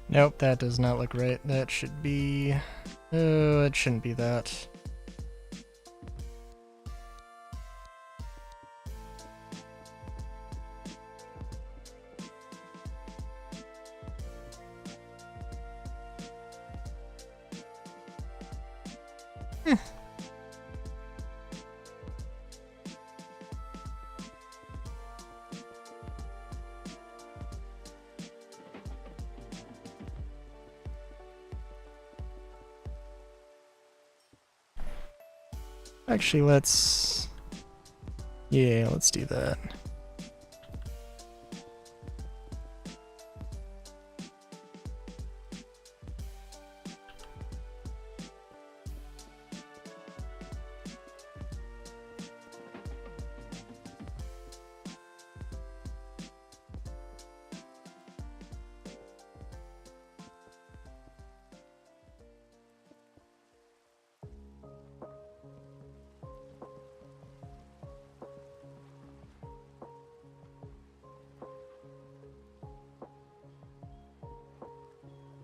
Speaker 1: Nope, that does not look right. That should be... Oh, it shouldn't be that. Actually, let's... Yeah, let's do that.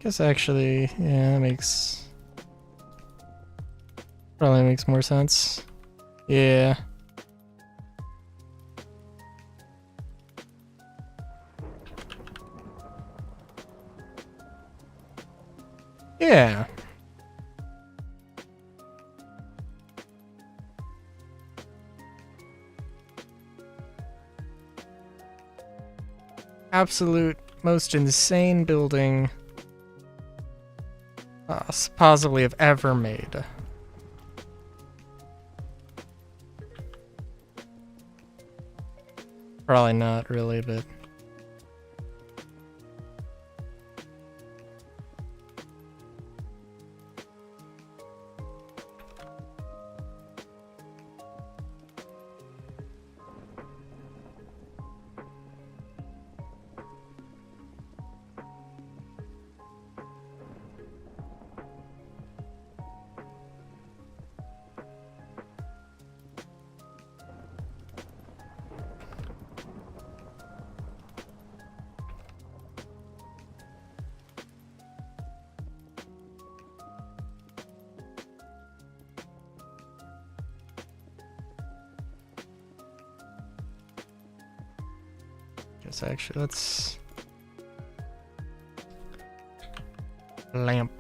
Speaker 1: Guess actually, yeah, that makes... Probably makes more sense. Yeah. Yeah. absolute most insane building possibly have ever made. Probably not really, but... guess actually, let's... Lamp.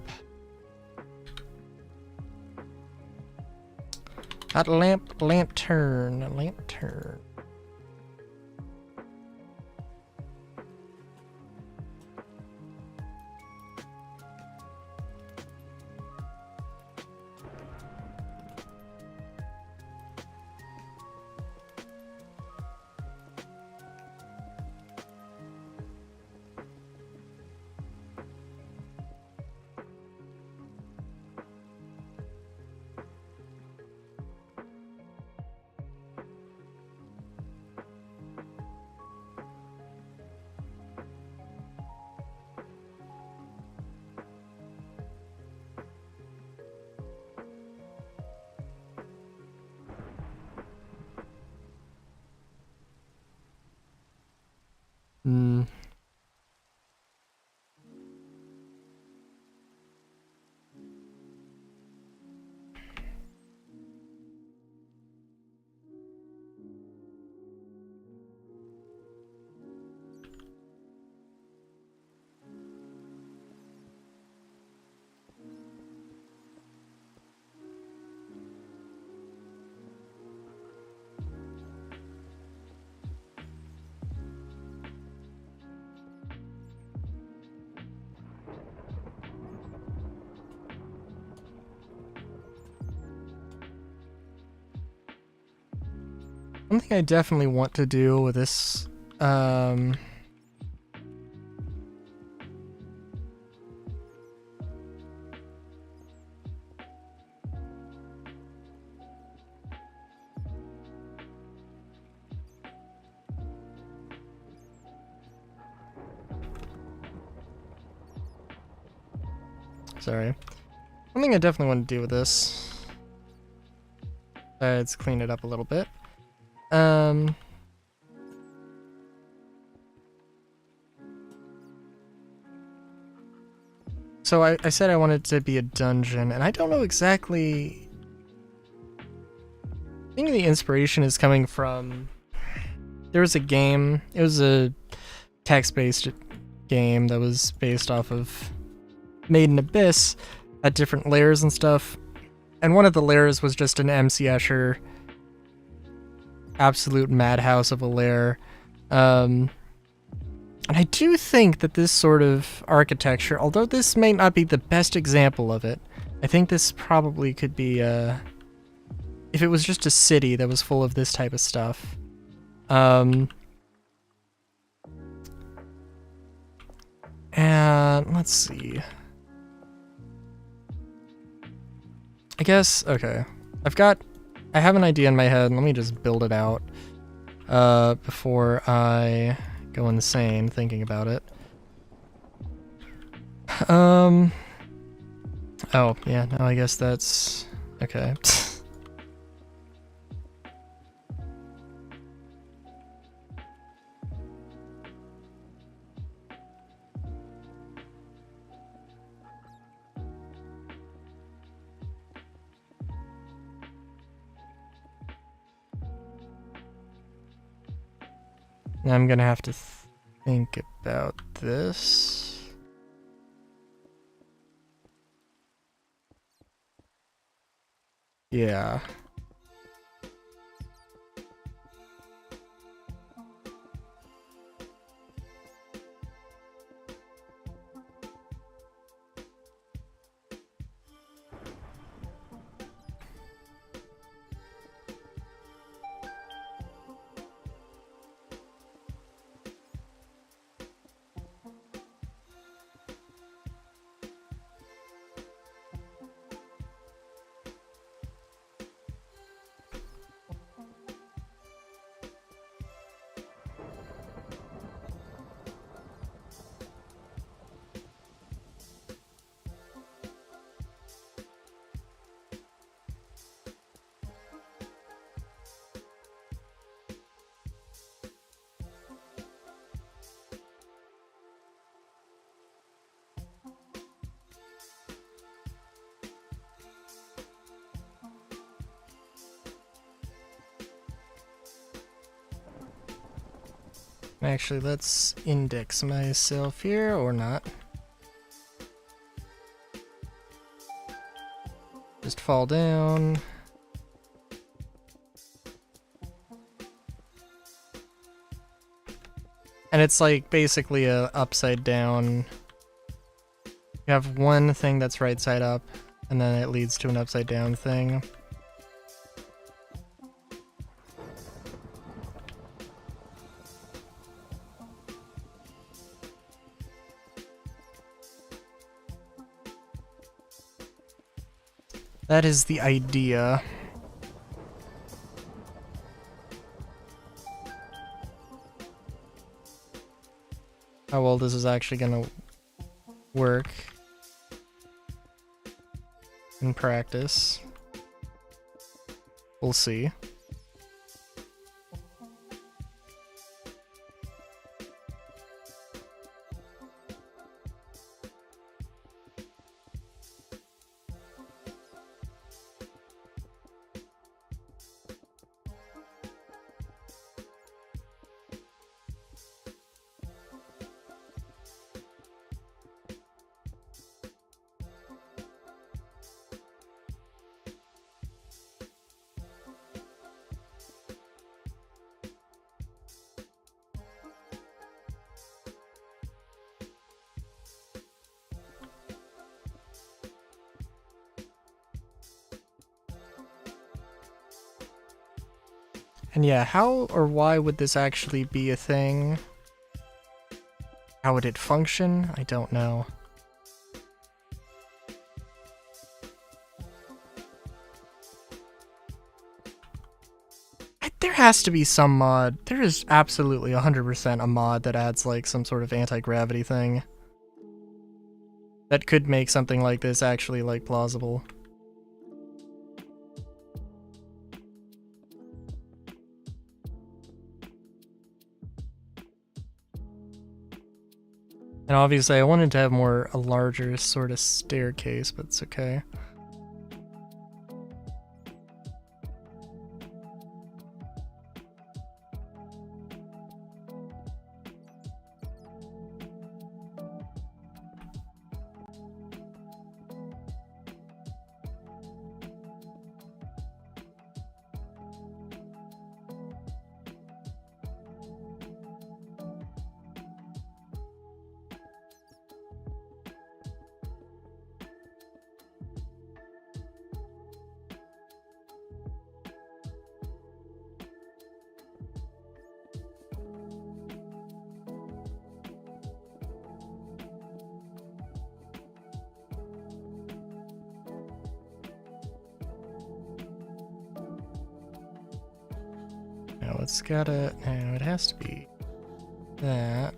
Speaker 1: Not lamp, lantern. Lantern. Hmm. One thing I definitely want to do with this, sorry. One thing I definitely want to do with this, let's clean it up a little bit. So I said I wanted to be a dungeon, and I don't know exactly... I think the inspiration is coming from... There was a game, it was a text-based game that was based off of Made in Abyss, had different layers and stuff, and one of the layers was just an MC Escher absolute madhouse of a lair. And I do think that this sort of architecture, although this may not be the best example of it, I think this probably could be, if it was just a city that was full of this type of stuff. And let's see. I guess, okay. I have an idea in my head. Let me just build it out before I go insane thinking about it. Oh, yeah, no, I guess that's... okay. Now I'm gonna have to think about this. Yeah. Actually, let's index myself here, or not. Just fall down. And it's like basically a upside down. You have one thing that's right side up, and then it leads to an upside down thing. That is the idea. How well this is actually gonna work in practice. We'll see. And yeah, how or why would this actually be a thing? How would it function? I don't know. There has to be some mod. There is absolutely 100% a mod that adds like some sort of anti-gravity thing. That could make something like this actually like plausible. And obviously I wanted to have a larger sort of staircase, but it's okay. Now it's gotta, no, it has to be that.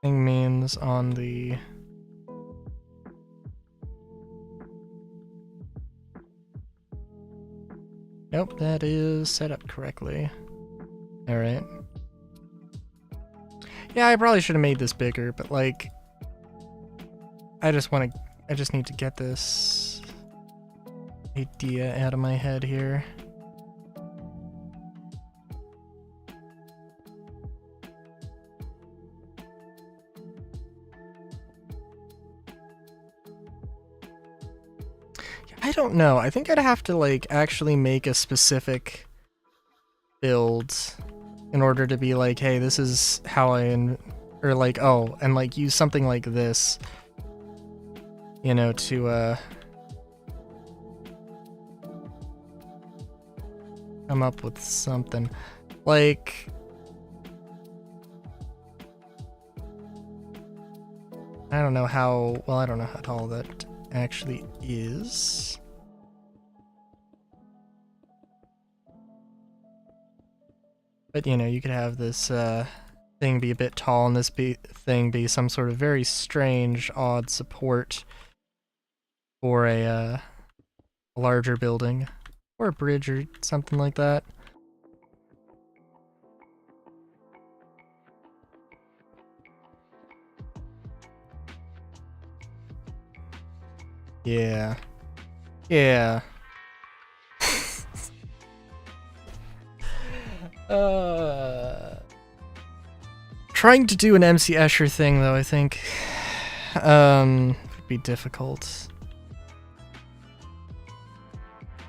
Speaker 1: Thing means on the nope, that is set up correctly. Alright. Yeah, I probably should have made this bigger, but like I just need to get this idea out of my head here. I don't know. I think I'd have to like actually make a specific build in order to be like, hey, this is how or like, oh, and like use something like this, you know, to come up with something. Like, I don't know how, well, I don't know how tall that actually is. But, you know, you could have this thing be a bit tall and this thing be some sort of very strange, odd support for a larger building. Or a bridge or something like that. Yeah. Yeah. Trying to do an MC Escher thing, though, I think, would be difficult.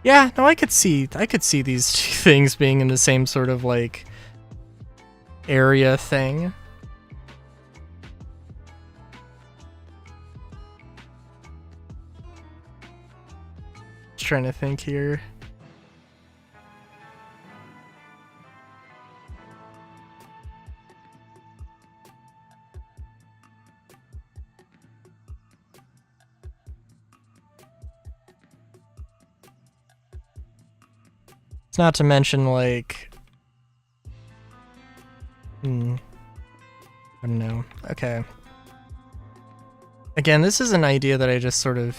Speaker 1: Yeah, no, I could see these two things being in the same sort of, like, area thing. Just trying to think here. Not to mention, like... I don't know. Okay. Again, this is an idea that I just sort of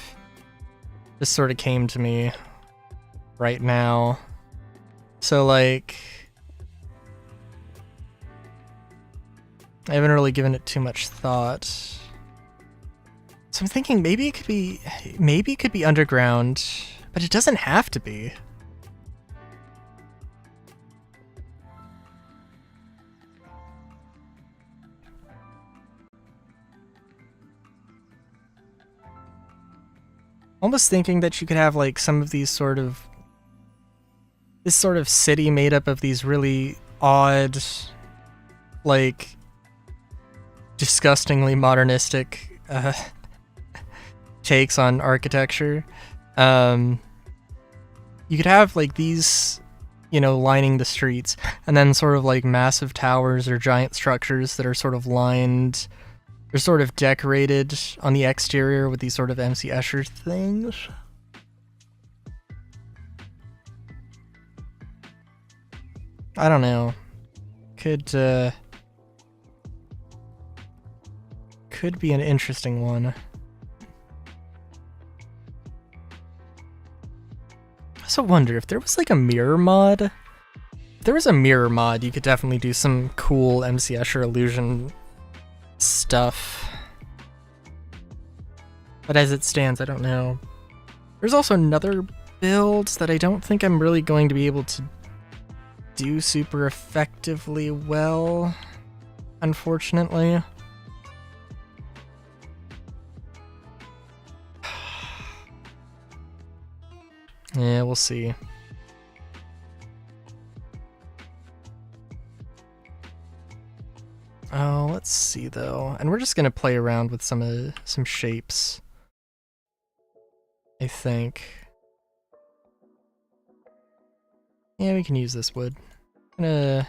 Speaker 1: came to me right now. So, like... I haven't really given it too much thought. So I'm thinking maybe it could be underground, but it doesn't have to be. Almost thinking that you could have like some of these this sort of city made up of these really odd, like, disgustingly modernistic takes on architecture. You could have like these, you know, lining the streets, and then sort of like massive towers or giant structures that are sort of lined. They're sort of decorated on the exterior with these sort of MC Escher things. I don't know. Could be an interesting one. I also wonder if there was like a mirror mod. If there was a mirror mod, you could definitely do some cool MC Escher illusion stuff. But as it stands, I don't know. There's also another build that I don't think I'm really going to be able to do super effectively well, unfortunately. Yeah, we'll see. Oh, let's see though. And we're just gonna play around with some shapes, I think. Yeah, we can use this wood. I'm gonna...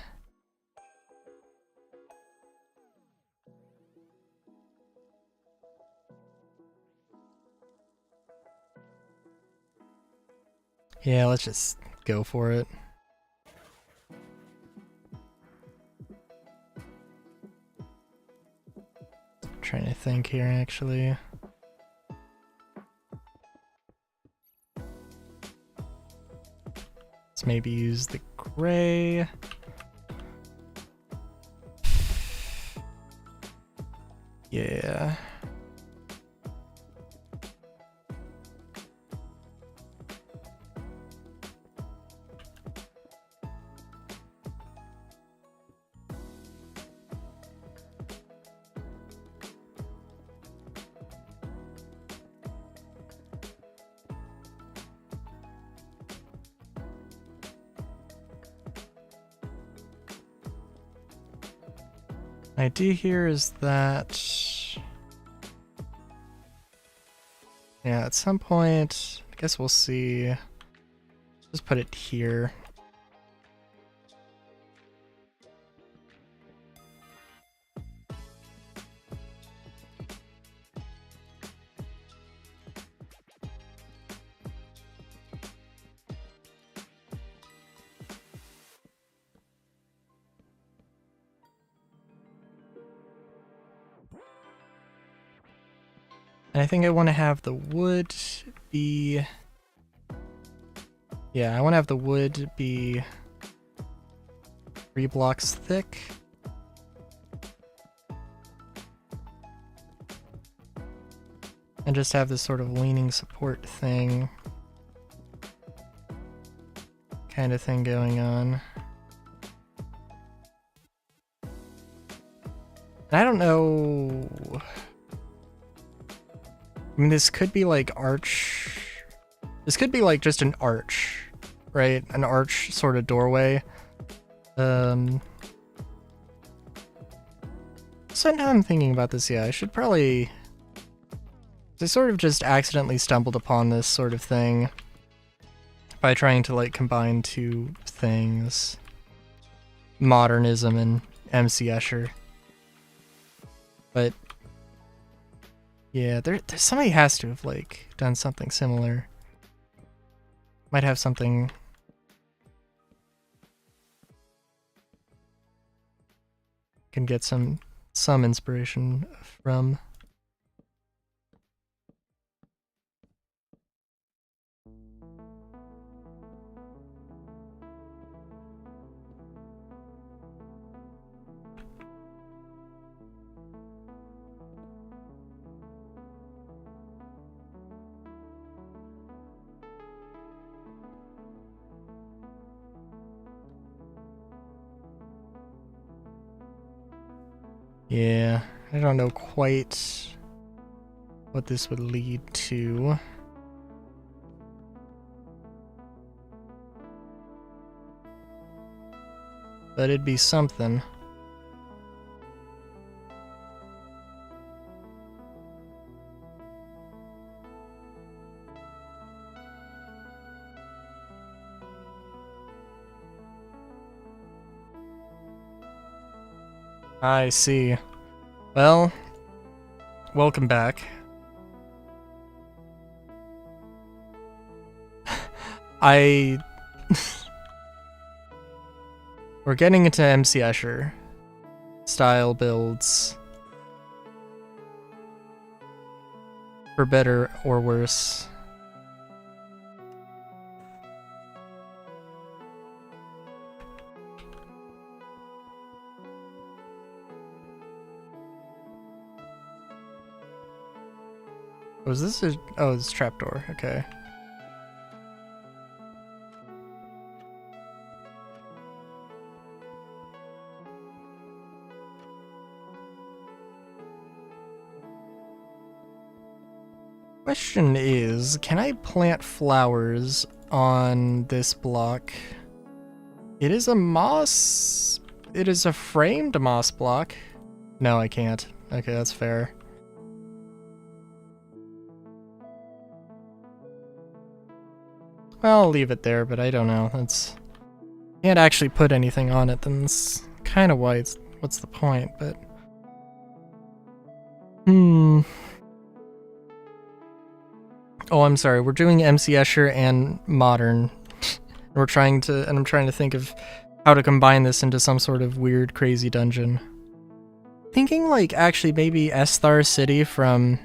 Speaker 1: Yeah, let's just go for it. I'm trying to think here, actually. Let's maybe use the gray. Yeah. My idea here is that, yeah, at some point, I guess we'll see. Just put it here. And I think I want to have the wood be... Yeah, I want to have the wood be 3 blocks thick. And just have this sort of leaning support thing. Kind of thing going on. I don't know. I mean, this could be like arch. This could be like just an arch, right? An arch sort of doorway. So now I'm thinking about this, yeah, I should probably... I sort of just accidentally stumbled upon this sort of thing by trying to like combine two things. Modernism and MC Escher. But yeah, there somebody has to have like done something similar. Might have something. Can get some inspiration from. Yeah, I don't know quite what this would lead to. But it'd be something. I see. Well, welcome back. We're getting into MC Escher style builds. For better or worse. Was this a... oh, it's trapdoor, okay. Question is, can I plant flowers on this block? It is a moss... it is a framed moss block. No, I can't. Okay, that's fair. Well, I'll leave it there, but I don't know. That's... can't actually put anything on it, then it's kind of why it's... what's the point, but... Oh, I'm sorry. We're doing MC Escher and modern. I'm trying to think of how to combine this into some sort of weird, crazy dungeon. Thinking like actually maybe Esthar City from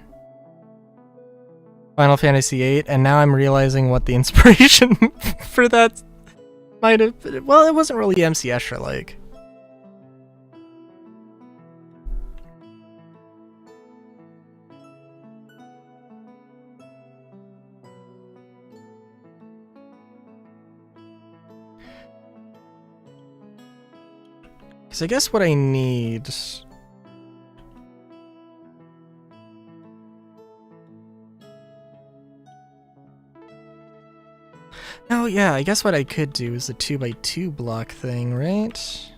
Speaker 1: Final Fantasy VIII, and now I'm realizing what the inspiration for that might have been. Well, it wasn't really MC Escher like. Because I guess what I need... oh yeah, I guess what I could do is a 2x2 block thing, right?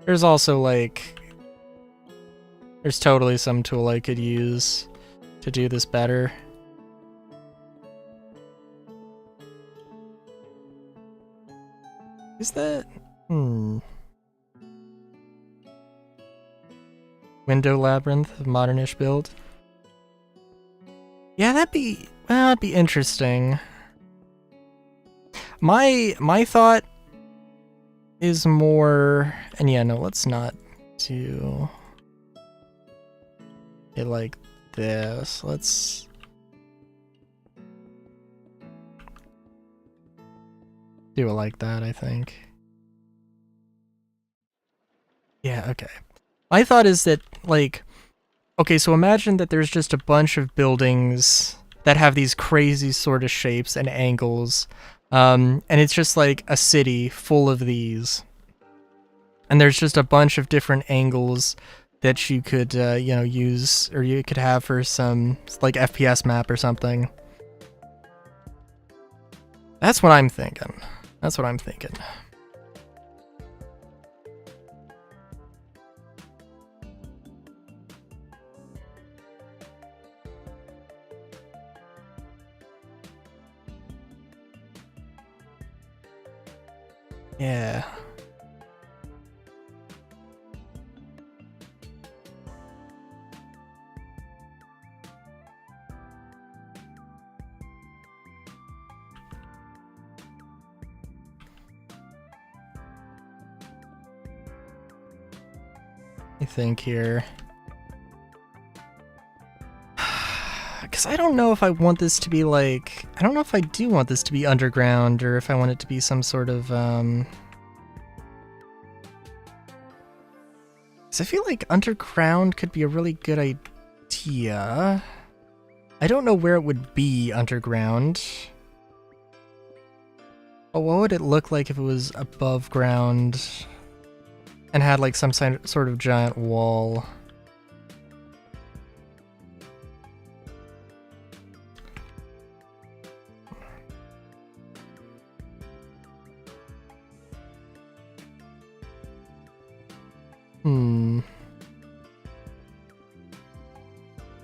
Speaker 1: There's also like... there's totally some tool I could use to do this better. Is that... Window Labyrinth, a modernish build? Yeah, that'd be... well, that'd be interesting. My thought is more... and yeah, no, let's not do it like this. Let's... do it like that, I think. Yeah, okay. My thought is that, like, okay, so imagine that there's just a bunch of buildings that have these crazy sort of shapes and angles, and it's just like a city full of these. And there's just a bunch of different angles that you could, use, or you could have for some, like, FPS map or something. That's what I'm thinking. That's what I'm thinking. Yeah. I think here. Because I don't know if I want this to be like... I don't know if I do want this to be underground, or if I want it to be some sort of, Because I feel like underground could be a really good idea. I don't know where it would be underground. But what would it look like if it was above ground and had like some sort of giant wall?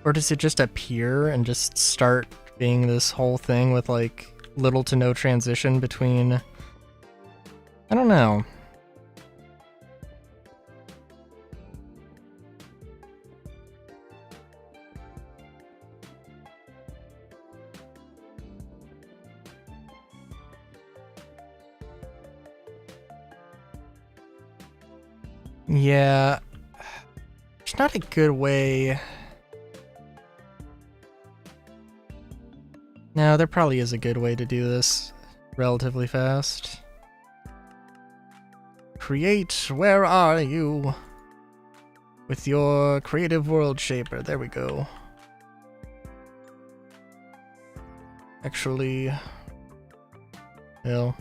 Speaker 1: Or does it just appear and just start being this whole thing with like little to no transition between... I don't know. Yeah. It's not a good way... No, there probably is a good way to do this relatively fast. Create, where are you? With your creative world shaper, there we go. Actually, well...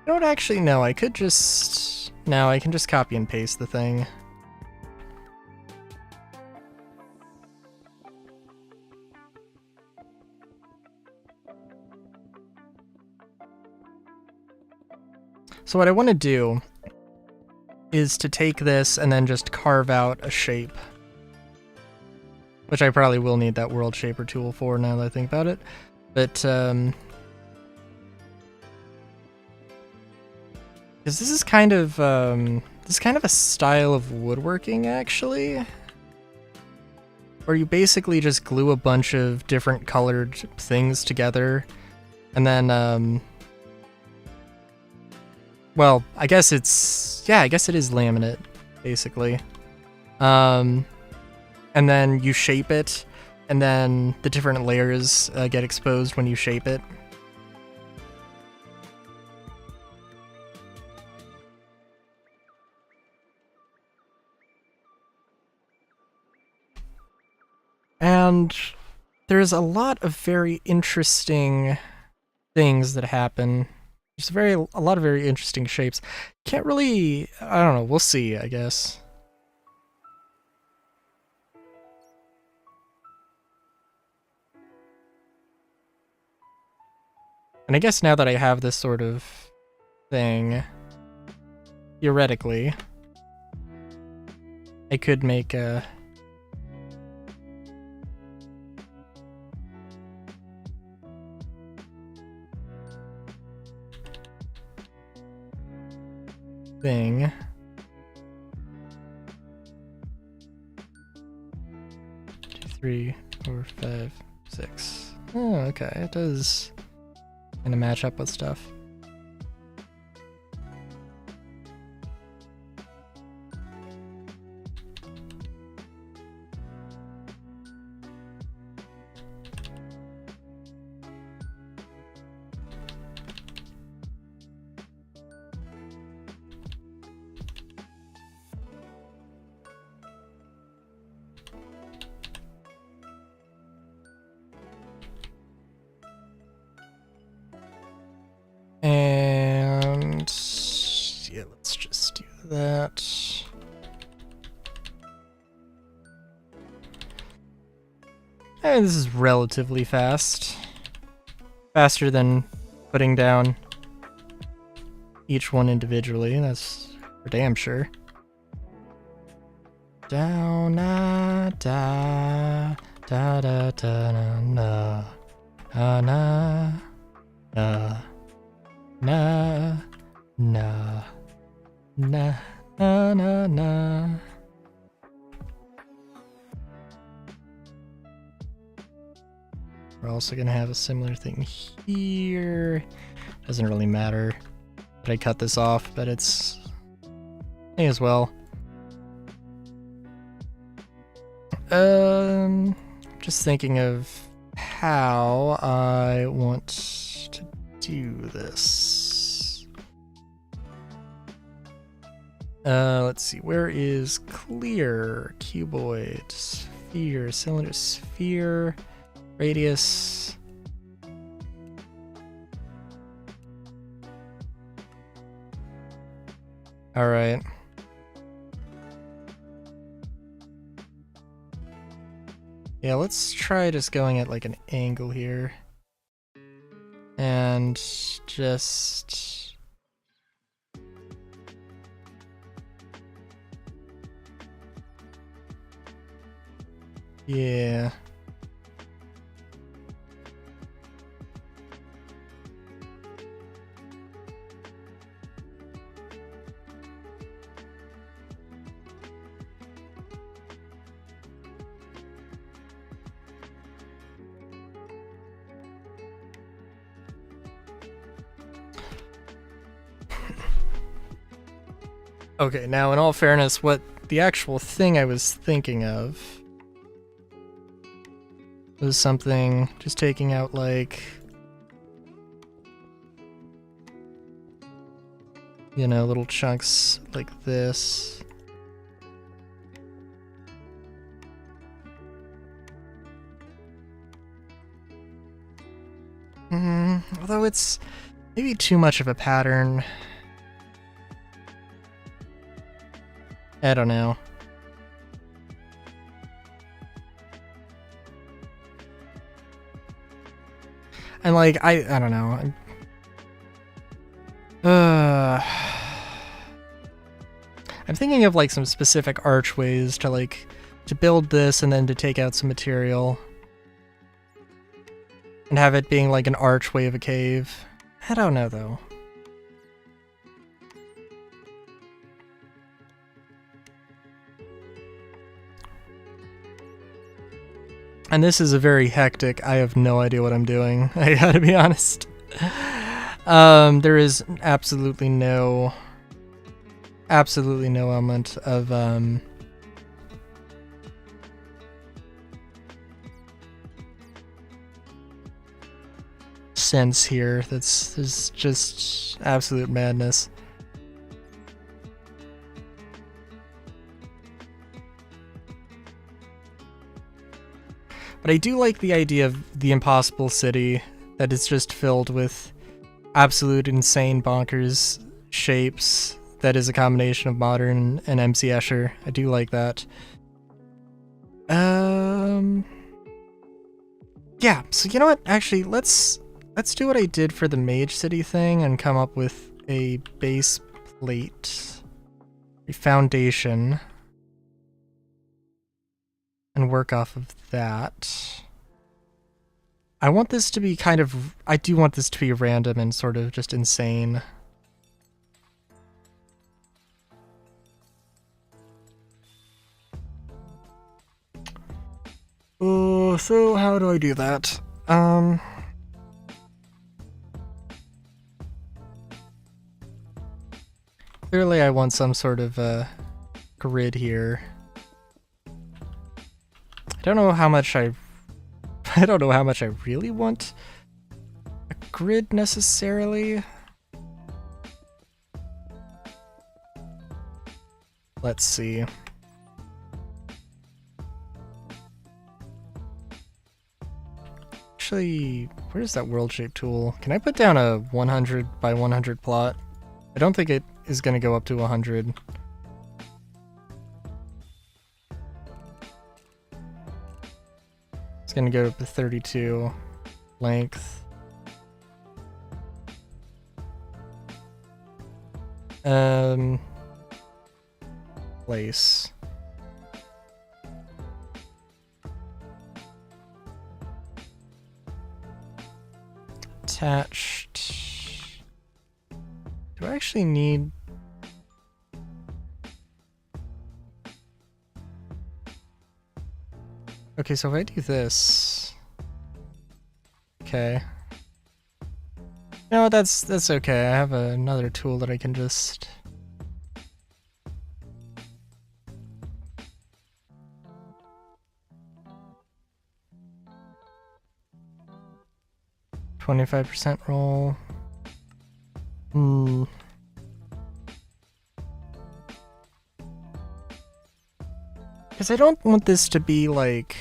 Speaker 1: You don't actually know, I could just... No, I can just copy and paste the thing. So what I want to do is to take this and then just carve out a shape. Which I probably will need that world shaper tool for now that I think about it. But, because this is kind of a style of woodworking, actually. Where you basically just glue a bunch of different colored things together. And then, well, I guess it is laminate, basically. And then you shape it, and then the different layers get exposed when you shape it. And there's a lot of very interesting things that happen. There's a lot of very interesting shapes. Can't really... I don't know, we'll see, I guess. And I guess now that I have this sort of thing, theoretically, I could make a... thing. 2, 3, 4, 5, 6. Oh, okay, it does kind of match up with stuff. that. And this is relatively fast. Faster than putting down each one individually, that's for damn sure. Down, da, da, da, da, da, na, na, na, na, na, na, na, na, na, na. We're also gonna have a similar thing here. Doesn't really matter that I cut this off, but it's may as well. Just thinking of how I want to do this. Let's see, where is clear? Cuboid, sphere, cylinder, sphere, radius. All right. Yeah, let's try just going at like an angle here. And just... yeah. Okay, now in all fairness, what the actual thing I was thinking of was something just taking out like, you know, little chunks like this. Although it's maybe too much of a pattern. I don't know. And like, I don't know. I'm thinking of like some specific archways to like, to build this and then to take out some material. And have it being like an archway of a cave. I don't know though. And this is a very hectic, I have no idea what I'm doing, I gotta be honest. There is absolutely no element of, sense here. This is just absolute madness. But I do like the idea of the impossible city that is just filled with absolute insane bonkers shapes that is a combination of modern and MC Escher. I do like that. Yeah, so you know what? Actually, let's do what I did for the Mage City thing and come up with a base plate, a foundation, and work off of that. I want this to be kind of... I do want this to be random and sort of just insane. So how do I do that? Clearly I want some sort of grid here. I don't know how much I really want a grid necessarily. Let's see. Actually, where's that world shape tool? Can I put down a 100 by 100 plot? I don't think it is going to go up to 100. It's going to go up to 32 length. Place. Attached. Do I actually need... Okay, so if I do this... Okay. No, that's okay. I have another tool that I can just... %25% roll. Because I don't want this to be like...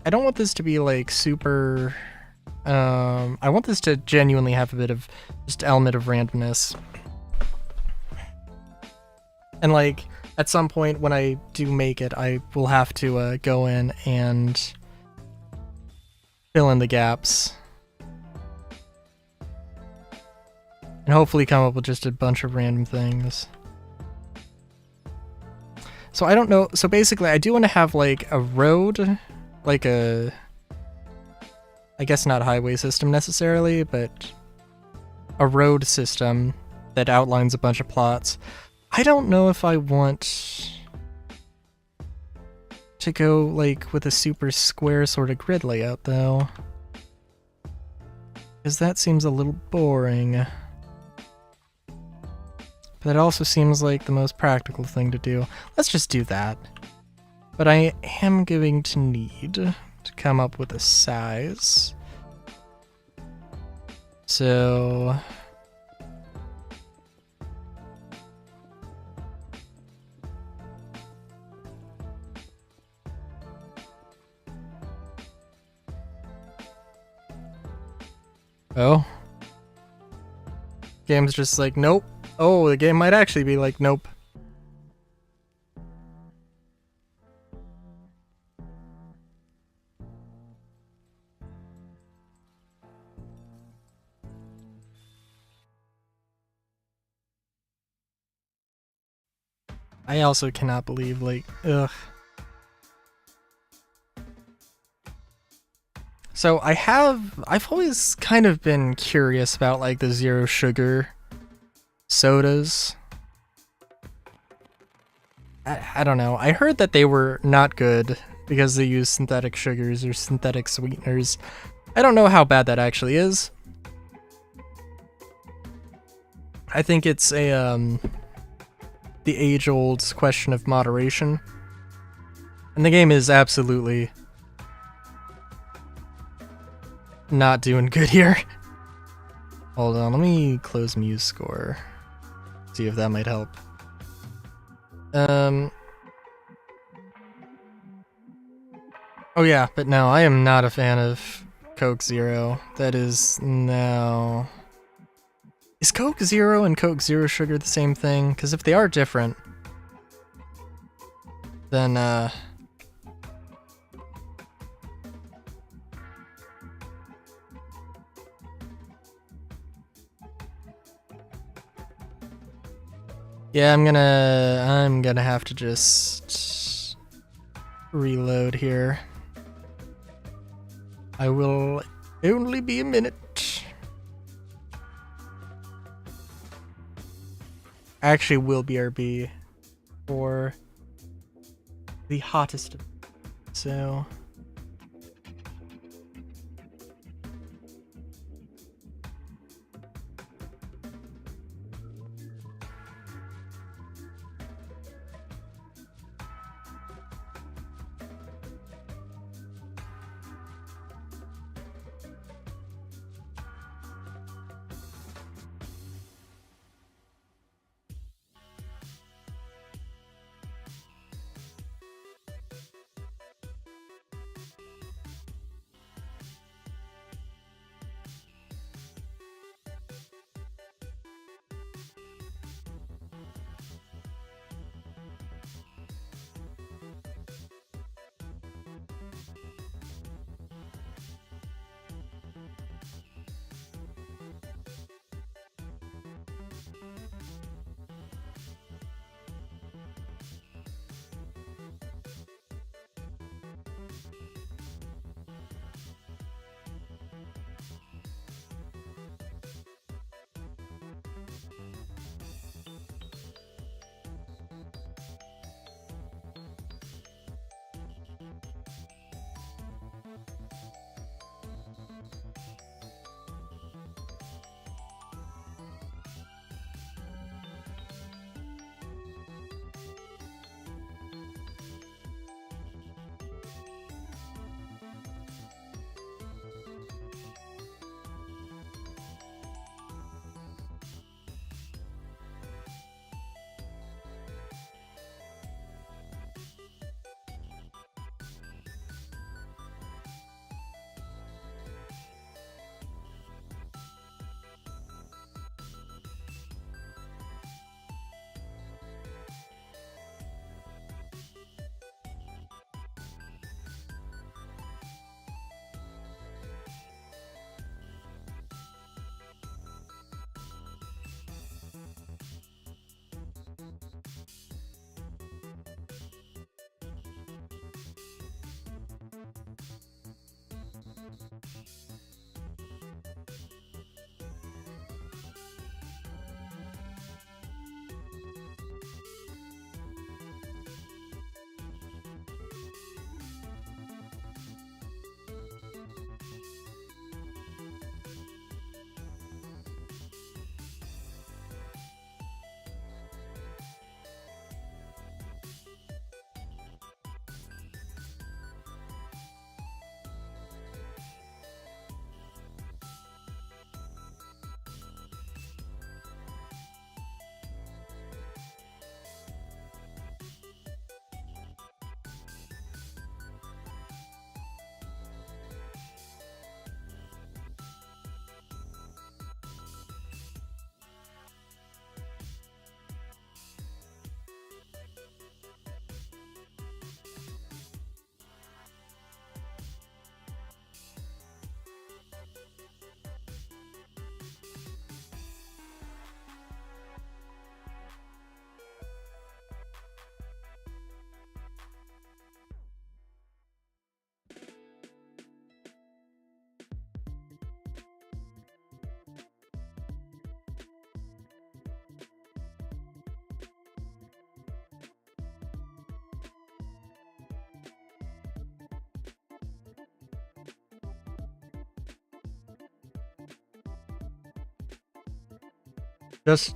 Speaker 1: I don't want this to be like super... I want this to genuinely have a bit of just element of randomness. And like, at some point when I do make it, I will have to go in and fill in the gaps. And hopefully come up with just a bunch of random things. So I don't know, so basically I do want to have like a road, like a... I guess not highway system necessarily, but a road system that outlines a bunch of plots. I don't know if I want to go like with a super square sort of grid layout though, because that seems a little boring. But it also seems like the most practical thing to do. Let's just do that. But I am going to need to come up with a size. So... Oh. Game's just like, nope. Oh, the game might actually be like, nope. I also cannot believe, like, ugh. So I've always kind of been curious about like the zero sugar sodas. I don't know. I heard that they were not good because they use synthetic sugars or synthetic sweeteners. I don't know how bad that actually is. I think it's a the age-old question of moderation. And the game is absolutely not doing good here. Hold on, let me close Muse score. See if that might help. Oh yeah, but no, I am not a fan of Coke Zero. That is no. Is Coke Zero and Coke Zero Sugar the same thing? Because if they are different, then yeah, I'm gonna have to just reload here. I will only be a minute. Actually will BRB for the hottest. So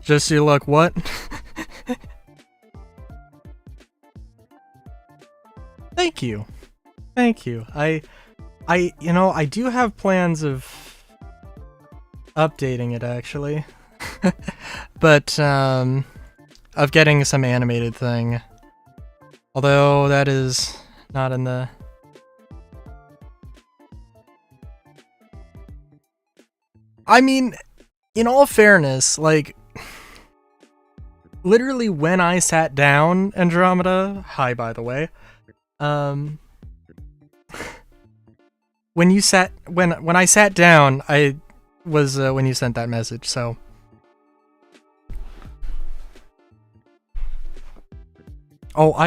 Speaker 1: Just your luck, what? Thank you. Thank you. You know, I do have plans of updating it, actually. But, of getting some animated thing. Although, that is not in the... I mean, in all fairness, like... Literally, when I sat down, Andromeda... Hi, by the way. When I sat down, I was, when you sent that message, so... Oh,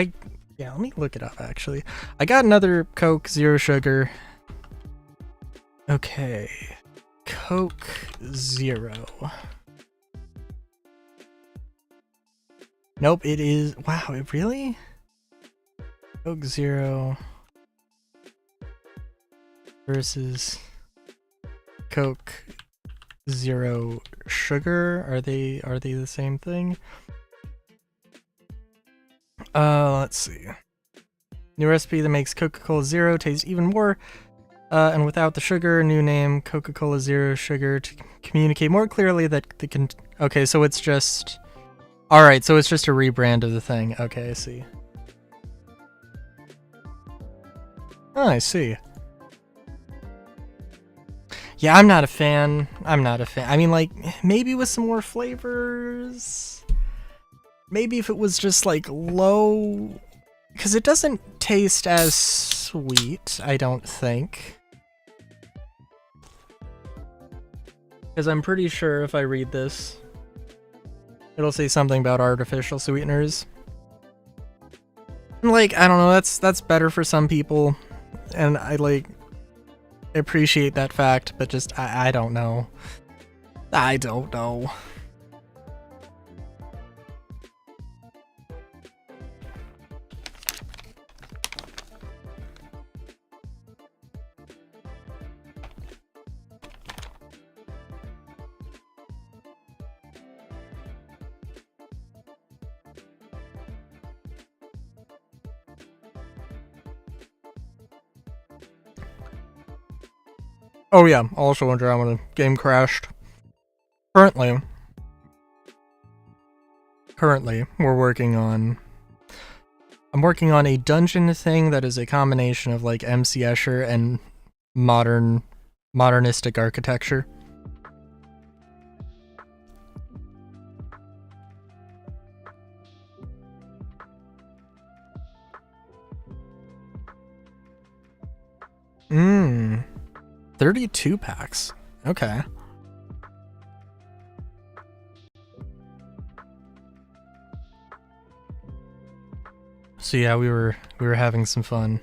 Speaker 1: yeah, let me look it up, actually. I got another Coke, Zero Sugar. Okay. Coke Zero. Nope, it is... Wow, it really? Coke Zero... versus Coke Zero Sugar. Are they the same thing? Let's see. New recipe that makes Coca-Cola Zero taste even more, and without the sugar. New name, Coca-Cola Zero Sugar, to communicate more clearly that the okay, so it's just... Alright, so it's just a rebrand of the thing. Okay, I see. Oh, I see. Yeah, I'm not a fan. I mean, like, maybe with some more flavors? Maybe if it was just, like, low... Because it doesn't taste as sweet, I don't think. Because I'm pretty sure if I read this, it'll say something about artificial sweeteners. And, like, I don't know, that's better for some people. And I, like... appreciate that fact, but just I don't know. I don't know. Oh yeah, also Andromeda. Game crashed. Currently, we're working on... I'm working on a dungeon thing that is a combination of, like, MC Escher and modernistic architecture. Mmm. 32 packs. Okay. So yeah, we were having some fun.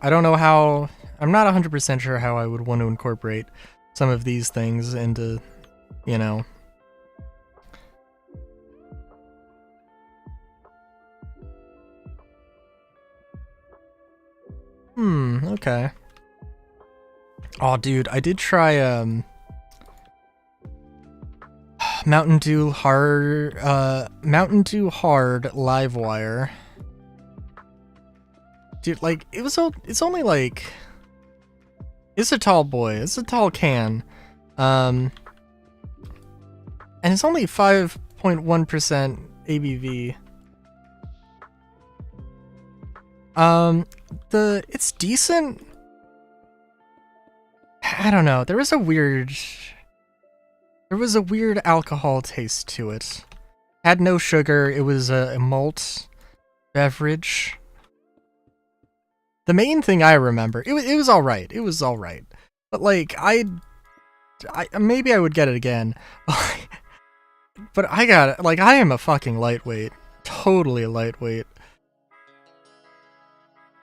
Speaker 1: I don't know how... I'm not 100% sure how I would want to incorporate some of these things into, you know... Okay. Oh, dude, I did try, Mountain Dew Hard Livewire. Dude, like, it's only like... It's a tall boy, it's a tall can. And it's only 5.1% ABV. It's decent. I don't know. There was a weird alcohol taste to it. Had no sugar. It was a malt beverage. The main thing I remember, it was all right. It was all right. But like I maybe I would get it again. But I got it. Like, I am a fucking lightweight. Totally lightweight.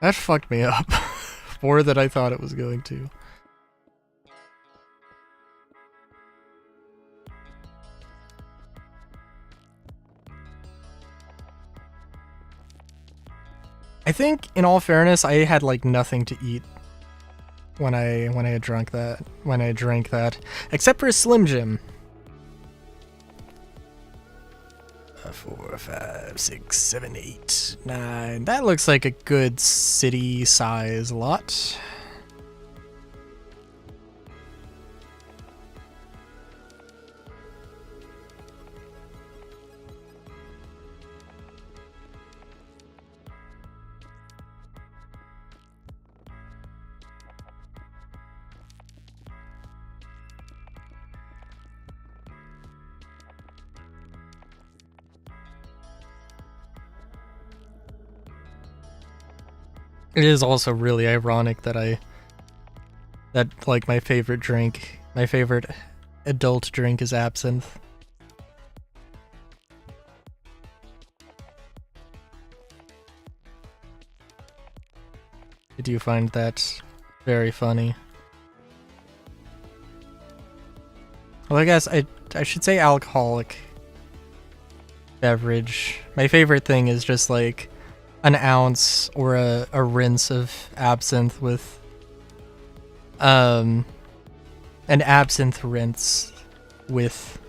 Speaker 1: That fucked me up more than I thought it was going to. I think, in all fairness, I had, like, nothing to eat when I had drank that. Except for a Slim Jim. 4, 5, 6, 7, 8, 9. That looks like a good city size lot. It is also really ironic that like my favorite adult drink is absinthe. I do find that very funny. Well, I guess I should say alcoholic beverage. My favorite thing is just like an ounce or a rinse of absinthe with an absinthe rinse with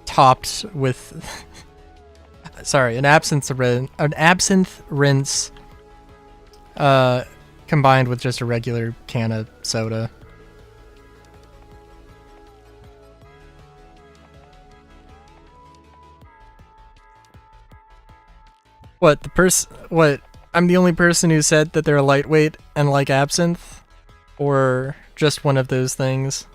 Speaker 1: topped with sorry, an absinthe rinse combined with just a regular can of soda. What, I'm the only person who said that they're lightweight and like absinthe? Or just one of those things?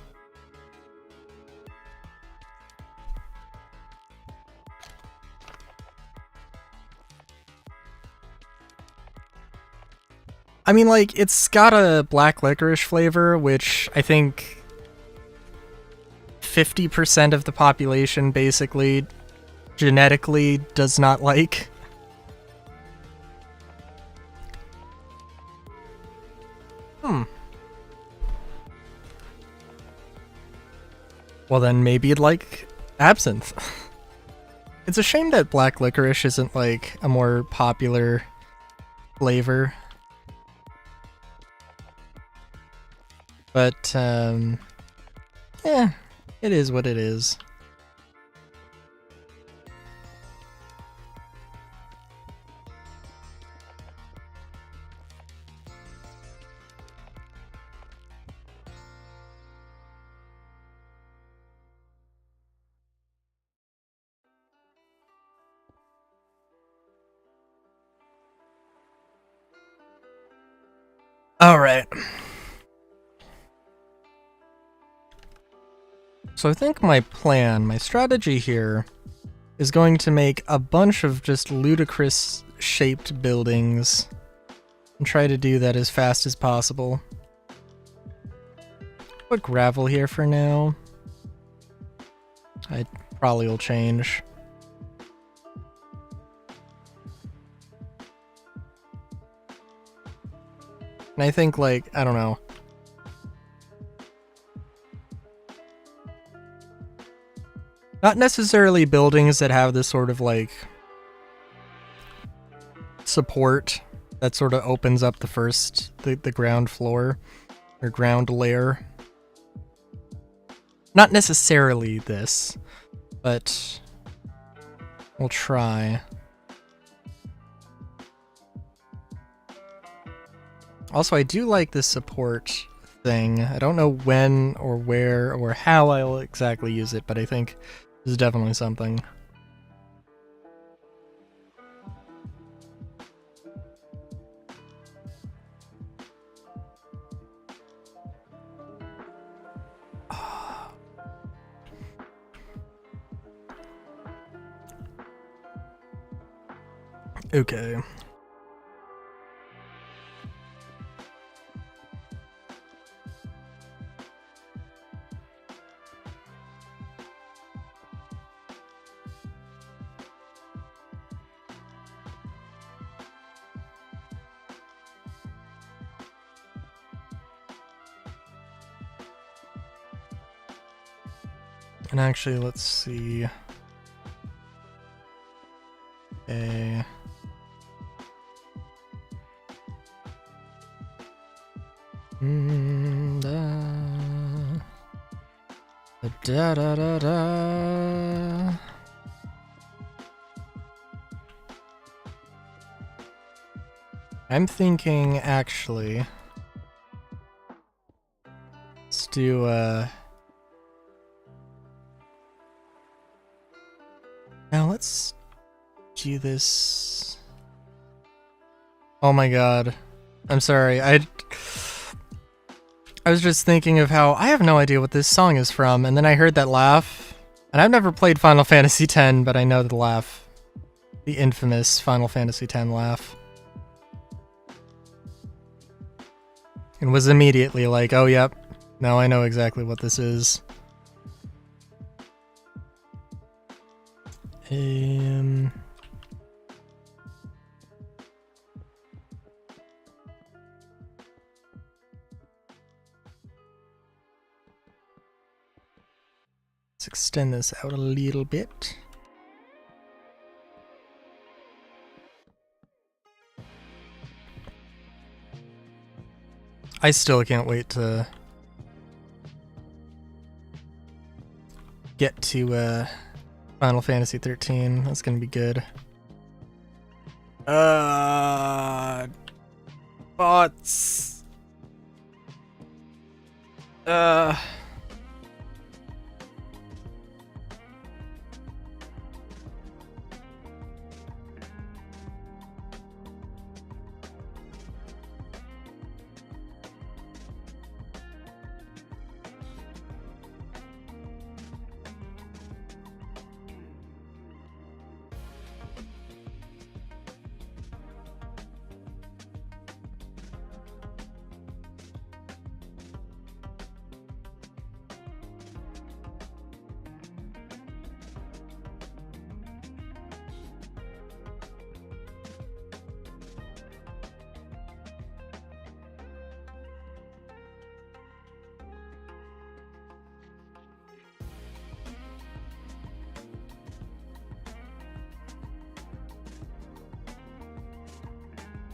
Speaker 1: I mean, like, it's got a black licorice flavor, which I think 50% of the population basically genetically does not like. Well, then maybe you'd like absinthe. It's a shame that black licorice isn't like a more popular flavor. But, yeah, it is what it is. Alright. So I think my strategy here is going to make a bunch of just ludicrous shaped buildings and try to do that as fast as possible. Put gravel here for now. I probably will change. And I think, like, I don't know. Not necessarily buildings that have this sort of, like, support that sort of opens up the ground floor, or ground layer. Not necessarily this, but we'll try. Also, I do like this support thing. I don't know when or where or how I'll exactly use it, but I think this is definitely something. Okay. And actually, let's see. Okay. Da da da da. I'm thinking, actually, let's do, now let's do this. Oh my god. I'm sorry, I was just thinking of how I have no idea what this song is from, and then I heard that laugh, and I've never played Final Fantasy X, but I know the laugh. The infamous Final Fantasy X laugh. And was immediately like, oh yep, now I know exactly what this is. Let's extend this out a little bit. I still can't wait to get to Final Fantasy 13. That's gonna be good. Bots.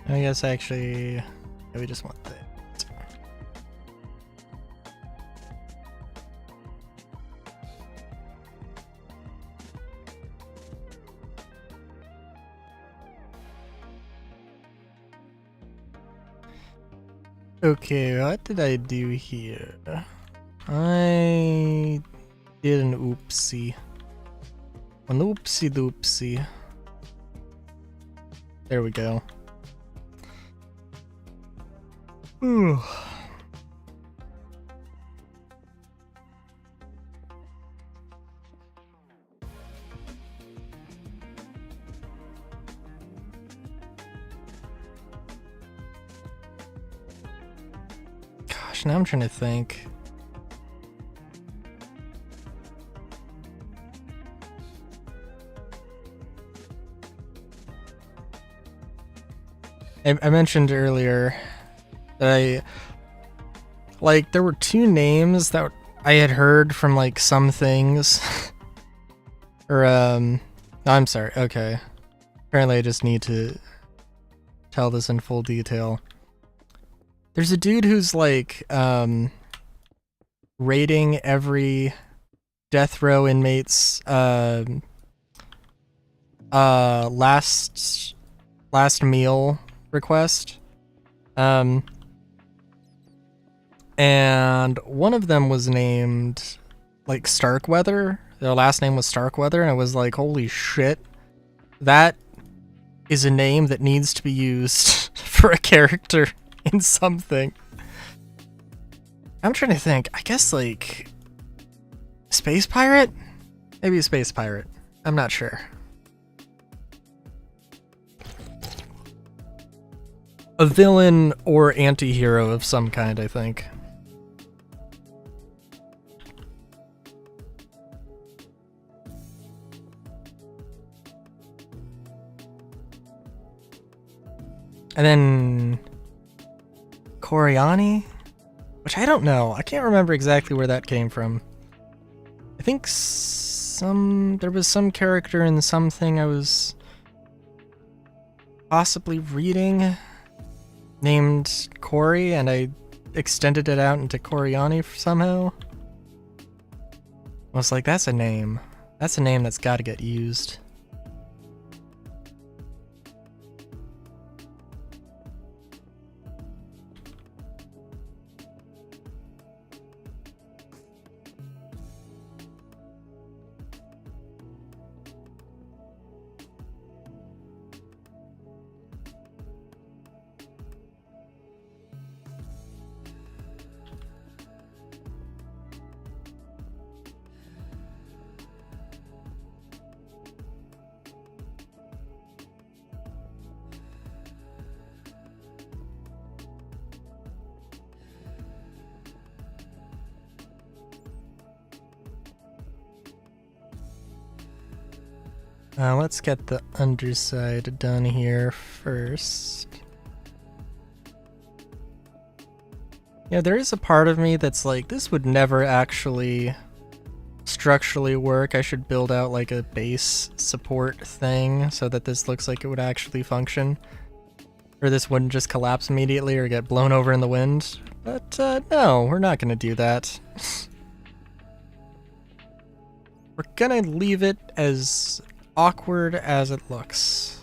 Speaker 1: I guess actually, we just want that. Okay, what did I do here? I did an oopsie. An oopsie doopsie. There we go. Ooh. Gosh, now I'm trying to think. I mentioned earlier that there were two names that I had heard from, like, some things. Or, no, I'm sorry, okay. Apparently I just need to tell this in full detail. There's a dude who's, like, rating every death row inmate's, last meal request. And one of them was named, like, Starkweather. Their last name was Starkweather, and I was like, holy shit. That is a name that needs to be used for a character in something. I'm trying to think. I guess, like, Space Pirate? Maybe a Space Pirate. I'm not sure. A villain or anti-hero of some kind, I think. And then Coriani, which I don't know. I can't remember exactly where that came from. I think there was some character in something I was possibly reading named Corey, and I extended it out into Coriani somehow. I was like, that's a name. That's a name that's got to get used. Let's get the underside done here first. Yeah, there is a part of me that's like, this would never actually structurally work. I should build out like a base support thing so that this looks like it would actually function. Or this wouldn't just collapse immediately or get blown over in the wind. But no, we're not gonna do that. We're gonna leave it as awkward as it looks.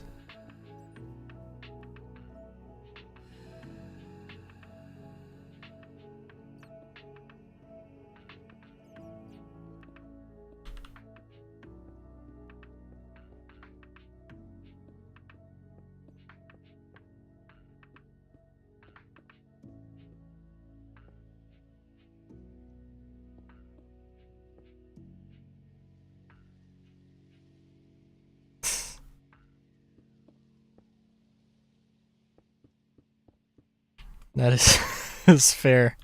Speaker 1: That is fair.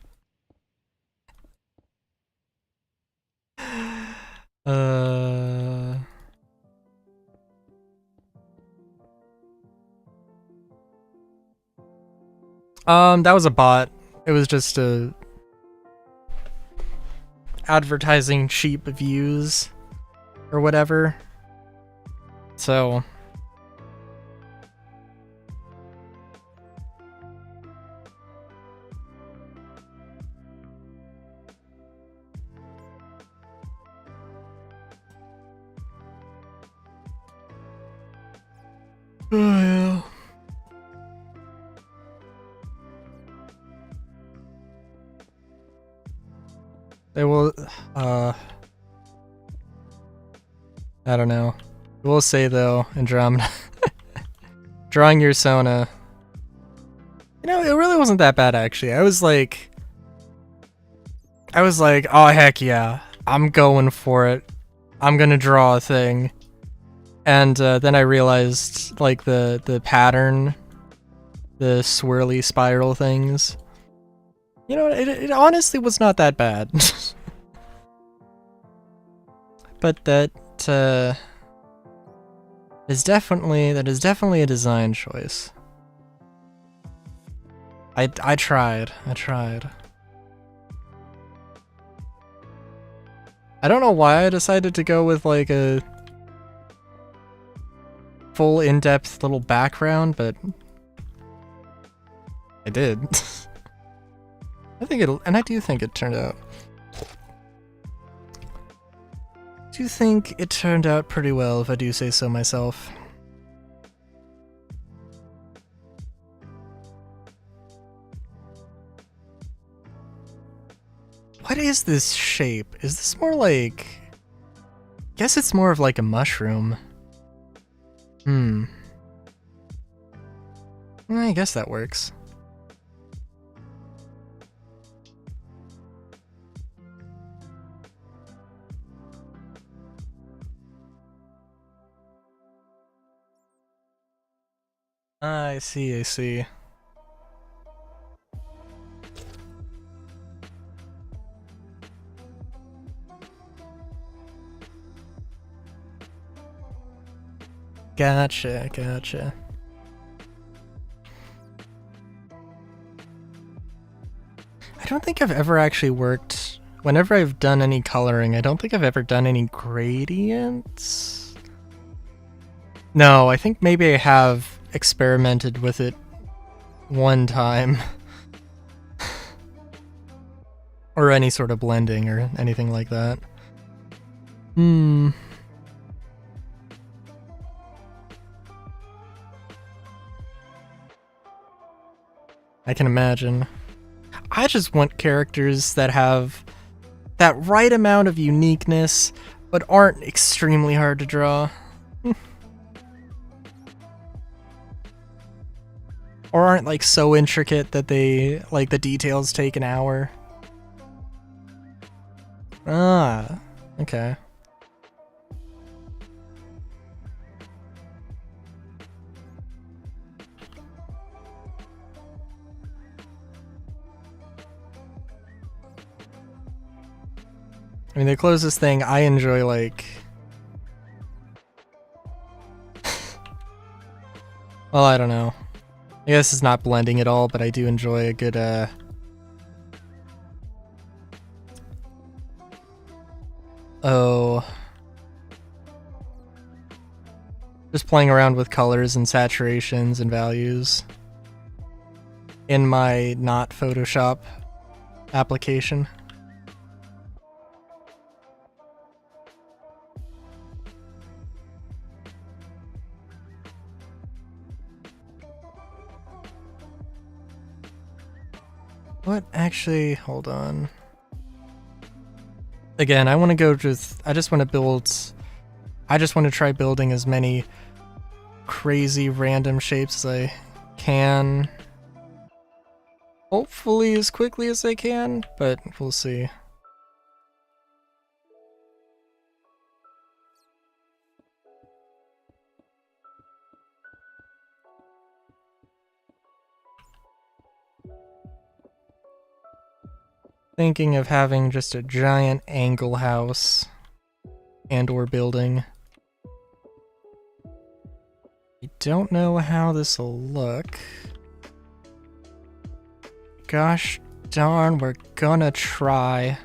Speaker 1: That was a bot. It was just a advertising cheap views or whatever. So oh, yeah. They will, I don't know. I will say though, Andromeda, drawing your Sona, you know, it really wasn't that bad actually. I was like, oh heck yeah, I'm going for it. I'm gonna draw a thing. And then I realized like the pattern, the swirly spiral things. You know, it honestly was not that bad. But that is definitely a design choice. I tried. I don't know why I decided to go with like a full in-depth little background, but I did. I do think it turned out. I do think it turned out pretty well, if I do say so myself. What is this shape? Is this more like... I guess it's more of like a mushroom. I guess that works. I see. Gotcha. I don't think I've ever actually worked... Whenever I've done any coloring, I don't think I've ever done any gradients. No, I think maybe I have experimented with it one time. Or any sort of blending or anything like that. Hmm. I can imagine. I just want characters that have that right amount of uniqueness, but aren't extremely hard to draw. Or aren't like so intricate that they like the details take an hour. Ah, okay. I mean, the closest thing I enjoy, like... well, I don't know. I guess it's not blending at all, but I do enjoy a good, oh... just playing around with colors and saturations and values in my not Photoshop application. What actually, hold on. Again, I want to go just, I just want to try building as many crazy random shapes as I can. Hopefully as quickly as I can, but we'll see. Thinking of having just a giant angle house and or building. I don't know how this will look. Gosh darn, we're gonna try.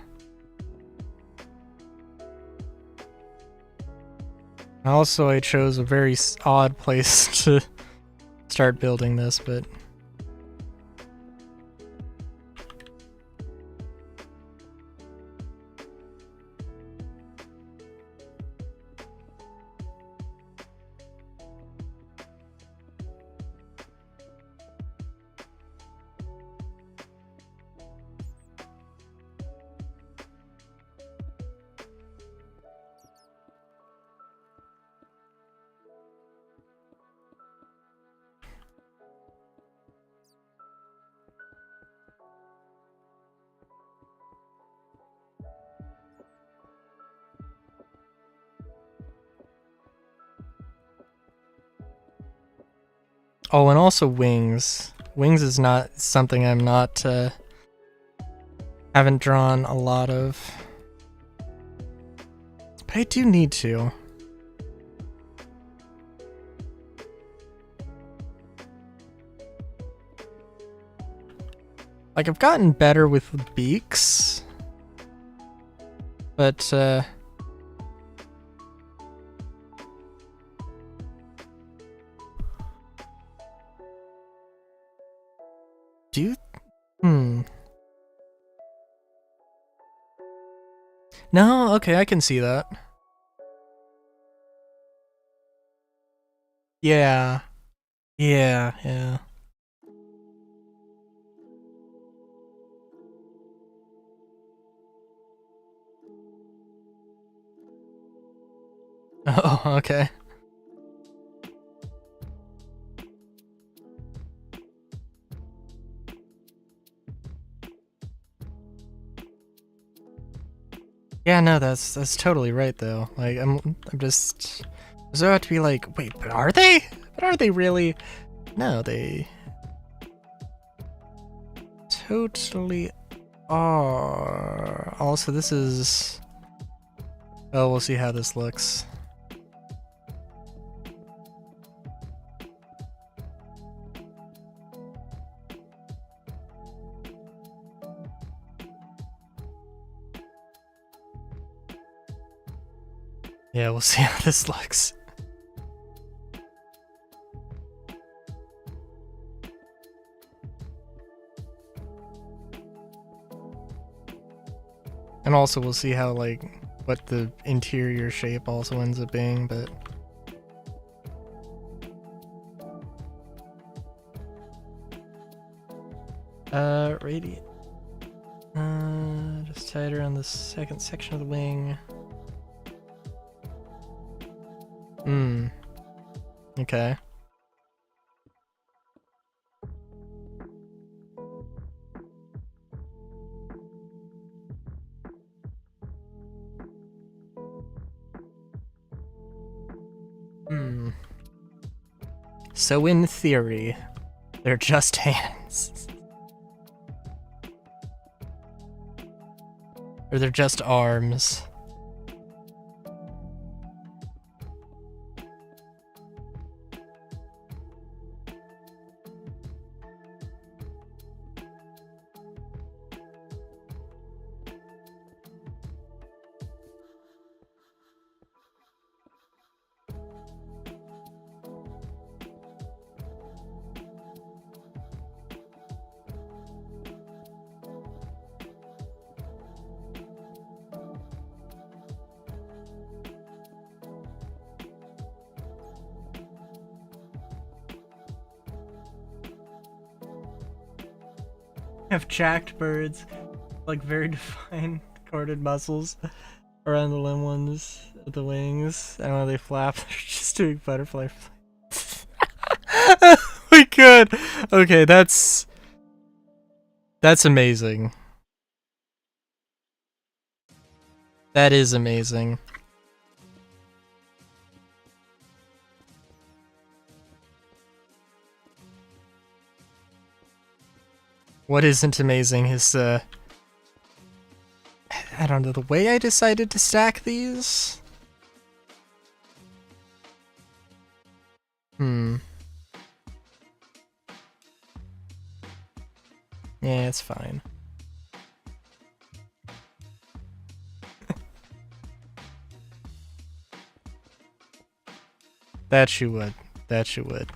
Speaker 1: Also, I chose a very odd place to start building this, but... oh, and also wings. Wings is not something I'm not, haven't drawn a lot of. But I do need to. Like, I've gotten better with beaks. But, no, okay, I can see that. Yeah. Yeah. Oh, okay. Yeah, no, that's totally right though. Like I'm just so I have to be like, wait, but are they? But are they really? No, they totally are. Also, this is, oh, we'll see how this looks. Yeah, we'll see how this looks. And also we'll see how, like, what the interior shape also ends up being, but... radiant. Just tighter on the second section of the wing. Okay. So in theory, they're just hands. Or they're just arms. Have jacked birds, like very defined corded muscles around the limb ones at the wings, and when they flap, they're just doing butterfly flips. Oh my god! Okay, that's amazing. That is amazing. What isn't amazing is, I don't know, the way I decided to stack these? Yeah, it's fine. That you would. That you would.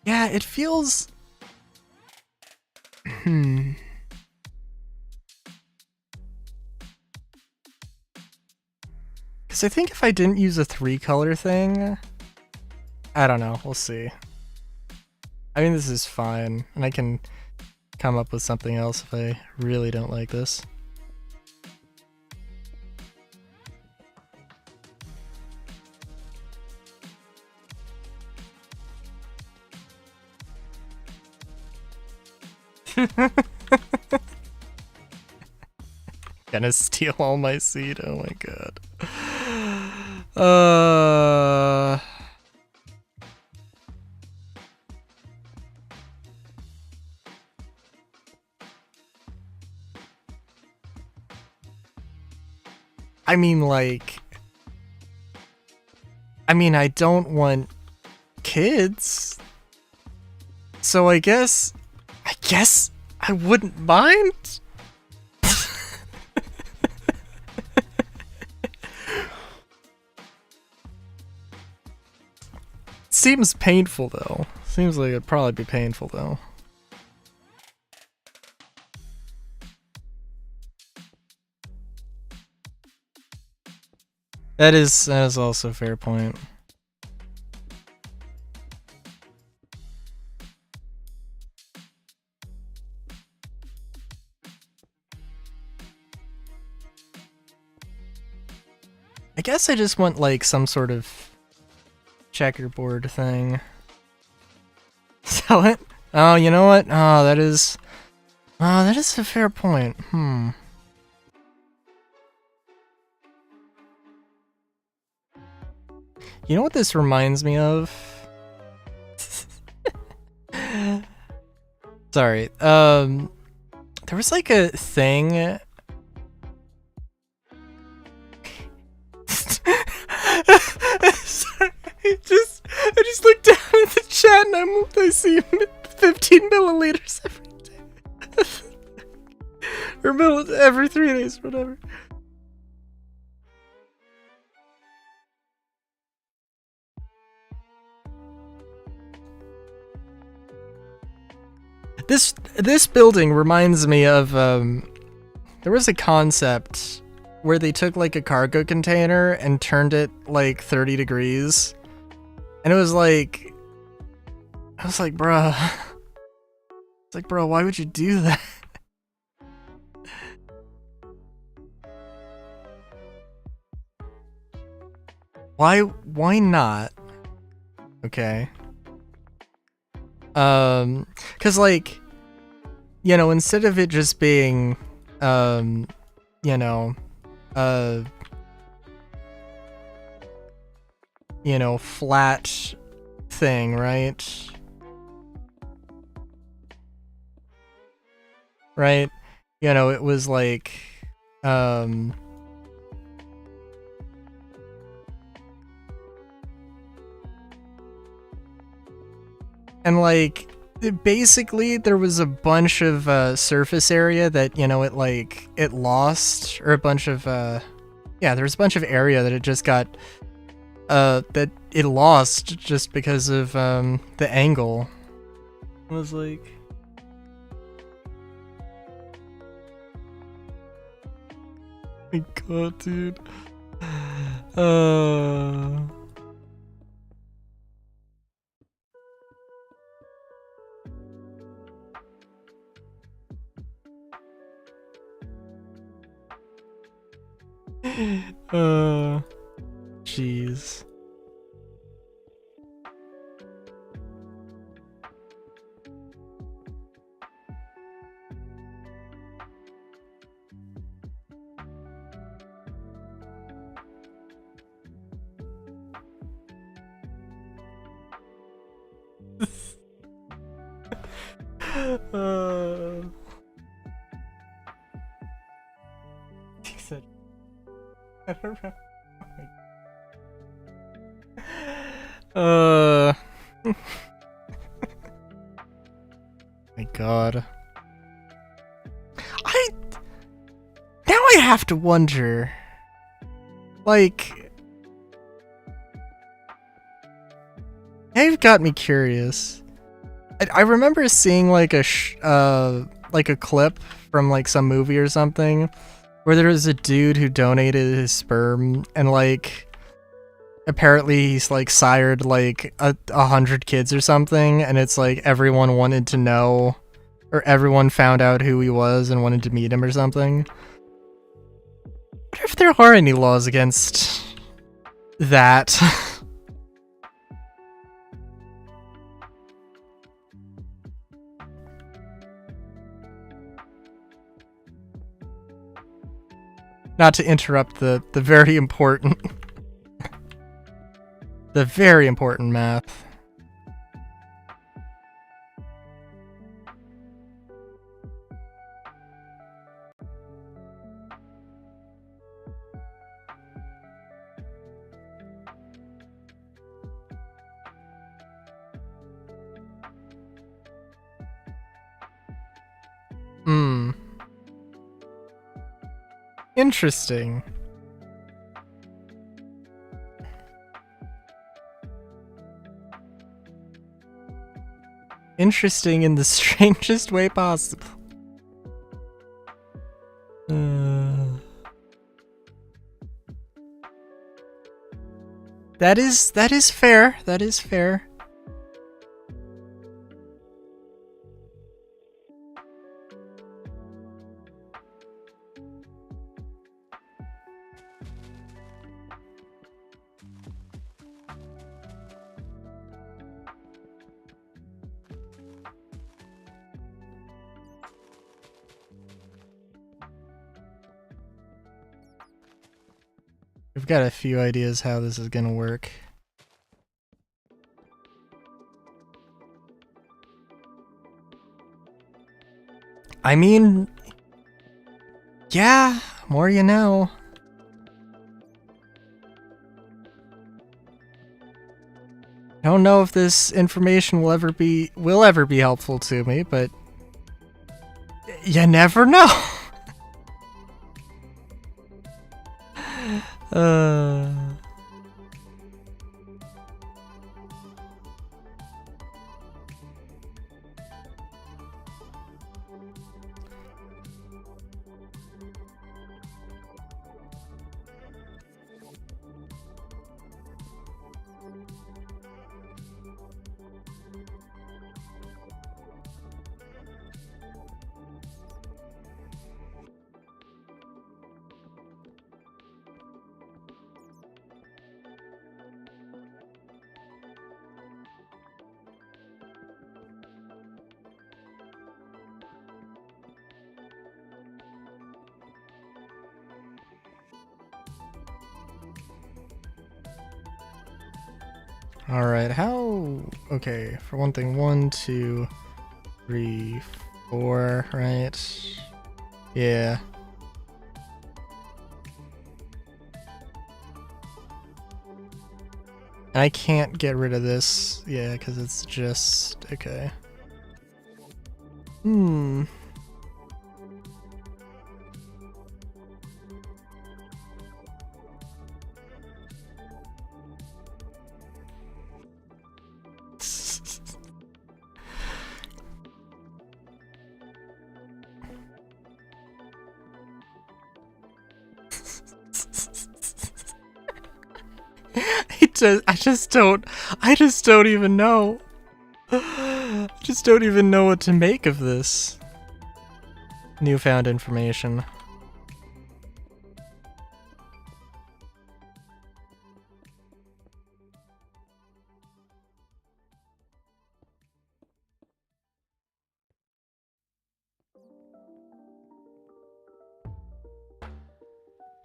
Speaker 1: Yeah, it feels... Because I think if I didn't use a 3-color thing... I don't know, we'll see. I mean, this is fine, and I can come up with something else if I really don't like this. Gonna steal all my seed, oh my god. I mean, like... I mean, I don't want kids. So I guess I wouldn't mind? Seems painful though. Seems like it'd probably be painful though. That is also a fair point. I guess I just want like some sort of checkerboard thing. Sell it? Oh, you know what? Oh, that is a fair point. You know what this reminds me of? Sorry. There was like a thing. Sorry, I just look down at the chat and I see 15 milliliters every day. Or every 3 days, whatever. This building reminds me of there was a concept where they took like a cargo container and turned it like 30 degrees. And it was like, I was like, bruh. It's like, bro, why would you do that? Why not? Okay. 'Cause like, you know, instead of it just being, you know, flat thing, right? Right? You know, it was like, and like, basically there was a bunch of surface area that, you know, it lost, or a bunch of yeah, there was a bunch of area that it just got that it lost just because of the angle. It was like, my god, dude. Jeez. He said, I don't know. My god. Now I have to wonder, like, now you've got me curious. I remember seeing like a clip from like some movie or something where there was a dude who donated his sperm, and like apparently he's like sired like 100 kids or something, and it's like everyone wanted to know, or everyone found out who he was and wanted to meet him or something. I wonder if there are any laws against that. Not to interrupt the very important the very important math. Interesting. Interesting in the strangest way possible. That is fair. That is fair. We've got a few ideas how this is gonna work. I mean, yeah, more you know. I don't know if this information will ever be helpful to me, but you never know. Alright, how... Okay, for one thing, 1, 2, 3, 4, right? Yeah. And I can't get rid of this, yeah, because it's just... okay. I just don't even know. I just don't even know what to make of this newfound information.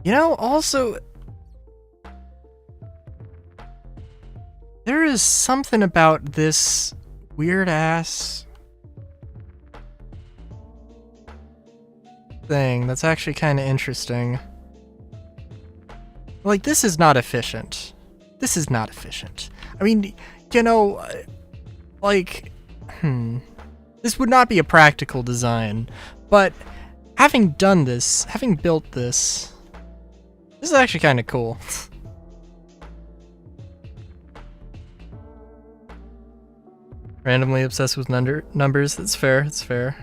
Speaker 1: You know, also, there is something about this weird-ass thing that's actually kind of interesting. Like, this is not efficient. This is not efficient. I mean, you know, like, this would not be a practical design, but having done this, having built this is actually kind of cool. Randomly obsessed with numbers, that's fair, it's fair.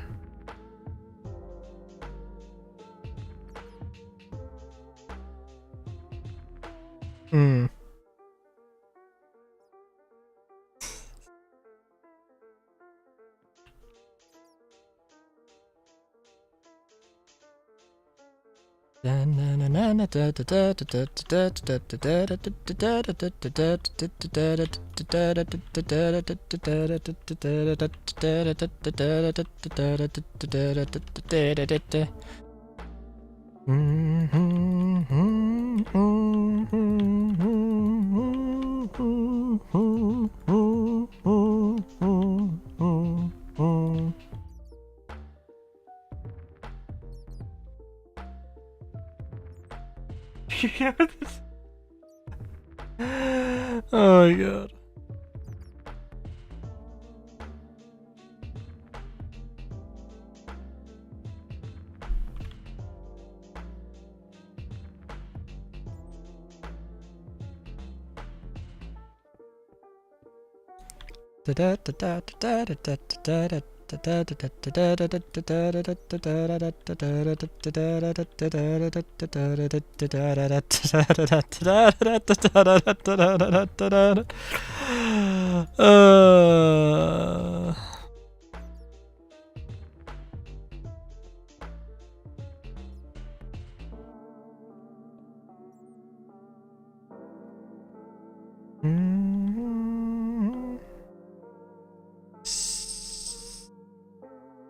Speaker 1: Oh my god.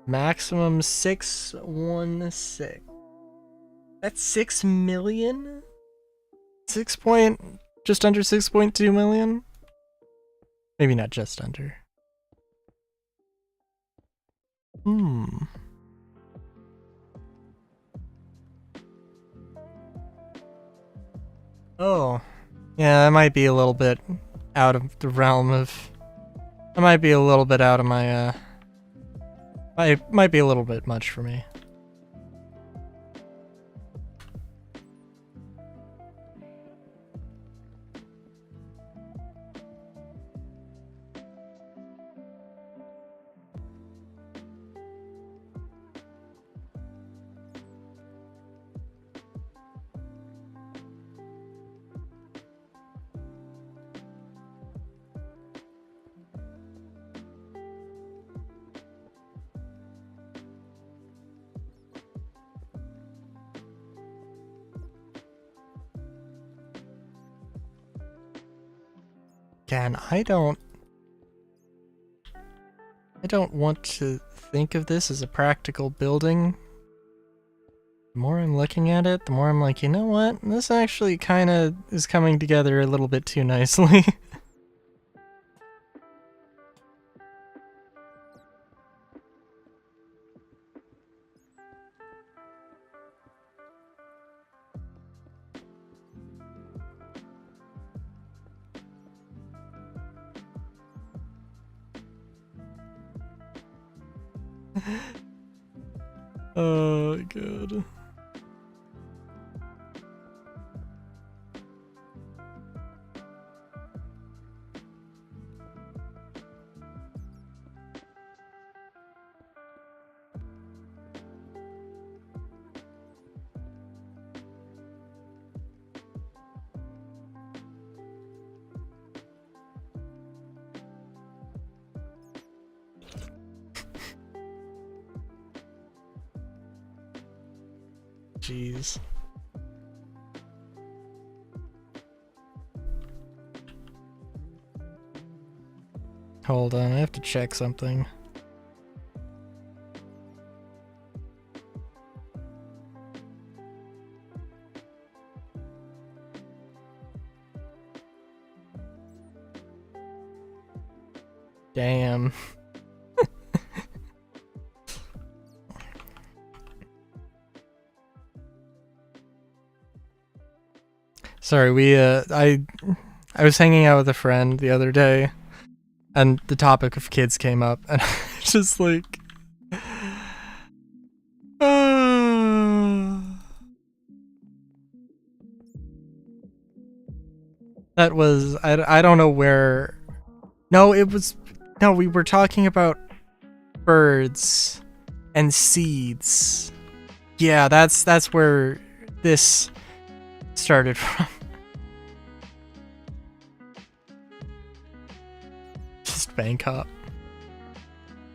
Speaker 1: Maximum 616. That's 6 million? Just under 6.2 million? Maybe not just under. Oh. Yeah, that might be a little bit out of the realm of... I might be a little bit out of my, might be a little bit much for me. Again, I don't want to think of this as a practical building. The more I'm looking at it, the more I'm like, you know what? This actually kind of is coming together a little bit too nicely. Oh, good. Jeez. Hold on, I have to check something. Damn. Sorry, I was hanging out with a friend the other day, and the topic of kids came up, and I was just like, that was, I don't know where, no, we were talking about birds and seeds. Yeah, that's where this started from. Just bank hop.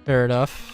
Speaker 1: Fair enough.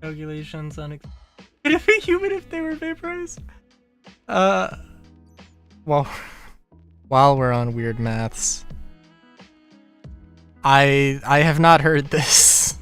Speaker 1: Calculations on human if they were vaporized. Well, while we're on weird maths, I have not heard this.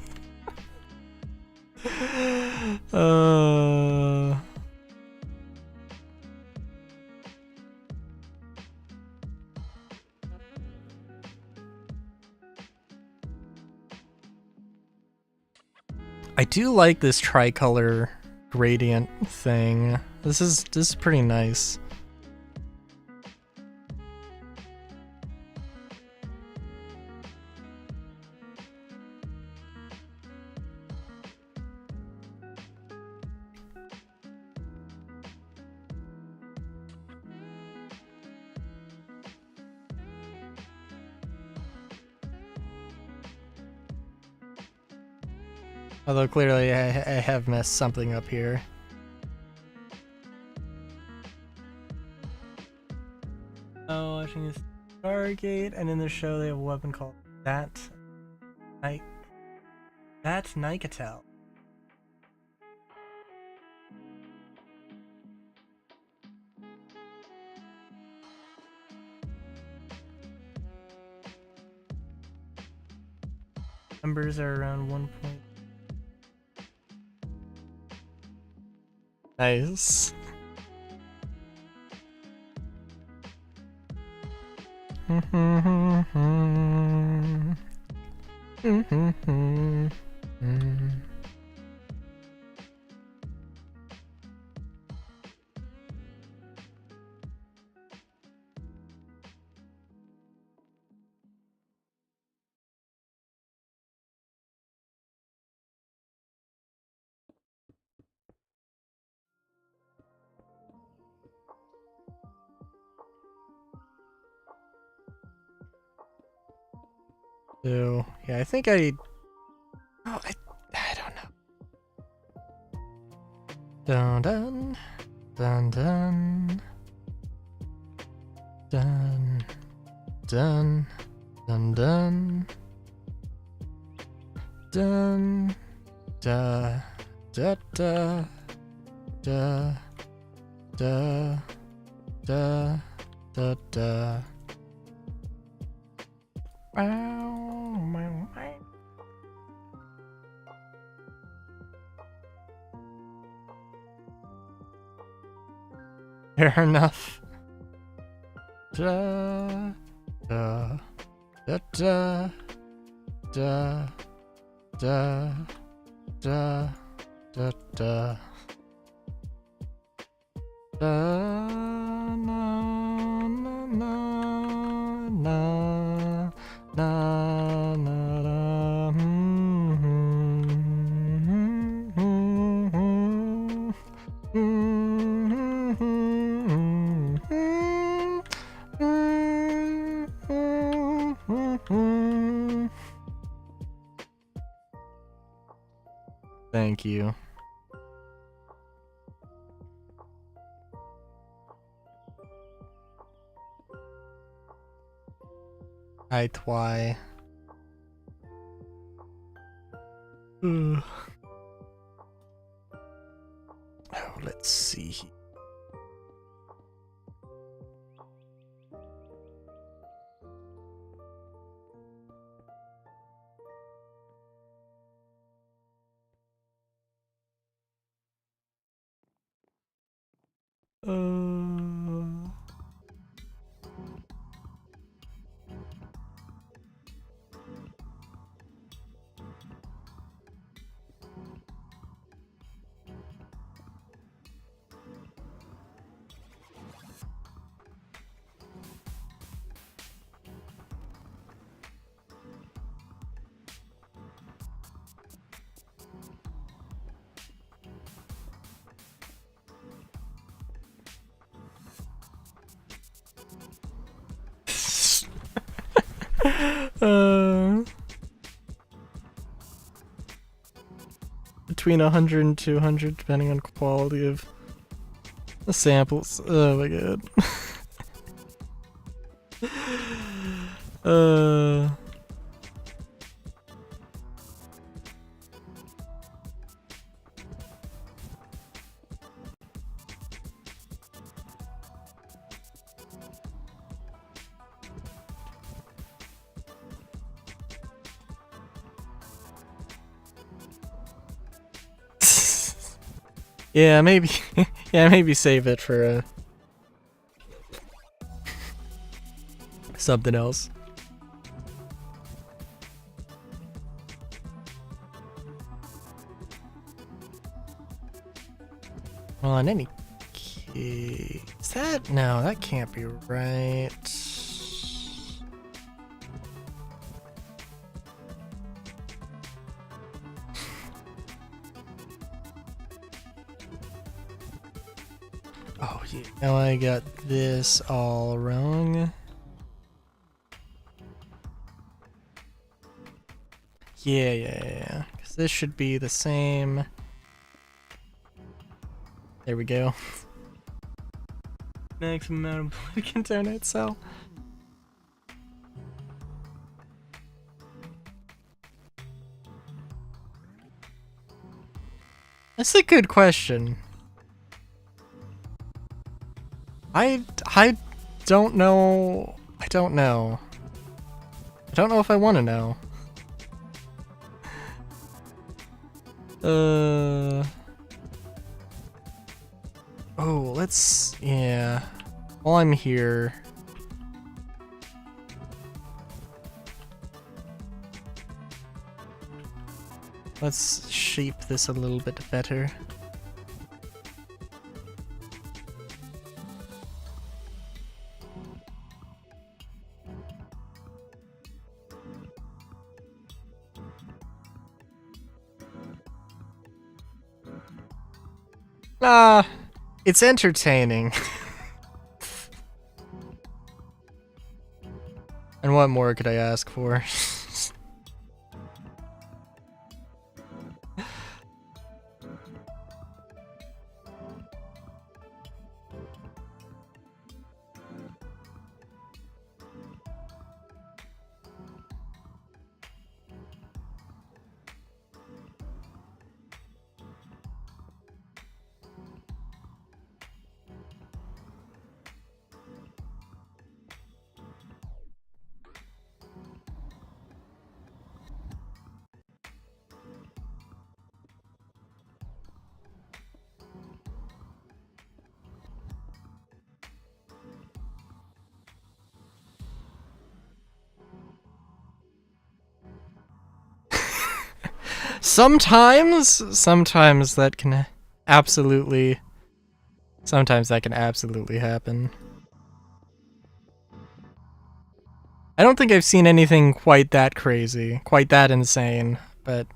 Speaker 1: I do like this tricolor gradient thing. This is pretty nice. Although clearly I have messed something up here. Oh, watching this Stargate, and in the show they have a weapon called that. That's Nicotel. Numbers are around 1 point. Nice. So, yeah, I think I don't know. Dun dun dun dun dun dun dun dun dun da da da da da da da da. Fair enough. Da da da da da da da da da da na na na na na na Thank you. Hi, Twy. Oh, let's see. Between 100 and 200 depending on quality of the samples. Oh my god. Yeah, maybe. Yeah, maybe save it for something else. Well, in any case, no, that can't be right. Oh yeah, now I got this all wrong. Yeah. Because this should be the same. There we go. Maximum amount of blood can donate cell. That's a good question. I don't know. I don't know. I don't know if I want to know. Oh, let's... yeah. While I'm here... let's shape this a little bit better. Ah, it's entertaining. And what more could I ask for? Sometimes that can absolutely happen. I don't think I've seen anything quite that crazy, quite that insane, but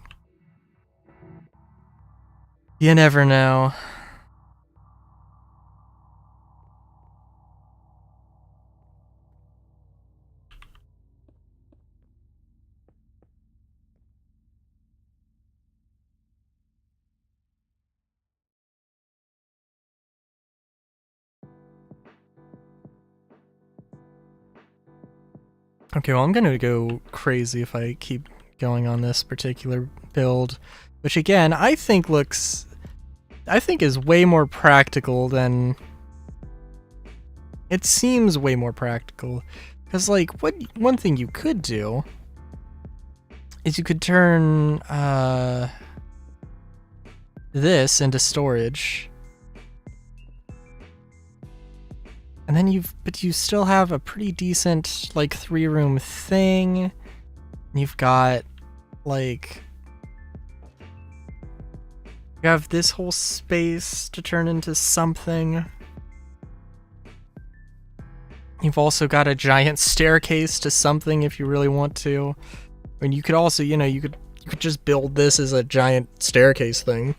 Speaker 1: you never know. Okay, well, I'm gonna go crazy if I keep going on this particular build, which again, I think is way more practical than... it seems way more practical. Because, like, one thing you could do is you could turn, this into storage. And then you still have a pretty decent, like, 3-room thing. You've got, like... you have this whole space to turn into something. You've also got a giant staircase to something if you really want to. And you could also, you know, you could just build this as a giant staircase thing.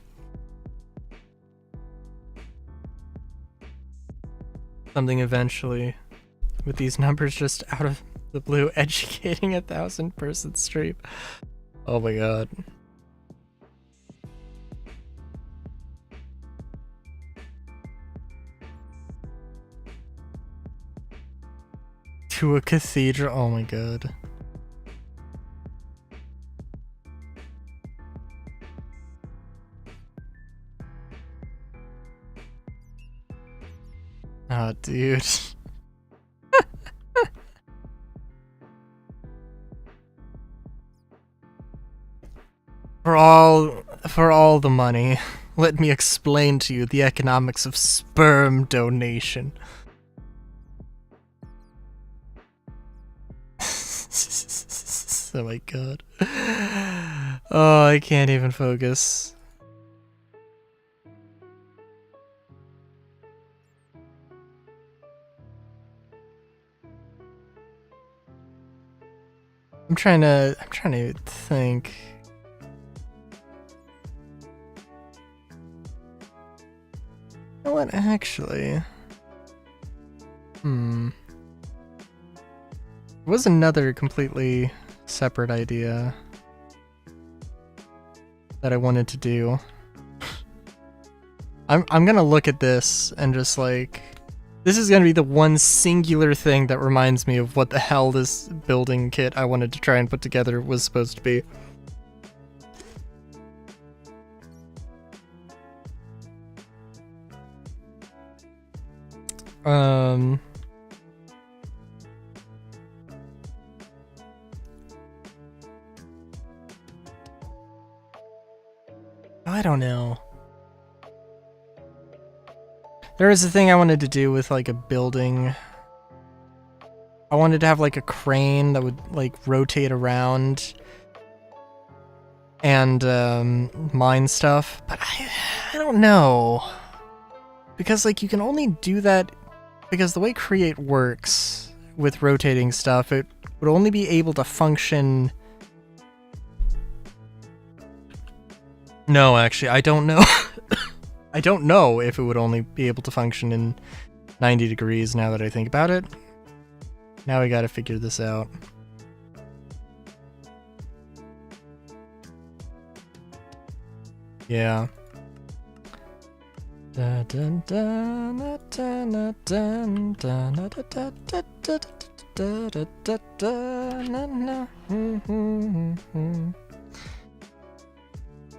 Speaker 1: Something eventually, with these numbers just out of the blue, educating 1,000-person stream. Oh my god. To a cathedral, oh my god. Oh, dude. For all the money, let me explain to you the economics of sperm donation. Oh my god. Oh, I can't even focus. I'm trying to think. You know what, actually? There was another completely separate idea that I wanted to do. I'm gonna look at this and just like... this is gonna be the one singular thing that reminds me of what the hell this building kit I wanted to try and put together was supposed to be. I don't know. There was a thing I wanted to do with like a building. I wanted to have like a crane that would like rotate around and mine stuff, but I don't know. Because like you can only do that because the way Create works with rotating stuff, it would only be able to function. No, actually, I don't know. I don't know if it would only be able to function in 90 degrees now that I think about it. Now we gotta figure this out. Yeah.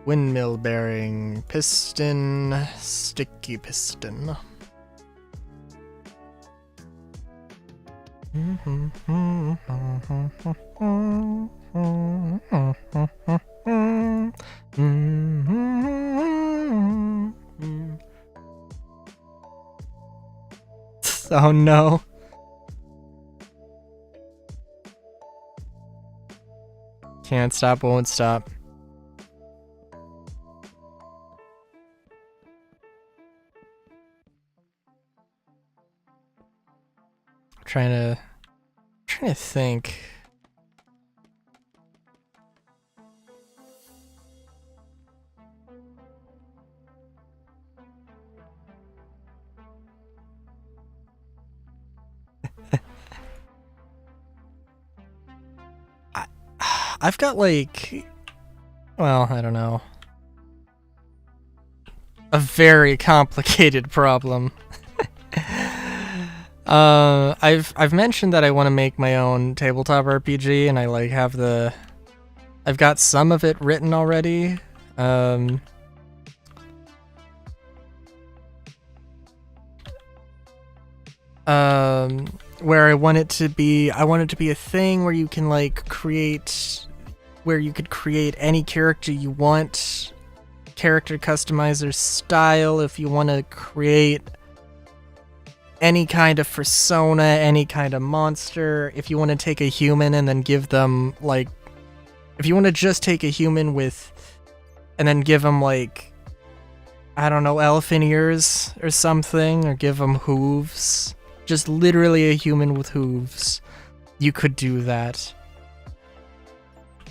Speaker 1: Windmill bearing, piston, sticky piston. Oh no. Can't stop, won't stop. Trying to think. I've got like, well, I don't know, a very complicated problem. I've mentioned that I want to make my own tabletop RPG, and I like have I've got some of it written already. Where I want it to be a thing where you can like where you could create any character you want, character customizer style, if you want to create any kind of persona, any kind of monster, if you want to take a human and then give them like, if you want to just take a human and then give them like, I don't know, elephant ears or something, or give them hooves, just literally a human with hooves, you could do that.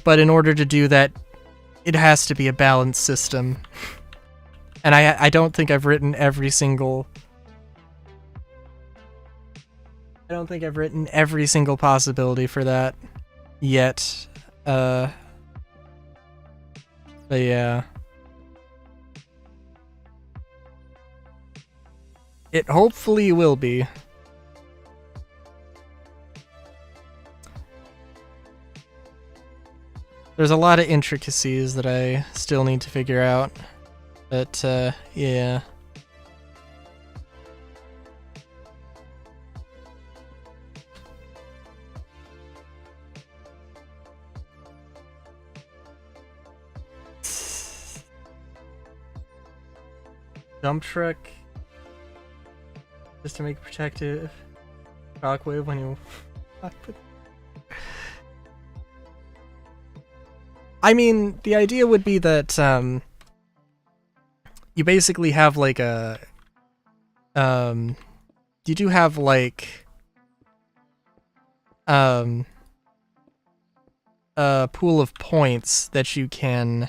Speaker 1: But in order to do that, it has to be a balanced system. And I don't think I've written every single possibility for that yet. But yeah. It hopefully will be. There's a lot of intricacies that I still need to figure out, but yeah. Dump truck, just to make protective shockwave when you walk with. I mean, the idea would be that you basically have like you do have like a pool of points that you can.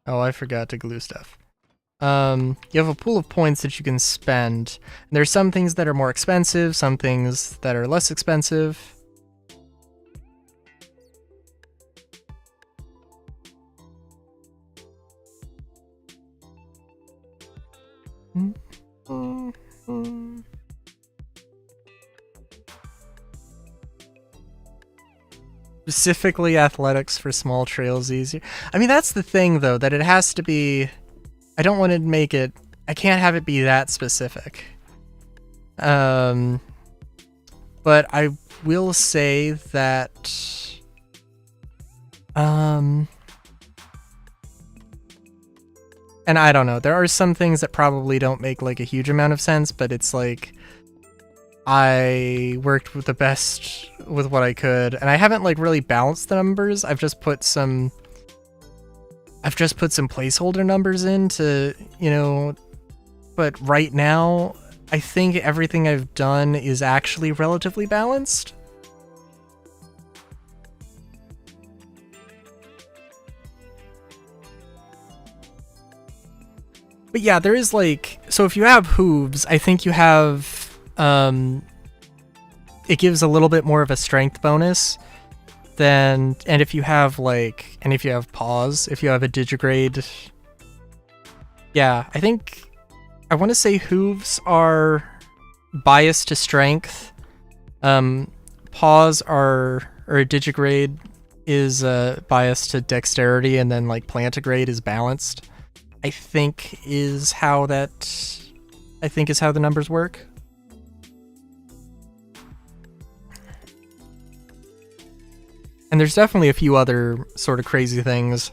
Speaker 1: Oh, I forgot to glue stuff. You have a pool of points that you can spend. There's some things that are more expensive, some things that are less expensive. Specifically athletics for small trails easier. I mean, that's the thing though, that it has to be, I don't want to make it I can't have it be that specific. But I will say that and I don't know, there are some things that probably don't make like a huge amount of sense, but it's like I worked with the best with what I could, and I haven't like really balanced the numbers. I've just put some placeholder numbers in to, you know, but right now I think everything I've done is actually relatively balanced. But yeah, there is like, so if you have hooves, I think you have, it gives a little bit more of a strength bonus than, and if you have like, and if you have paws, if you have a digigrade, yeah, I think, I want to say hooves are biased to strength. Paws are, or a digigrade is biased to dexterity, and then like plantigrade is balanced. I think is how the numbers work. And there's definitely a few other sort of crazy things.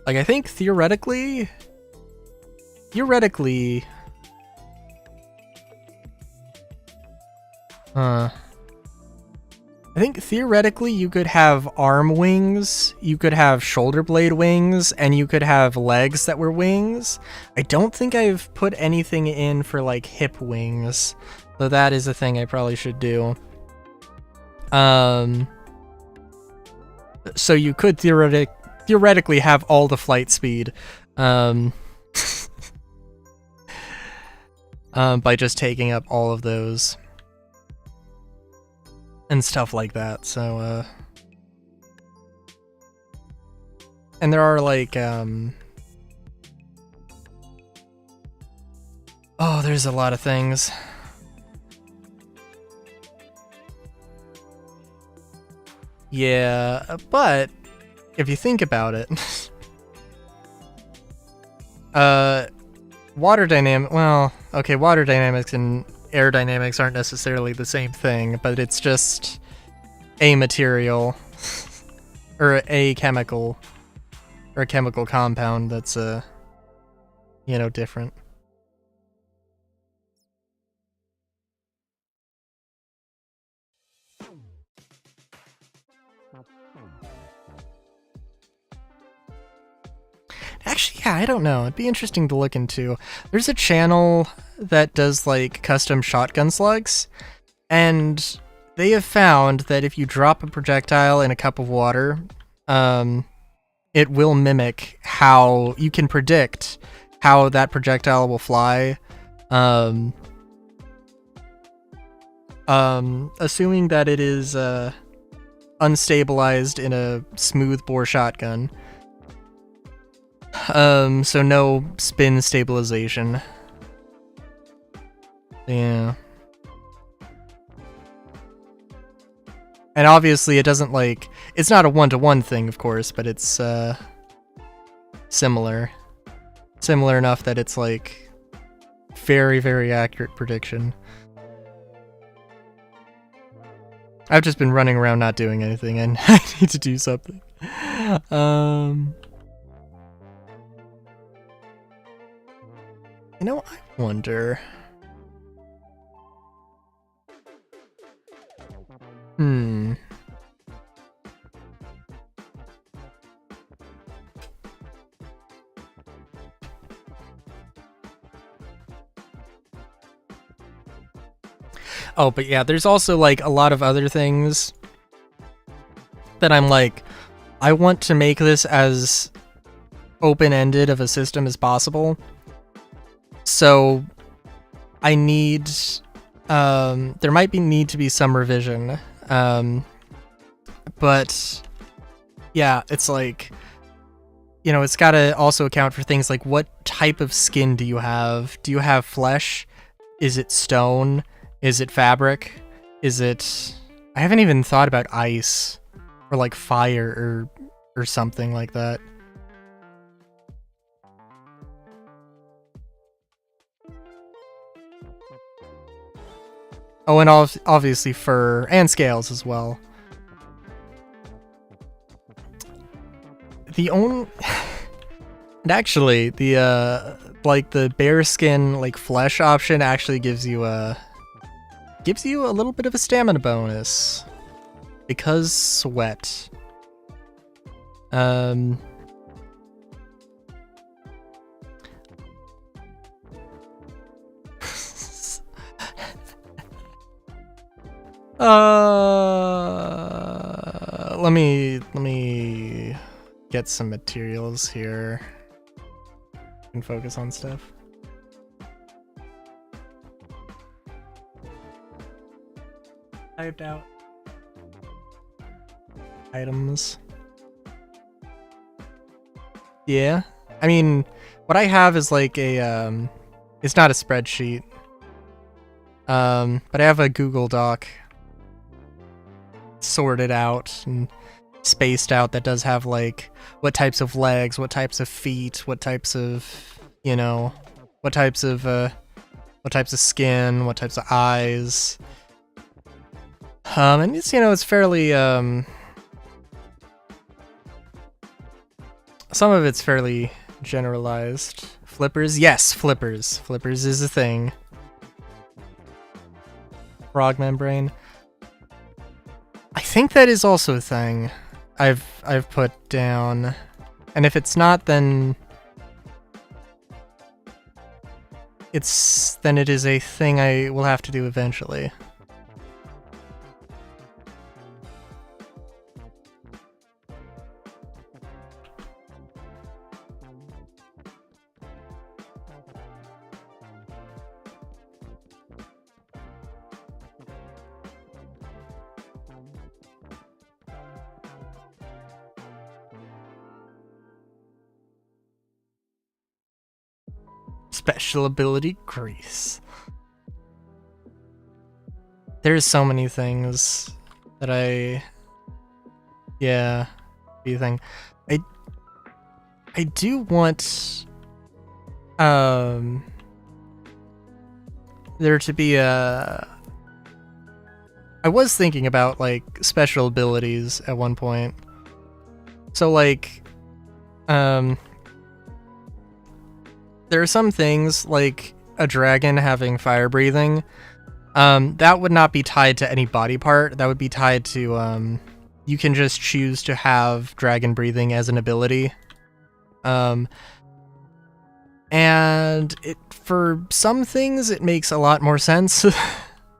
Speaker 1: Like I think theoretically, I think theoretically you could have arm wings, you could have shoulder blade wings, and you could have legs that were wings. I don't think I've put anything in for like hip wings, though that is a thing I probably should do. So you could theoretically have all the flight speed, by just taking up all of those. And stuff like that, so, and there are, like, oh, there's a lot of things. Yeah, but, if you think about it, water dynamics and aerodynamics aren't necessarily the same thing, but it's just a material or a chemical compound that's you know, different. Actually, yeah, I don't know. It'd be interesting to look into. There's a channel that does like custom shotgun slugs, and they have found that if you drop a projectile in a cup of water, it will mimic how you can predict how that projectile will fly. Assuming that it is unstabilized in a smooth bore shotgun. So no spin stabilization. Yeah. And obviously it doesn't like, it's not a one-to-one thing, of course, but it's, similar. Similar enough that it's like, very, very accurate prediction. I've just been running around not doing anything, and I need to do something. You know, I wonder... Oh, but yeah, there's also, like, a lot of other things that I'm like, I want to make this as open-ended of a system as possible. So, I need, there might need to be some revision, but, yeah, it's like, you know, it's gotta also account for things like, what type of skin do you have? Do you have flesh? Is it stone? Is it fabric? Is it... I haven't even thought about ice, or like fire, or something like that. Oh, and obviously fur and scales as well. The only... and actually, the, like, the bearskin, like, flesh option actually gives you a little bit of a stamina bonus. Because sweat. Let me get some materials here and focus on stuff. Typed out items. Yeah, I mean, what I have is like a it's not a spreadsheet. But I have a Google Doc sorted out and spaced out that does have like what types of legs, what types of feet, what types of, you know, what types of skin, what types of eyes. And it's, you know, it's fairly some of it's fairly generalized. Flippers? Yes, flippers. Flippers is a thing. Frog membrane. I think that is also a thing I've put down. And if it's not, then it is a thing I will have to do eventually. Special ability grease. There's so many things that yeah, be thing. I do want there to be a... I was thinking about like special abilities at one point. So like there are some things, like a dragon having fire breathing, that would not be tied to any body part. That would be tied to, you can just choose to have dragon breathing as an ability. And for some things, it makes a lot more sense.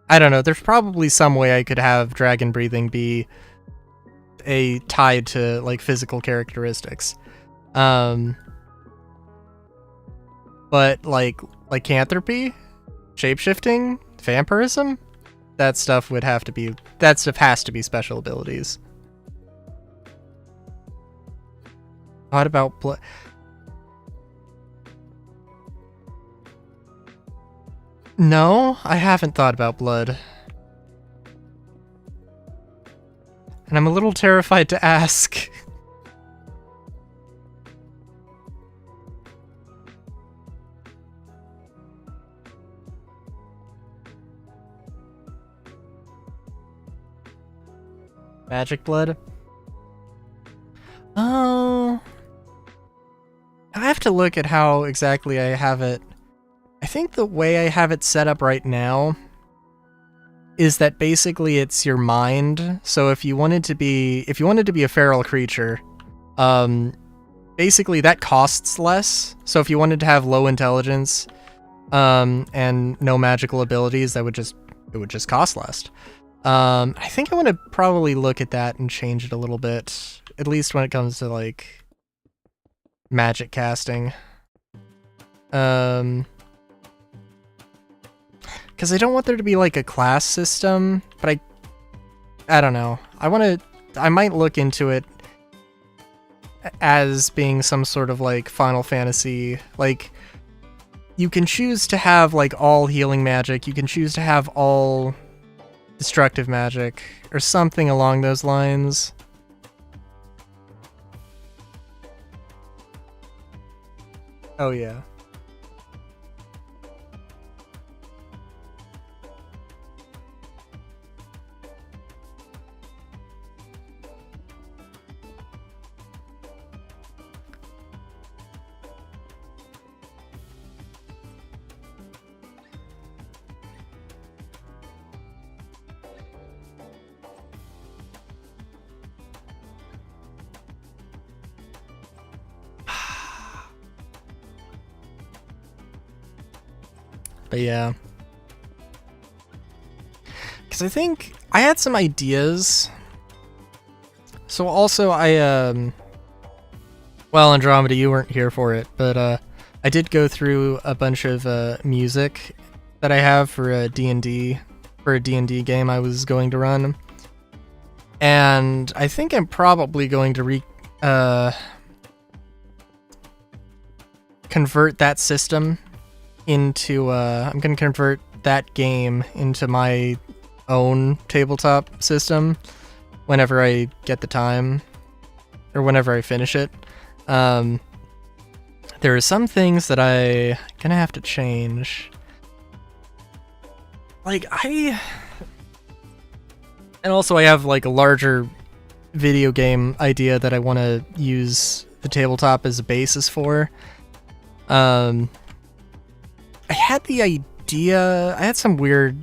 Speaker 1: I don't know, there's probably some way I could have dragon breathing be tied to, like, physical characteristics. But like lycanthropy, shapeshifting, vampirism, that stuff has to be special abilities. What about blood? No, I haven't thought about blood. And I'm a little terrified to ask. Magic blood? Oh, I have to look at how exactly I have it. I think the way I have it set up right now is that basically it's your mind. So if you wanted to be a feral creature, basically that costs less. So if you wanted to have low intelligence, and no magical abilities, it would just cost less. I think I want to probably look at that and change it a little bit, at least when it comes to like magic casting. Because I don't want there to be like a class system, but I don't know. I might look into it as being some sort of like Final Fantasy, like you can choose to have like all healing magic, you can choose to have all destructive magic, or something along those lines. Oh yeah. But yeah. Because I think I had some ideas. So also well, Andromeda, you weren't here for it, but I did go through a bunch of music that I have for a D&D game I was going to run. And I think I'm probably going to convert that system into I'm going to convert that game into my own tabletop system whenever I get the time, or whenever I finish it. There are some things that I gonna have to change. Like and also I have like a larger video game idea that I want to use the tabletop as a basis for. I had some weird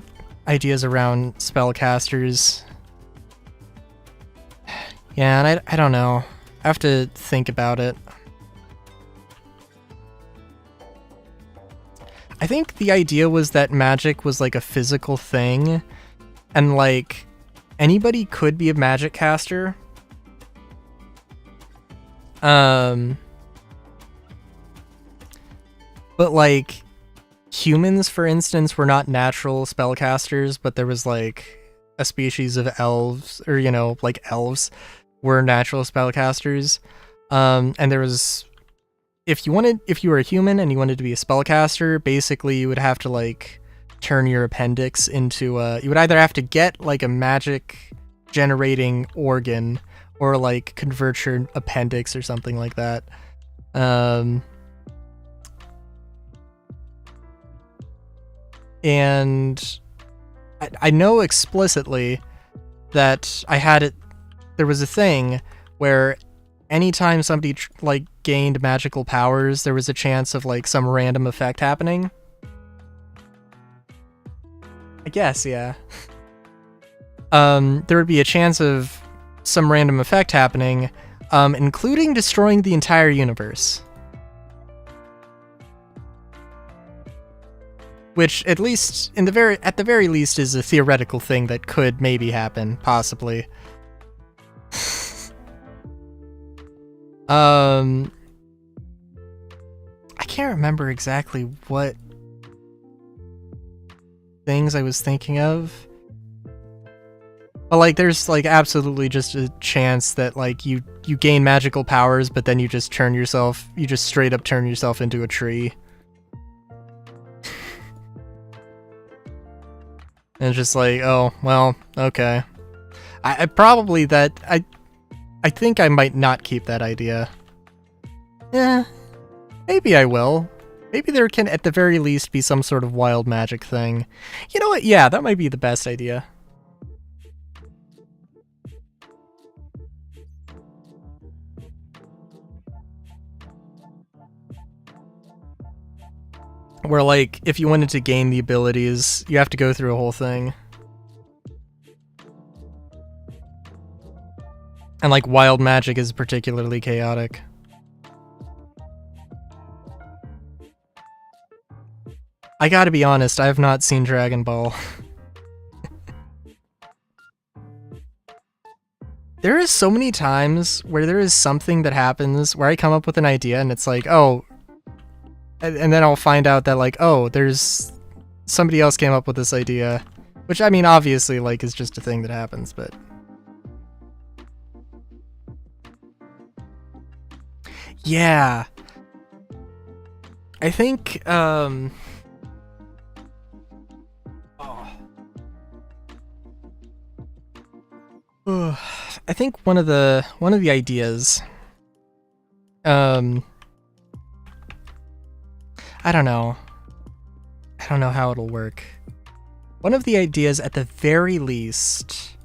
Speaker 1: ideas around spellcasters. Yeah, and I don't know. I have to think about it. I think the idea was that magic was like a physical thing, and like anybody could be a magic caster. But like humans, for instance, were not natural spellcasters, but there was like a species of elves, or like elves were natural spellcasters. And there was, if you were a human and you wanted to be a spellcaster, basically you would have to like turn your appendix into you would either have to get like a magic generating organ or like convert your appendix or something like that. And I know explicitly that there was a thing where anytime somebody like gained magical powers, there was a chance of like some random effect happening. I guess, yeah. There would be a chance of some random effect happening, including destroying the entire universe. Which, at least at the very least, is a theoretical thing that could maybe happen, possibly. I can't remember exactly what things I was thinking of. But like there's like absolutely just a chance that like you gain magical powers, but then you just straight up turn yourself into a tree. And it's just like, oh, well, okay. I think I might not keep that idea. Yeah, maybe I will. Maybe there can, at the very least, be some sort of wild magic thing. You know what? Yeah, that might be the best idea. Where, like, if you wanted to gain the abilities, you have to go through a whole thing. And, like, wild magic is particularly chaotic. I gotta be honest, I have not seen Dragon Ball. There is so many times where there is something that happens where I come up with an idea and it's like, oh, and then I'll find out that like, oh, there's somebody else came up with this idea, which I mean, obviously, like, is just a thing that happens, but yeah, I think I think one of the ideas, I don't know how it'll work. One of the ideas, at the very least,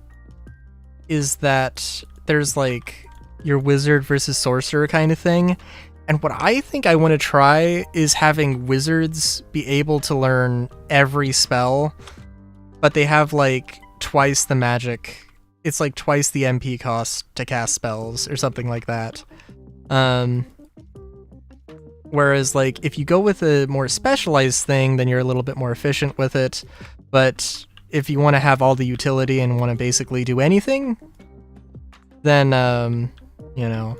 Speaker 1: is that there's like your wizard versus sorcerer kind of thing. And what I think I want to try is having wizards be able to learn every spell, but they have like twice the magic. It's like twice the MP cost to cast spells or something like that. Whereas, like, if you go with a more specialized thing, then you're a little bit more efficient with it. But if you want to have all the utility and want to basically do anything, then, you know,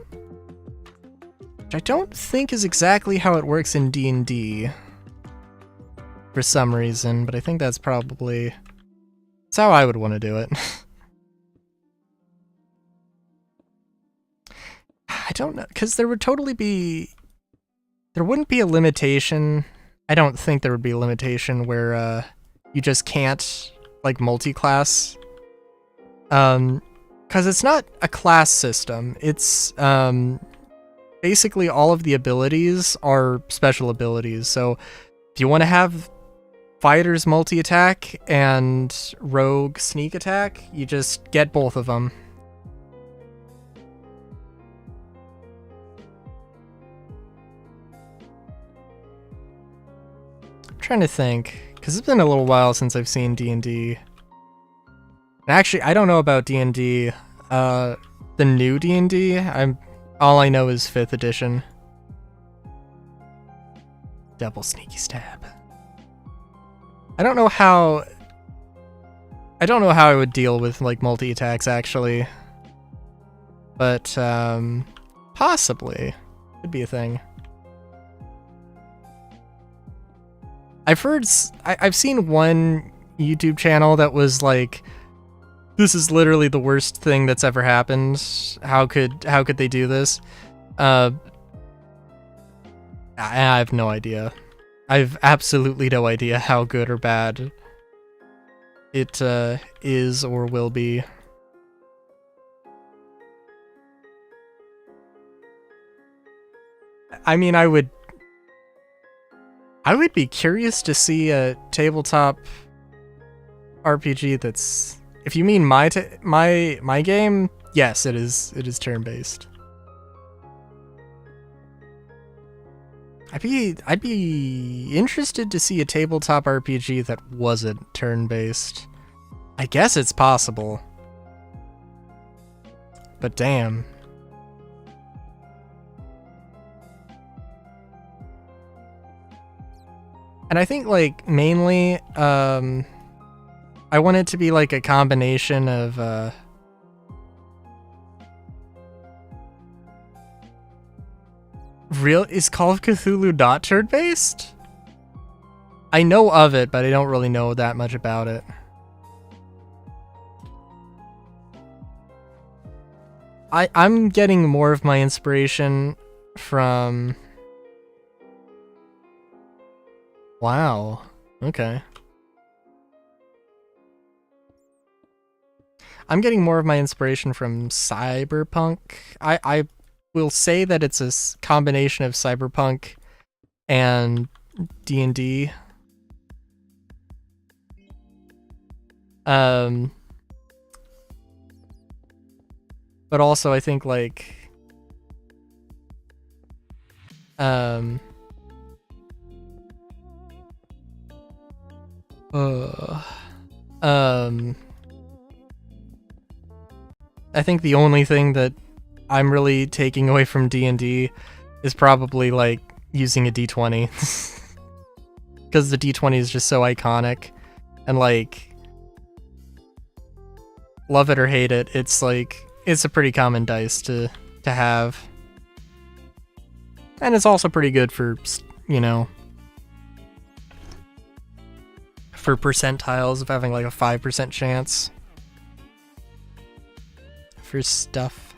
Speaker 1: which I don't think is exactly how it works in D&D for some reason, but I think that's probably, that's how I would want to do it. I don't know, because there would totally be, there wouldn't be a limitation. I don't think there would be a limitation where you just can't, like, multi-class. Because it's not a class system. It's basically all of the abilities are special abilities. So if you want to have fighters multi-attack and rogue sneak attack, you just get both of them. I'm trying to think, because it's been a little while since I've seen D&D. Actually, I don't know about D&D. The new D&D, all I know is 5th edition. Double sneaky stab. I don't know how I would deal with, like, multi-attacks, actually. But, possibly. Could be a thing. I've seen one YouTube channel that was like, this is literally the worst thing that's ever happened. How could they do this? I have no idea. I've absolutely no idea how good or bad it is or will be. I mean, I would be curious to see a tabletop RPG that's, if you mean my game, yes, it is turn-based. I'd be interested to see a tabletop RPG that wasn't turn-based. I guess it's possible. But damn. And I think, like, mainly, I want it to be, like, a combination of, is Call of Cthulhu not turn-based? I know of it, but I don't really know that much about it. I'm getting more of my inspiration from... Wow. Okay. I'm getting more of my inspiration from Cyberpunk. I will say that it's a combination of Cyberpunk and D&D. But also I think, like, I think the only thing that I'm really taking away from D&D is probably, like, using a D20. Because the D20 is just so iconic. And, like, love it or hate it, it's, like, it's a pretty common dice to have. And it's also pretty good for, you know, for percentiles of having, like, a 5% chance for stuff.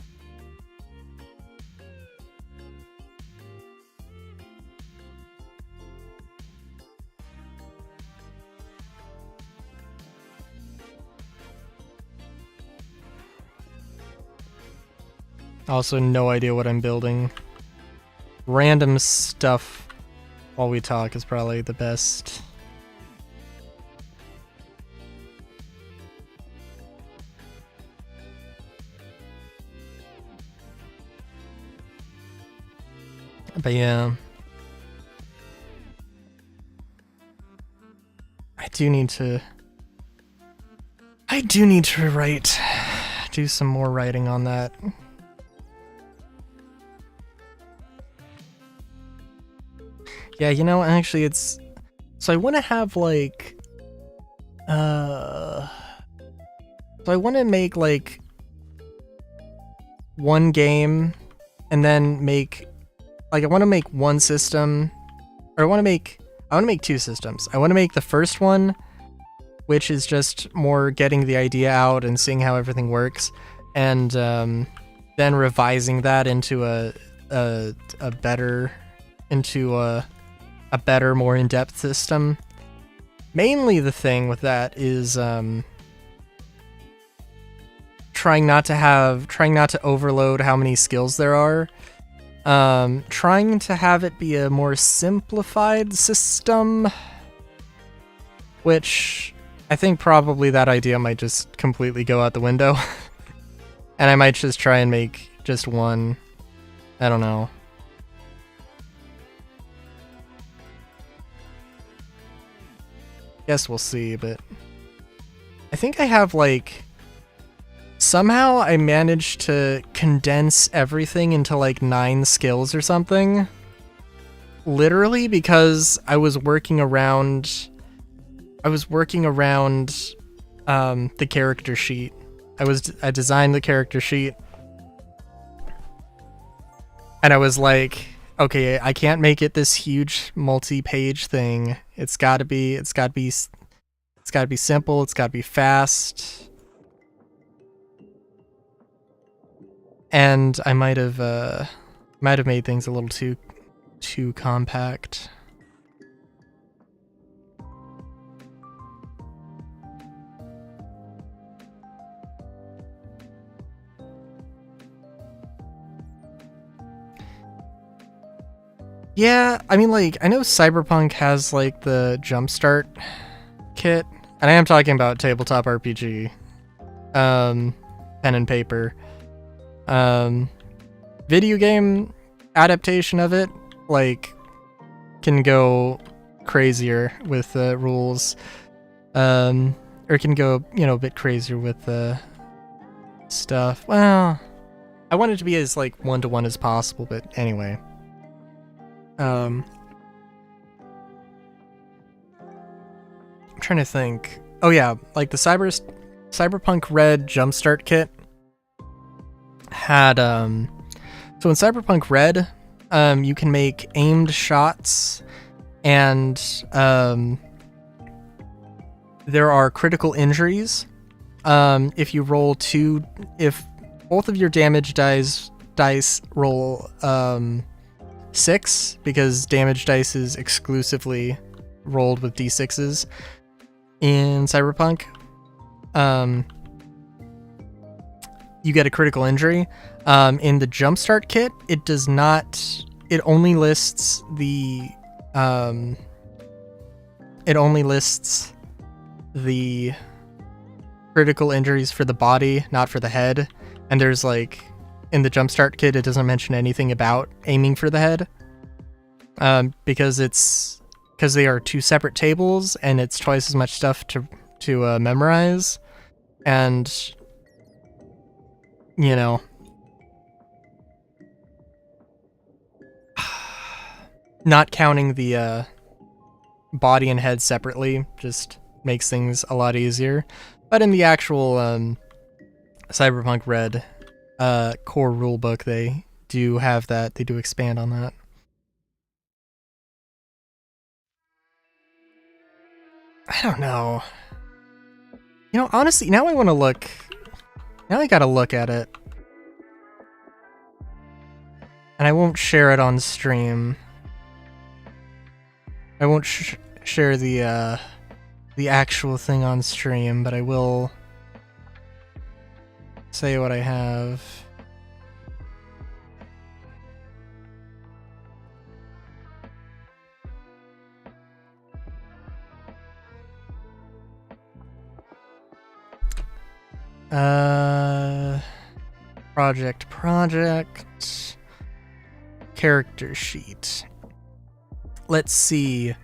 Speaker 1: Also, no idea what I'm building. Random stuff while we talk is probably the best. But yeah, I do need to do some more writing on that. Yeah, you know, actually it's... So I want to have, like... So I want to make, like... one game, and then make... Like, I want to make one system... Or I want to make two systems. I want to make the first one, which is just more getting the idea out and seeing how everything works, and then revising that into a better, more in-depth system. Mainly the thing with that is trying not to overload how many skills there are. Trying to have it be a more simplified system, which I think probably that idea might just completely go out the window. And I might just try and make just one. I don't know. Guess we'll see, but I think I have, like, somehow I managed to condense everything into like 9 skills or something. Literally because I was working around the character sheet. I designed the character sheet, and I was like, okay, I can't make it this huge multi-page thing. It's got to be simple, it's got to be fast. And I might have made things a little too compact. Yeah, I mean, like, I know Cyberpunk has, like, the Jumpstart kit, and I am talking about tabletop RPG, pen and paper. Video game adaptation of it, like, can go crazier with rules, or can go, a bit crazier with stuff. Well, I want it to be as, like, one-to-one as possible, but anyway. I'm trying to think. Oh yeah, like the Cyberpunk Red Jumpstart kit had so in Cyberpunk Red, you can make aimed shots, and there are critical injuries. If you roll if both of your damage dice roll 6, because damage dice is exclusively rolled with d6s in Cyberpunk, you get a critical injury. In the Jumpstart kit, it does not. It only lists the critical injuries for the body, not for the head. And there's, like, in the Jumpstart kit, it doesn't mention anything about aiming for the head, because they are 2 separate tables, and it's twice as much stuff to memorize, and not counting the body and head separately just makes things a lot easier. But in the actual Cyberpunk Red core rulebook, they do have that. They do expand on that. I don't know. Honestly, now I want to look. Now I gotta look at it. And I won't share it on stream. I won't share the actual thing on stream, but I will say what I have. Project. Character sheet. Let's see.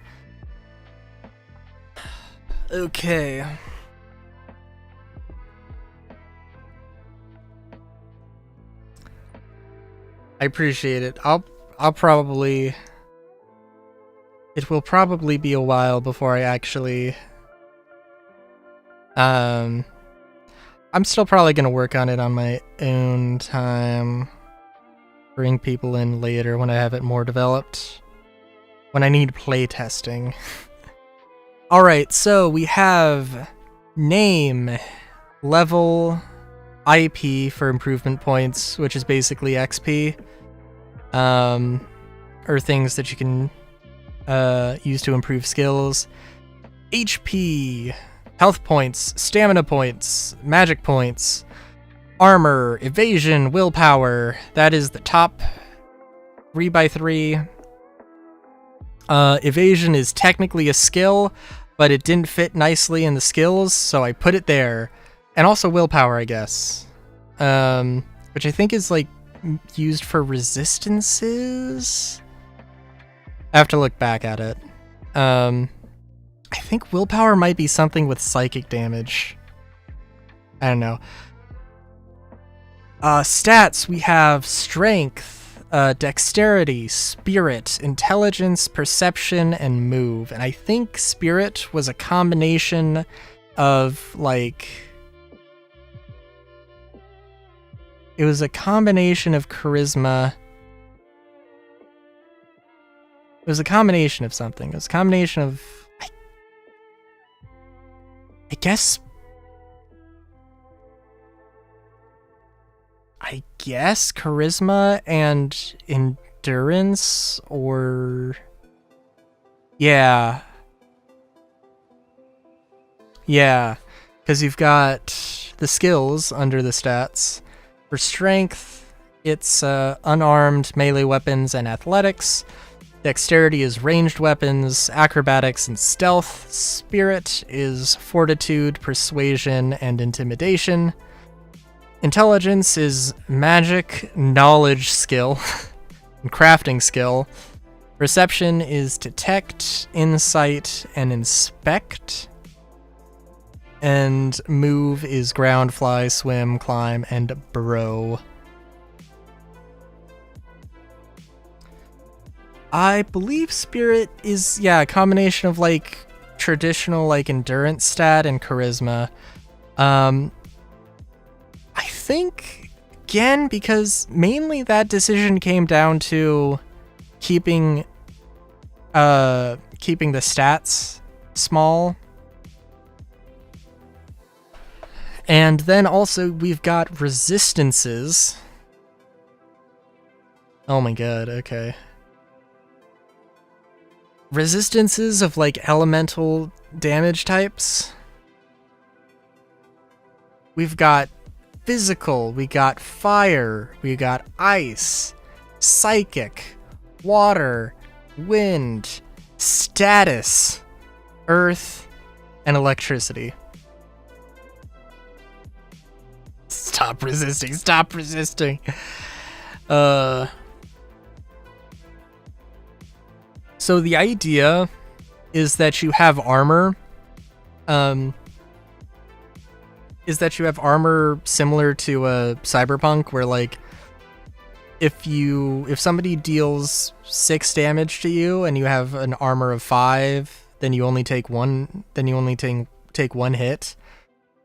Speaker 1: Okay. I appreciate it. I'll probably it will probably be a while before I actually... I'm still probably going to work on it on my own time. Bring people in later when I have it more developed. When I need playtesting. Alright, so we have name, level, IP for improvement points, which is basically XP. Or things that you can use to improve skills. HP, health points, stamina points, magic points, armor, evasion, willpower. That is the top 3x3. Evasion is technically a skill, but it didn't fit nicely in the skills, so I put it there. And also willpower, I guess. Which I think is like used for resistances? I have to look back at it. I think willpower might be something with psychic damage. I don't know. Stats, we have strength, dexterity, spirit, intelligence, perception, and move. And I think spirit was a combination of, like... It was a combination of charisma. It was a combination of something. It was a combination of... I guess charisma and endurance, or... Yeah, because you've got the skills under the stats. For strength, it's unarmed melee weapons and athletics. Dexterity is ranged weapons, acrobatics, and stealth. Spirit is fortitude, persuasion, and intimidation. Intelligence is magic, knowledge skill, and crafting skill. Perception is detect, insight, and inspect. And move is ground, fly, swim, climb, and burrow. I believe spirit is, a combination of, like, traditional, like, endurance stat and charisma. I think, again, because mainly that decision came down to keeping the stats small. And then also we've got resistances. Oh my god, okay. Resistances of, like, elemental damage types. We've got physical, we got fire, we got ice, psychic, water, wind, status, earth, and electricity. Stop resisting, stop resisting. So the idea is that you have armor, similar to a Cyberpunk, where, like, if somebody deals 6 damage to you and you have an armor of 5, then you only take one hit.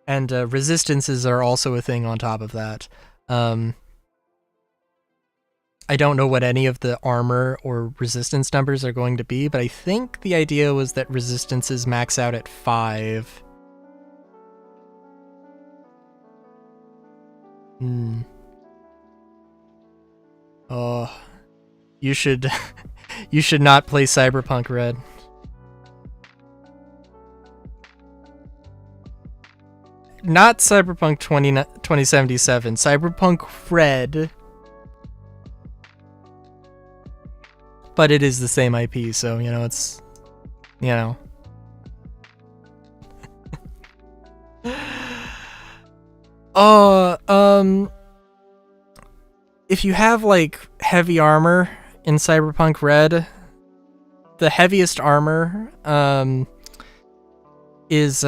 Speaker 1: And resistances are also a thing on top of that. I don't know what any of the armor or resistance numbers are going to be, but I think the idea was that resistances max out at 5. Oh, you should not play Cyberpunk Red. Not Cyberpunk 2077, Cyberpunk Red. But it is the same IP, so, it's, if you have, like, heavy armor in Cyberpunk Red, the heaviest armor, is,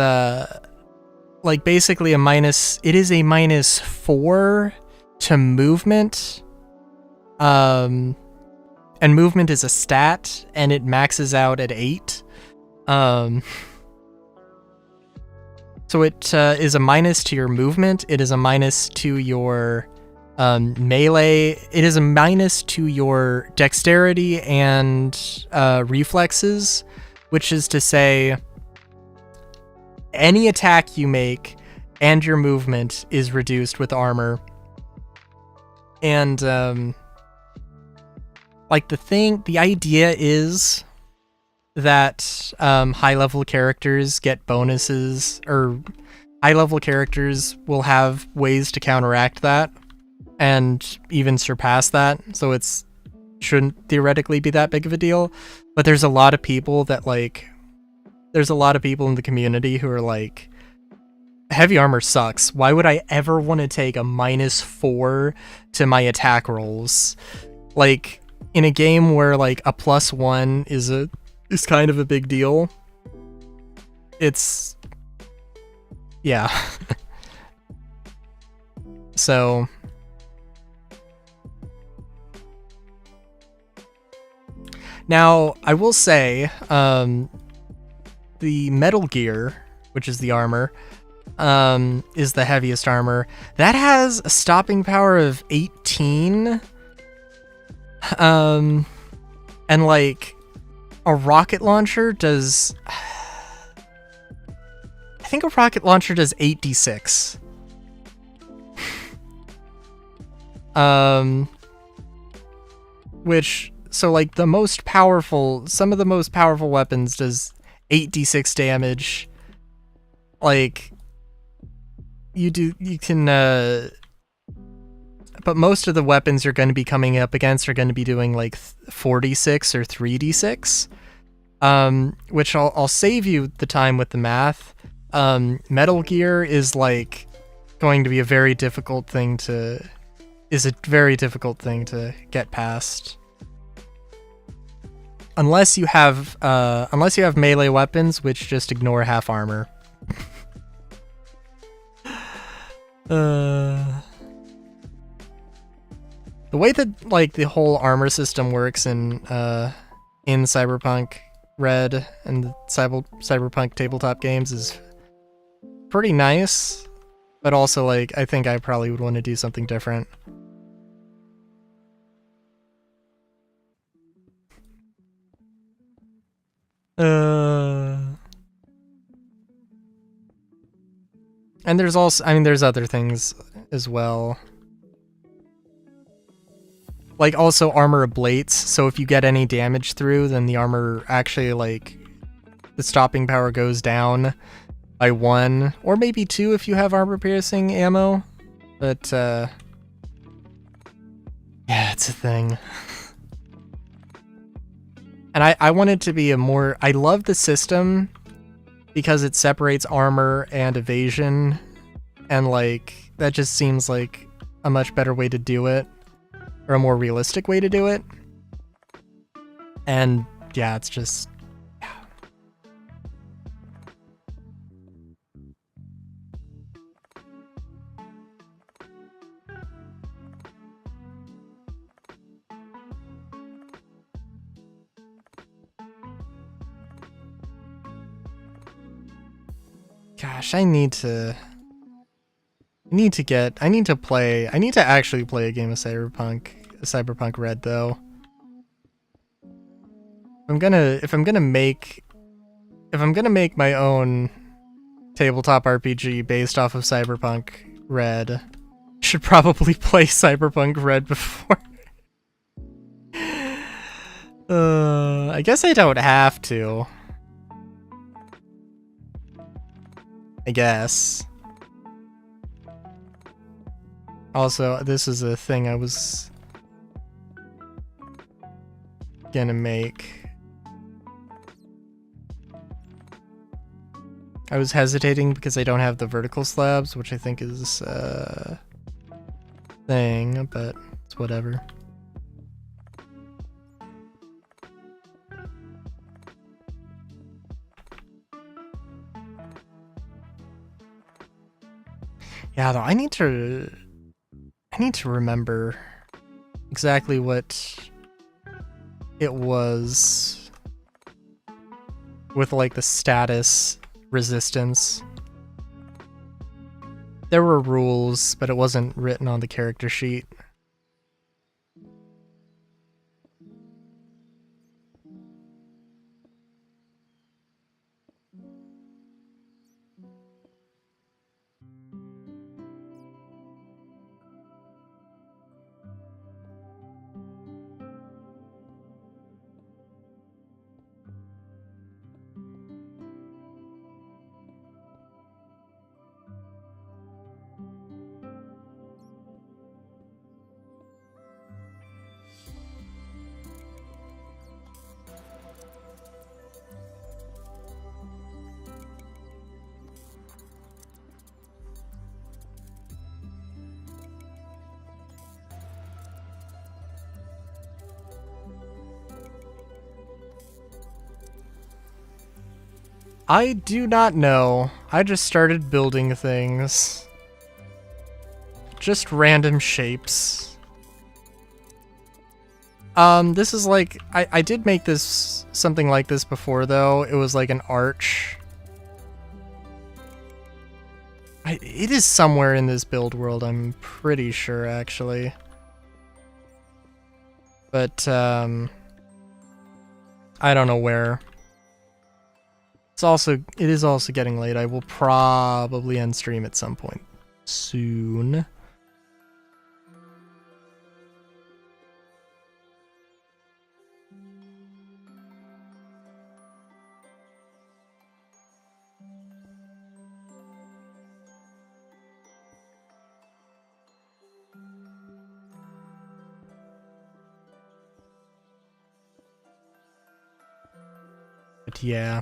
Speaker 1: like, basically it is a -4 to movement, and movement is a stat, and it maxes out at 8. So it is a minus to your movement, it is a minus to your melee, it is a minus to your dexterity and reflexes, which is to say any attack you make and your movement is reduced with armor. And like the idea is that high-level characters get bonuses, or high-level characters will have ways to counteract that and even surpass that, so it's shouldn't theoretically be that big of a deal. But there's a lot of people that there's a lot of people in the community who are like, heavy armor sucks. Why would I ever want to take a -4 to my attack rolls? Like, in a game where like a +1 is kind of a big deal. It's... yeah. So... now, I will say, the Metal Gear, which is the armor, is the heaviest armor. That has a stopping power of 18. And like, a rocket launcher does... I think a rocket launcher does 8d6. Which, so like some of the most powerful weapons does 8d6 damage. Like, you can, but most of the weapons you're going to be coming up against are going to be doing like 4d6 or 3d6, which I'll save you the time with the math. Metal Gear is like going to be a very difficult thing to get past. Unless you have melee weapons, which just ignore half armor. The way that like the whole armor system works in Cyberpunk Red and the Cyberpunk tabletop games is pretty nice, but also like I think I probably would want to do something different. And there's also, I mean, there's other things as well. Like, also armor ablates, so if you get any damage through, then the armor actually, like, the stopping power goes down by 1, or maybe 2 if you have armor-piercing ammo. But, yeah, it's a thing. And I want it to be a more... I love the system because it separates armor and evasion, and, like, that just seems like a much better way to do it. Or a more realistic way to do it. And yeah, it's just... yeah. Gosh, I need to actually play a game of Cyberpunk Red though. If I'm gonna make my own tabletop RPG based off of Cyberpunk Red, I should probably play Cyberpunk Red before. I guess I don't have to. I guess. Also, this is a thing I was gonna make. I was hesitating because I don't have the vertical slabs, which I think is a thing, but it's whatever. Yeah, though, I need to remember exactly what it was with like the status resistance. There were rules, but it wasn't written on the character sheet. I do not know. I just started building things. Just random shapes. This is like, I did make this, something like this before though. It was like an arch. It is somewhere in this build world, I'm pretty sure actually. But, I don't know where. It is also getting late. I will probably end stream at some point soon. But yeah.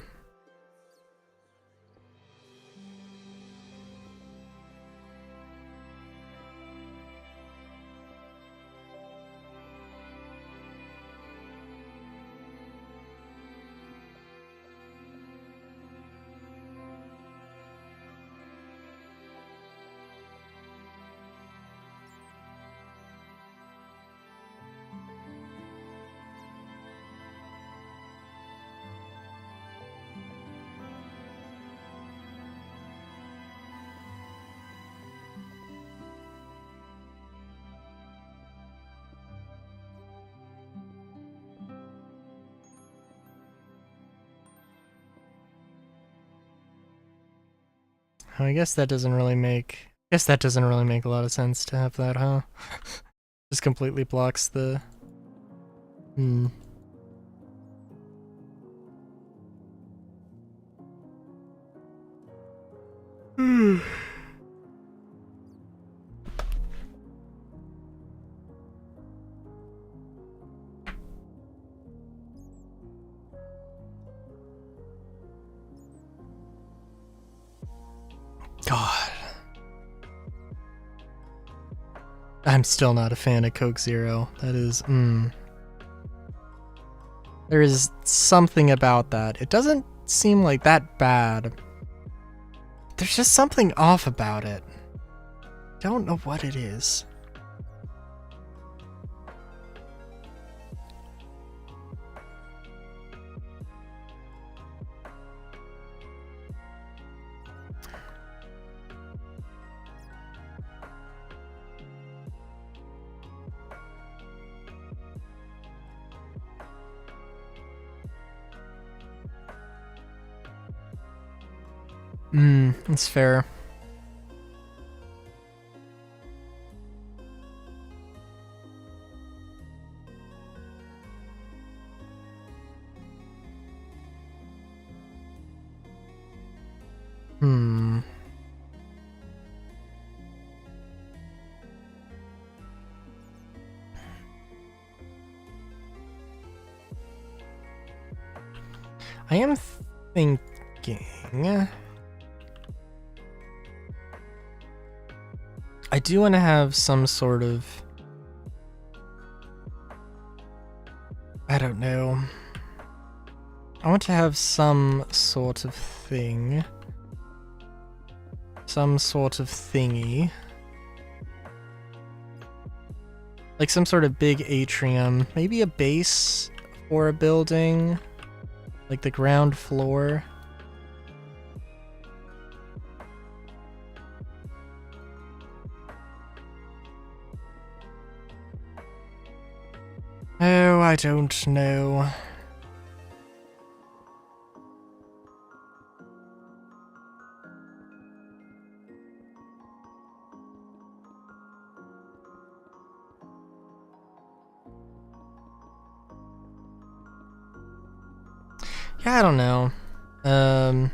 Speaker 1: I guess that doesn't really make a lot of sense to have that, huh? Just completely blocks the God. I'm still not a fan of Coke Zero. That is, There is something about that. It doesn't seem like that bad. There's just something off about it. Don't know what it is. That's fair. I am thinking... I do want to have some sort of... I don't know. I want to have some sort of thing. Some sort of thingy. Like some sort of big atrium. Maybe a base for a building, like the ground floor. Oh, I don't know. Yeah, I don't know. I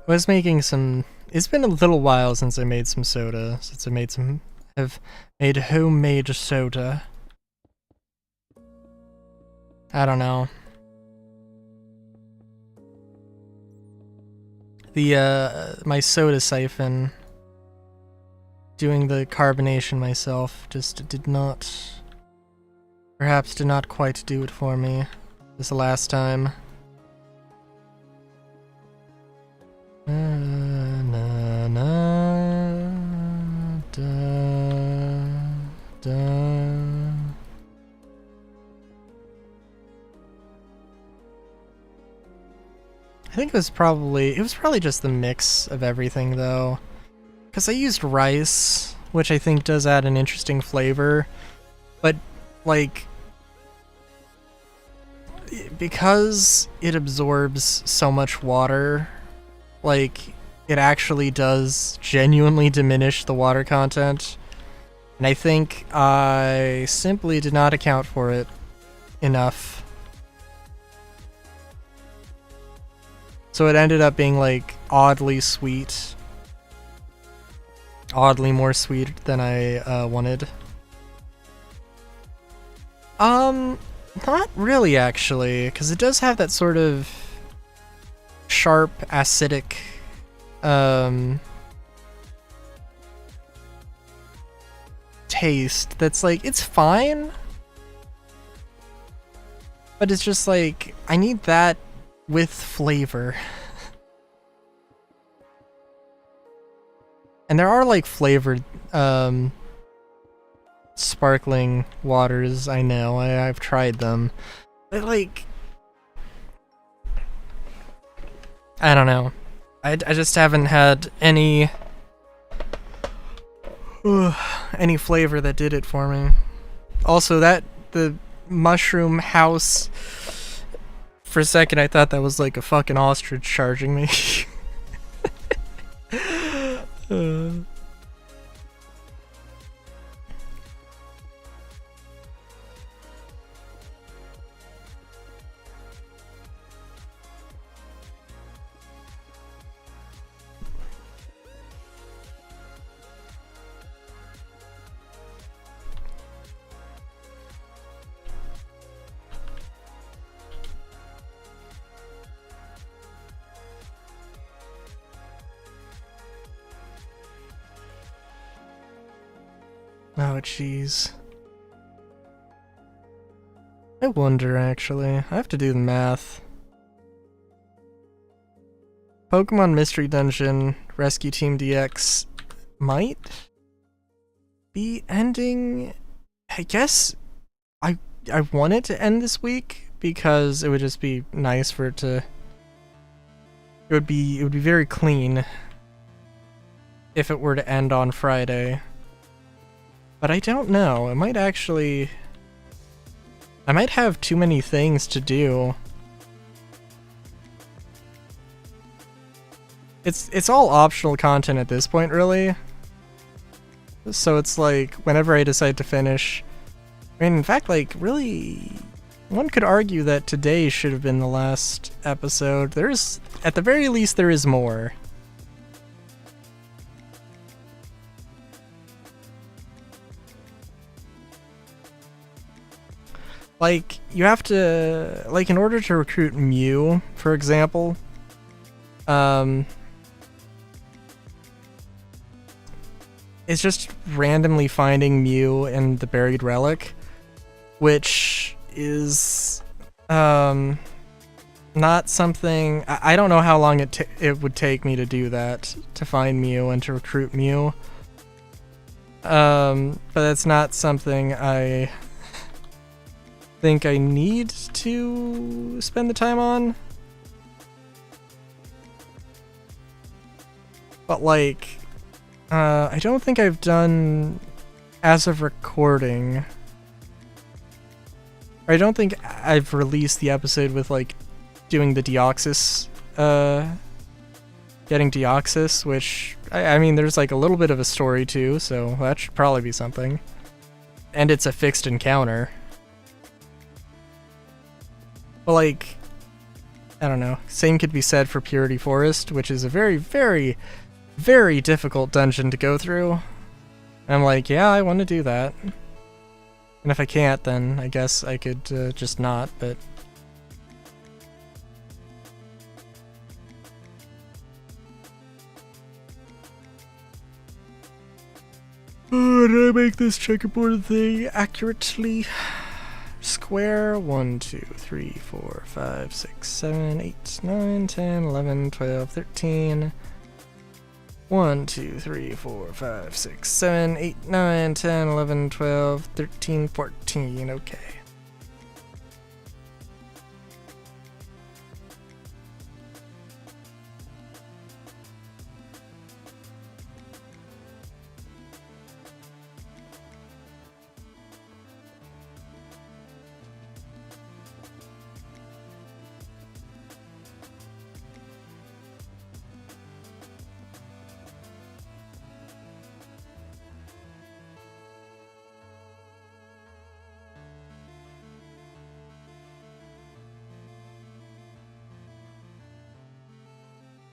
Speaker 1: was making some... It's been a little while since I made some soda, I've made homemade soda. I don't know. My soda siphon, doing the carbonation myself, just perhaps did not quite do it for me this last time. I think it was probably just the mix of everything though, because I used rice, which I think does add an interesting flavor, but like because it absorbs so much water, like it actually does genuinely diminish the water content, and I think I simply did not account for it enough. So it ended up being like oddly sweet. Oddly more sweet than I wanted. Not really actually, because it does have that sort of sharp, acidic, taste that's like, it's fine, but it's just like, I need that with flavor. And there are like flavored sparkling waters, I know, I've tried them, but like, I don't know, I just haven't had any flavor that did it for me. Also, the mushroom house, for a second I thought that was like a fucking ostrich charging me. Oh, jeez. I wonder, actually. I have to do the math. Pokemon Mystery Dungeon Rescue Team DX might be ending... I guess I want it to end this week because it would just be nice for it to... It would be very clean if it were to end on Friday. But I don't know, it might actually... I might have too many things to do. It's all optional content at this point, really. So it's like, whenever I decide to finish... I mean, in fact, like, really... One could argue that today should have been the last episode. There's... At the very least, there is more. Like, you have to, like, in order to recruit Mew, for example, it's just randomly finding Mew and the buried relic, which is, not something, I don't know how long it would take me to do that, to find Mew and to recruit Mew. But that's not something I think I need to spend the time on. But like, I don't think I've done, as of recording, I don't think I've released the episode with like doing the Deoxys, getting Deoxys, which, I mean, there's like a little bit of a story too, so that should probably be something. And it's a fixed encounter. But like, I don't know, same could be said for Purity Forest, which is a very, very, very difficult dungeon to go through. And I'm like, yeah, I want to do that. And if I can't, then I guess I could just not, but... Oh, did I make this checkerboard thing accurately? Square 1, 2, 3, 4, 5, 6, 7, 8, 9, 10, 11, 12, 13. 1, 2, 3, 4, 5, 6, 7, 8, 9, 10, 11, 12, 13, 14. Okay.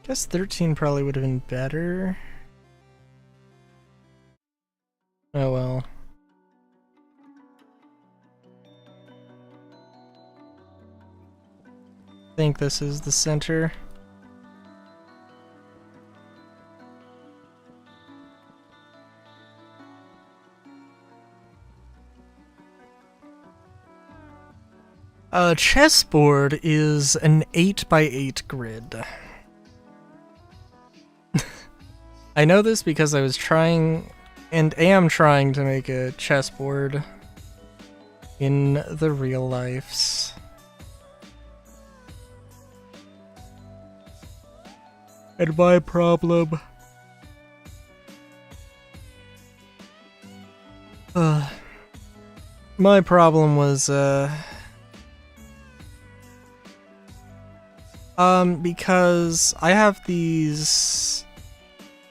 Speaker 1: Guess 13 probably would have been better. Oh well. I think this is the center. A chessboard is an 8x8 grid. I know this because I was trying, and am trying, to make a chessboard in the real lives. And my problem... my problem was, because I have these...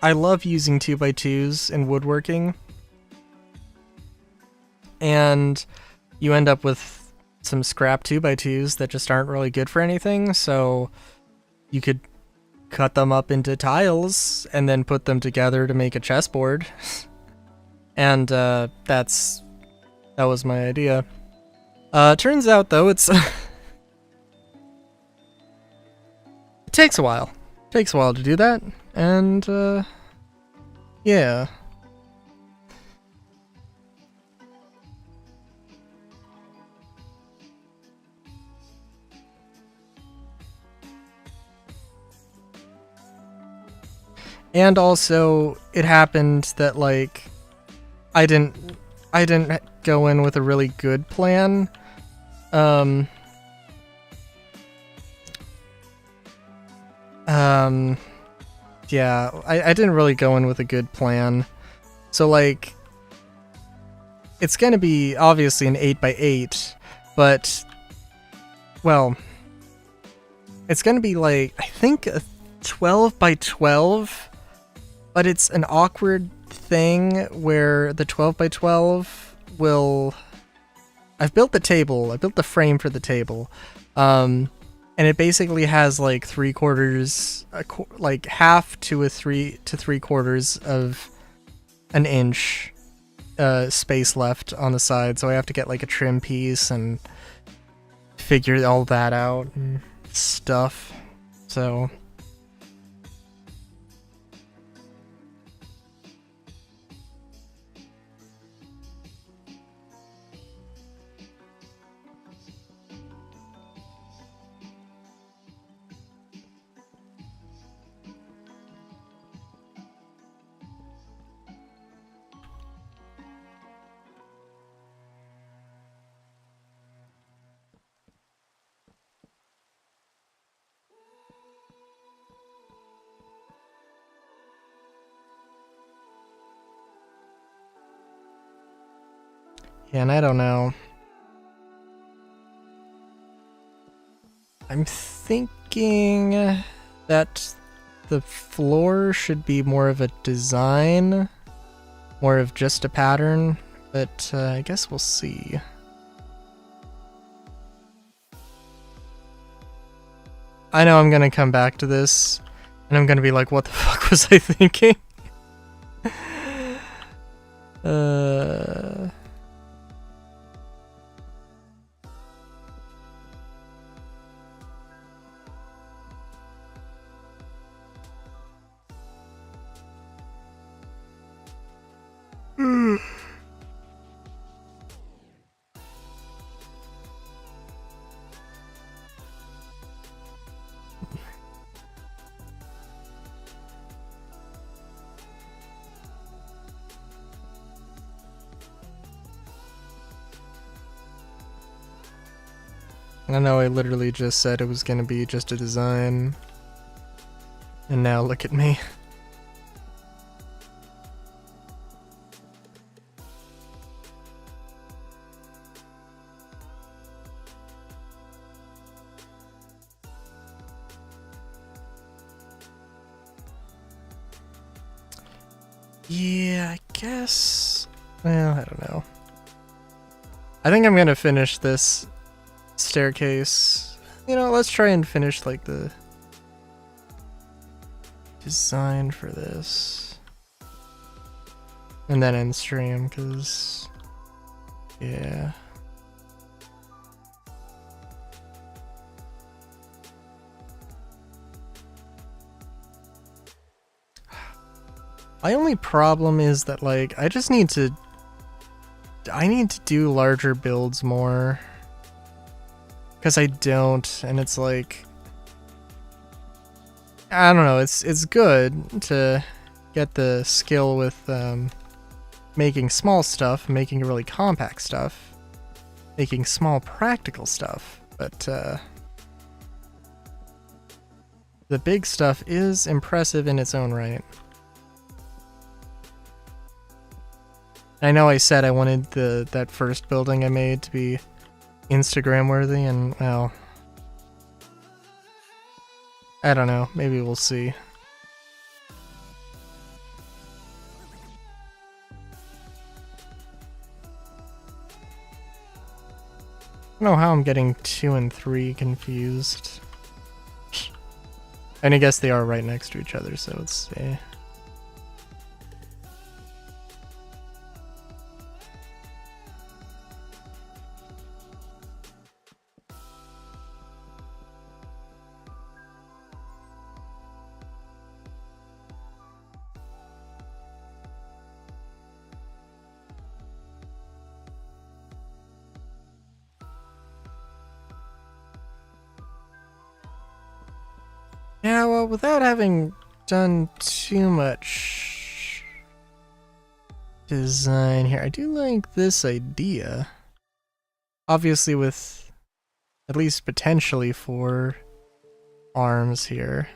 Speaker 1: I love using 2x2s in woodworking, and you end up with some scrap 2x2s that just aren't really good for anything, so you could cut them up into tiles and then put them together to make a chessboard. And that was my idea. Turns out though, it's it takes a while. It takes a while to do that, and yeah. And also, it happened that, like, I didn't go in with a really good plan. Yeah, I didn't really go in with a good plan. So, like, it's gonna be obviously an 8x8, but, well, it's gonna be like, I think a 12x12, but it's an awkward thing where the 12x12 will... I've built the table, I built the frame for the table, and it basically has like 3/4, like half to a 3/4 of an inch space left on the side, so I have to get like a trim piece and figure all that out and stuff, so... Yeah, and I don't know. I'm thinking that the floor should be more of a design, more of just a pattern, but I guess we'll see. I know I'm gonna come back to this, and I'm gonna be like, what the fuck was I thinking? I know I literally just said it was gonna be just a design, and now look at me. Yeah, I guess... Well, I don't know. I think I'm gonna finish this staircase. You know, let's try and finish, like, the design for this. And then end stream, because... Yeah. My only problem is that, like, I need to do larger builds more. Because I don't, and it's like... I don't know, it's good to get the skill with making small stuff, making really compact stuff, making small practical stuff, but the big stuff is impressive in its own right. I know I said I wanted that first building I made to be Instagram worthy, and well, I don't know, maybe we'll see. I don't know how I'm getting 2 and 3 confused. And I guess they are right next to each other, so it's yeah, well, without having done too much design here, I do like this idea. Obviously with at least potentially 4 arms here.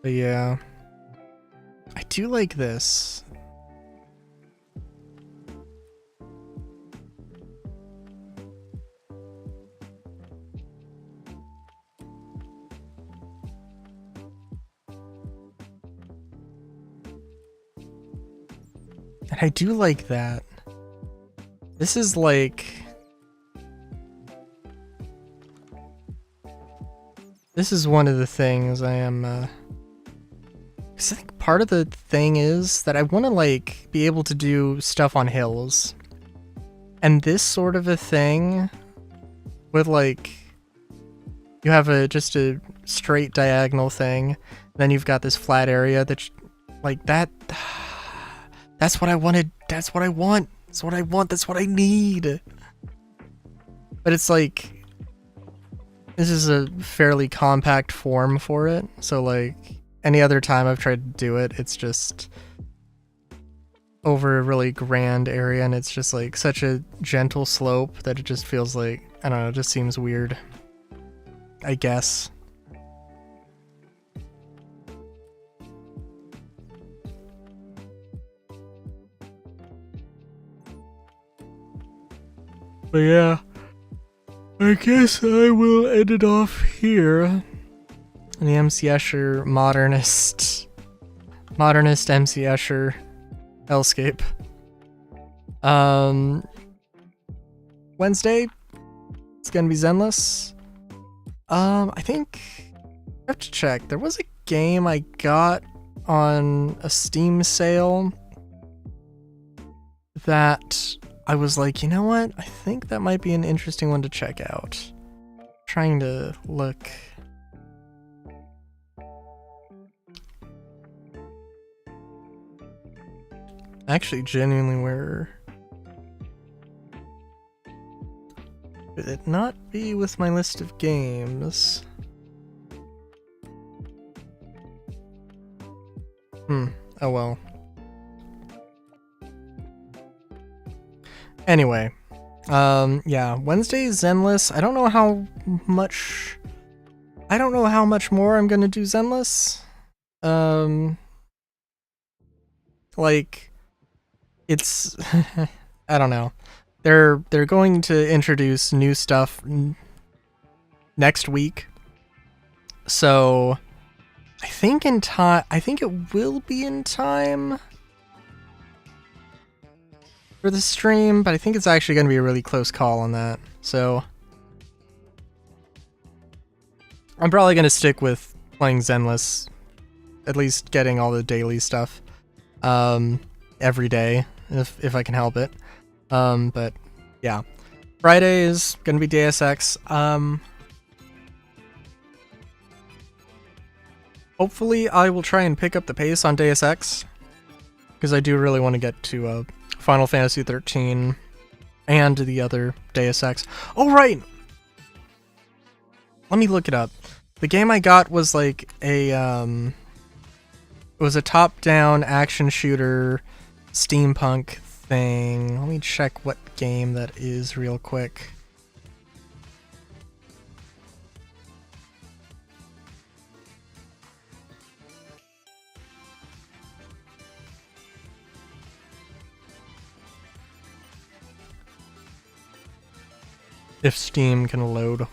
Speaker 1: But yeah, I do like this. And I do like that. This is like... This is one of the things I am, 'cause I think part of the thing is that I want to, like, be able to do stuff on hills. And this sort of a thing, with, like, you have just a straight diagonal thing, then you've got this flat area that, like, that's what I wanted, that's what I want, that's what I want, that's what I need. But it's like, this is a fairly compact form for it, so, like, any other time I've tried to do it, it's just over a really grand area, and it's just like such a gentle slope that it just feels like, I don't know, it just seems weird, I guess. But yeah, I guess I will end it off here. The MC Escher modernist MC Escher hellscape. Wednesday, it's gonna be Zenless. I think I have to check. There was a game I got on a Steam sale that I was like, you know what? I think that might be an interesting one to check out. Trying to look. Actually, genuinely, where would it not be with my list of games? Oh well. Anyway, yeah, Wednesday is Zenless. I don't know how much more I'm gonna do Zenless. Like, it's I don't know. They're going to introduce new stuff next week, so I think it will be in time for the stream, but I think it's actually going to be a really close call on that. So I'm probably going to stick with playing Zenless, at least getting all the daily stuff every day if I can help it. But yeah, Friday is going to be Deus Ex. Hopefully I will try and pick up the pace on Deus Ex, because I do really want to get to Final Fantasy 13 and the other Deus Ex. Oh, right! Let me look it up. The game I got was like a, it was a top-down action shooter steampunk thing. Let me check what game that is real quick. If Steam can load.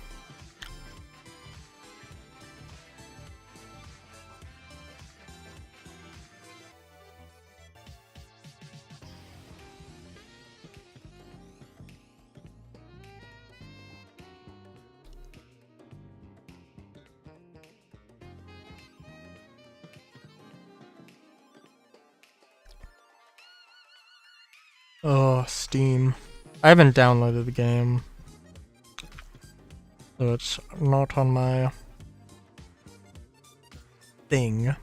Speaker 1: Oh, Steam. I haven't downloaded the game, so it's not on my thing.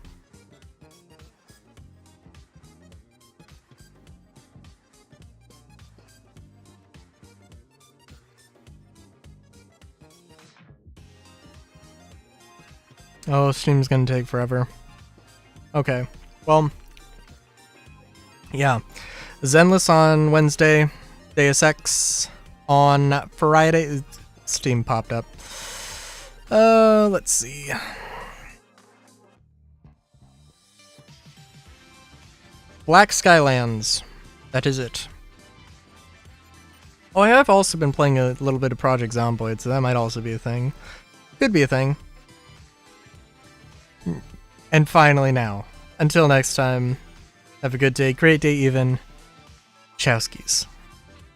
Speaker 1: Oh, Steam's gonna take forever. Okay, well, yeah. Zenless on Wednesday, Deus Ex on Friday. Steam popped up. Let's see. Black Skylands. That is it. Oh, I have also been playing a little bit of Project Zomboid, so that might also be a thing. Could be a thing. And finally now. Until next time, have a good day, great day even. Chowskis.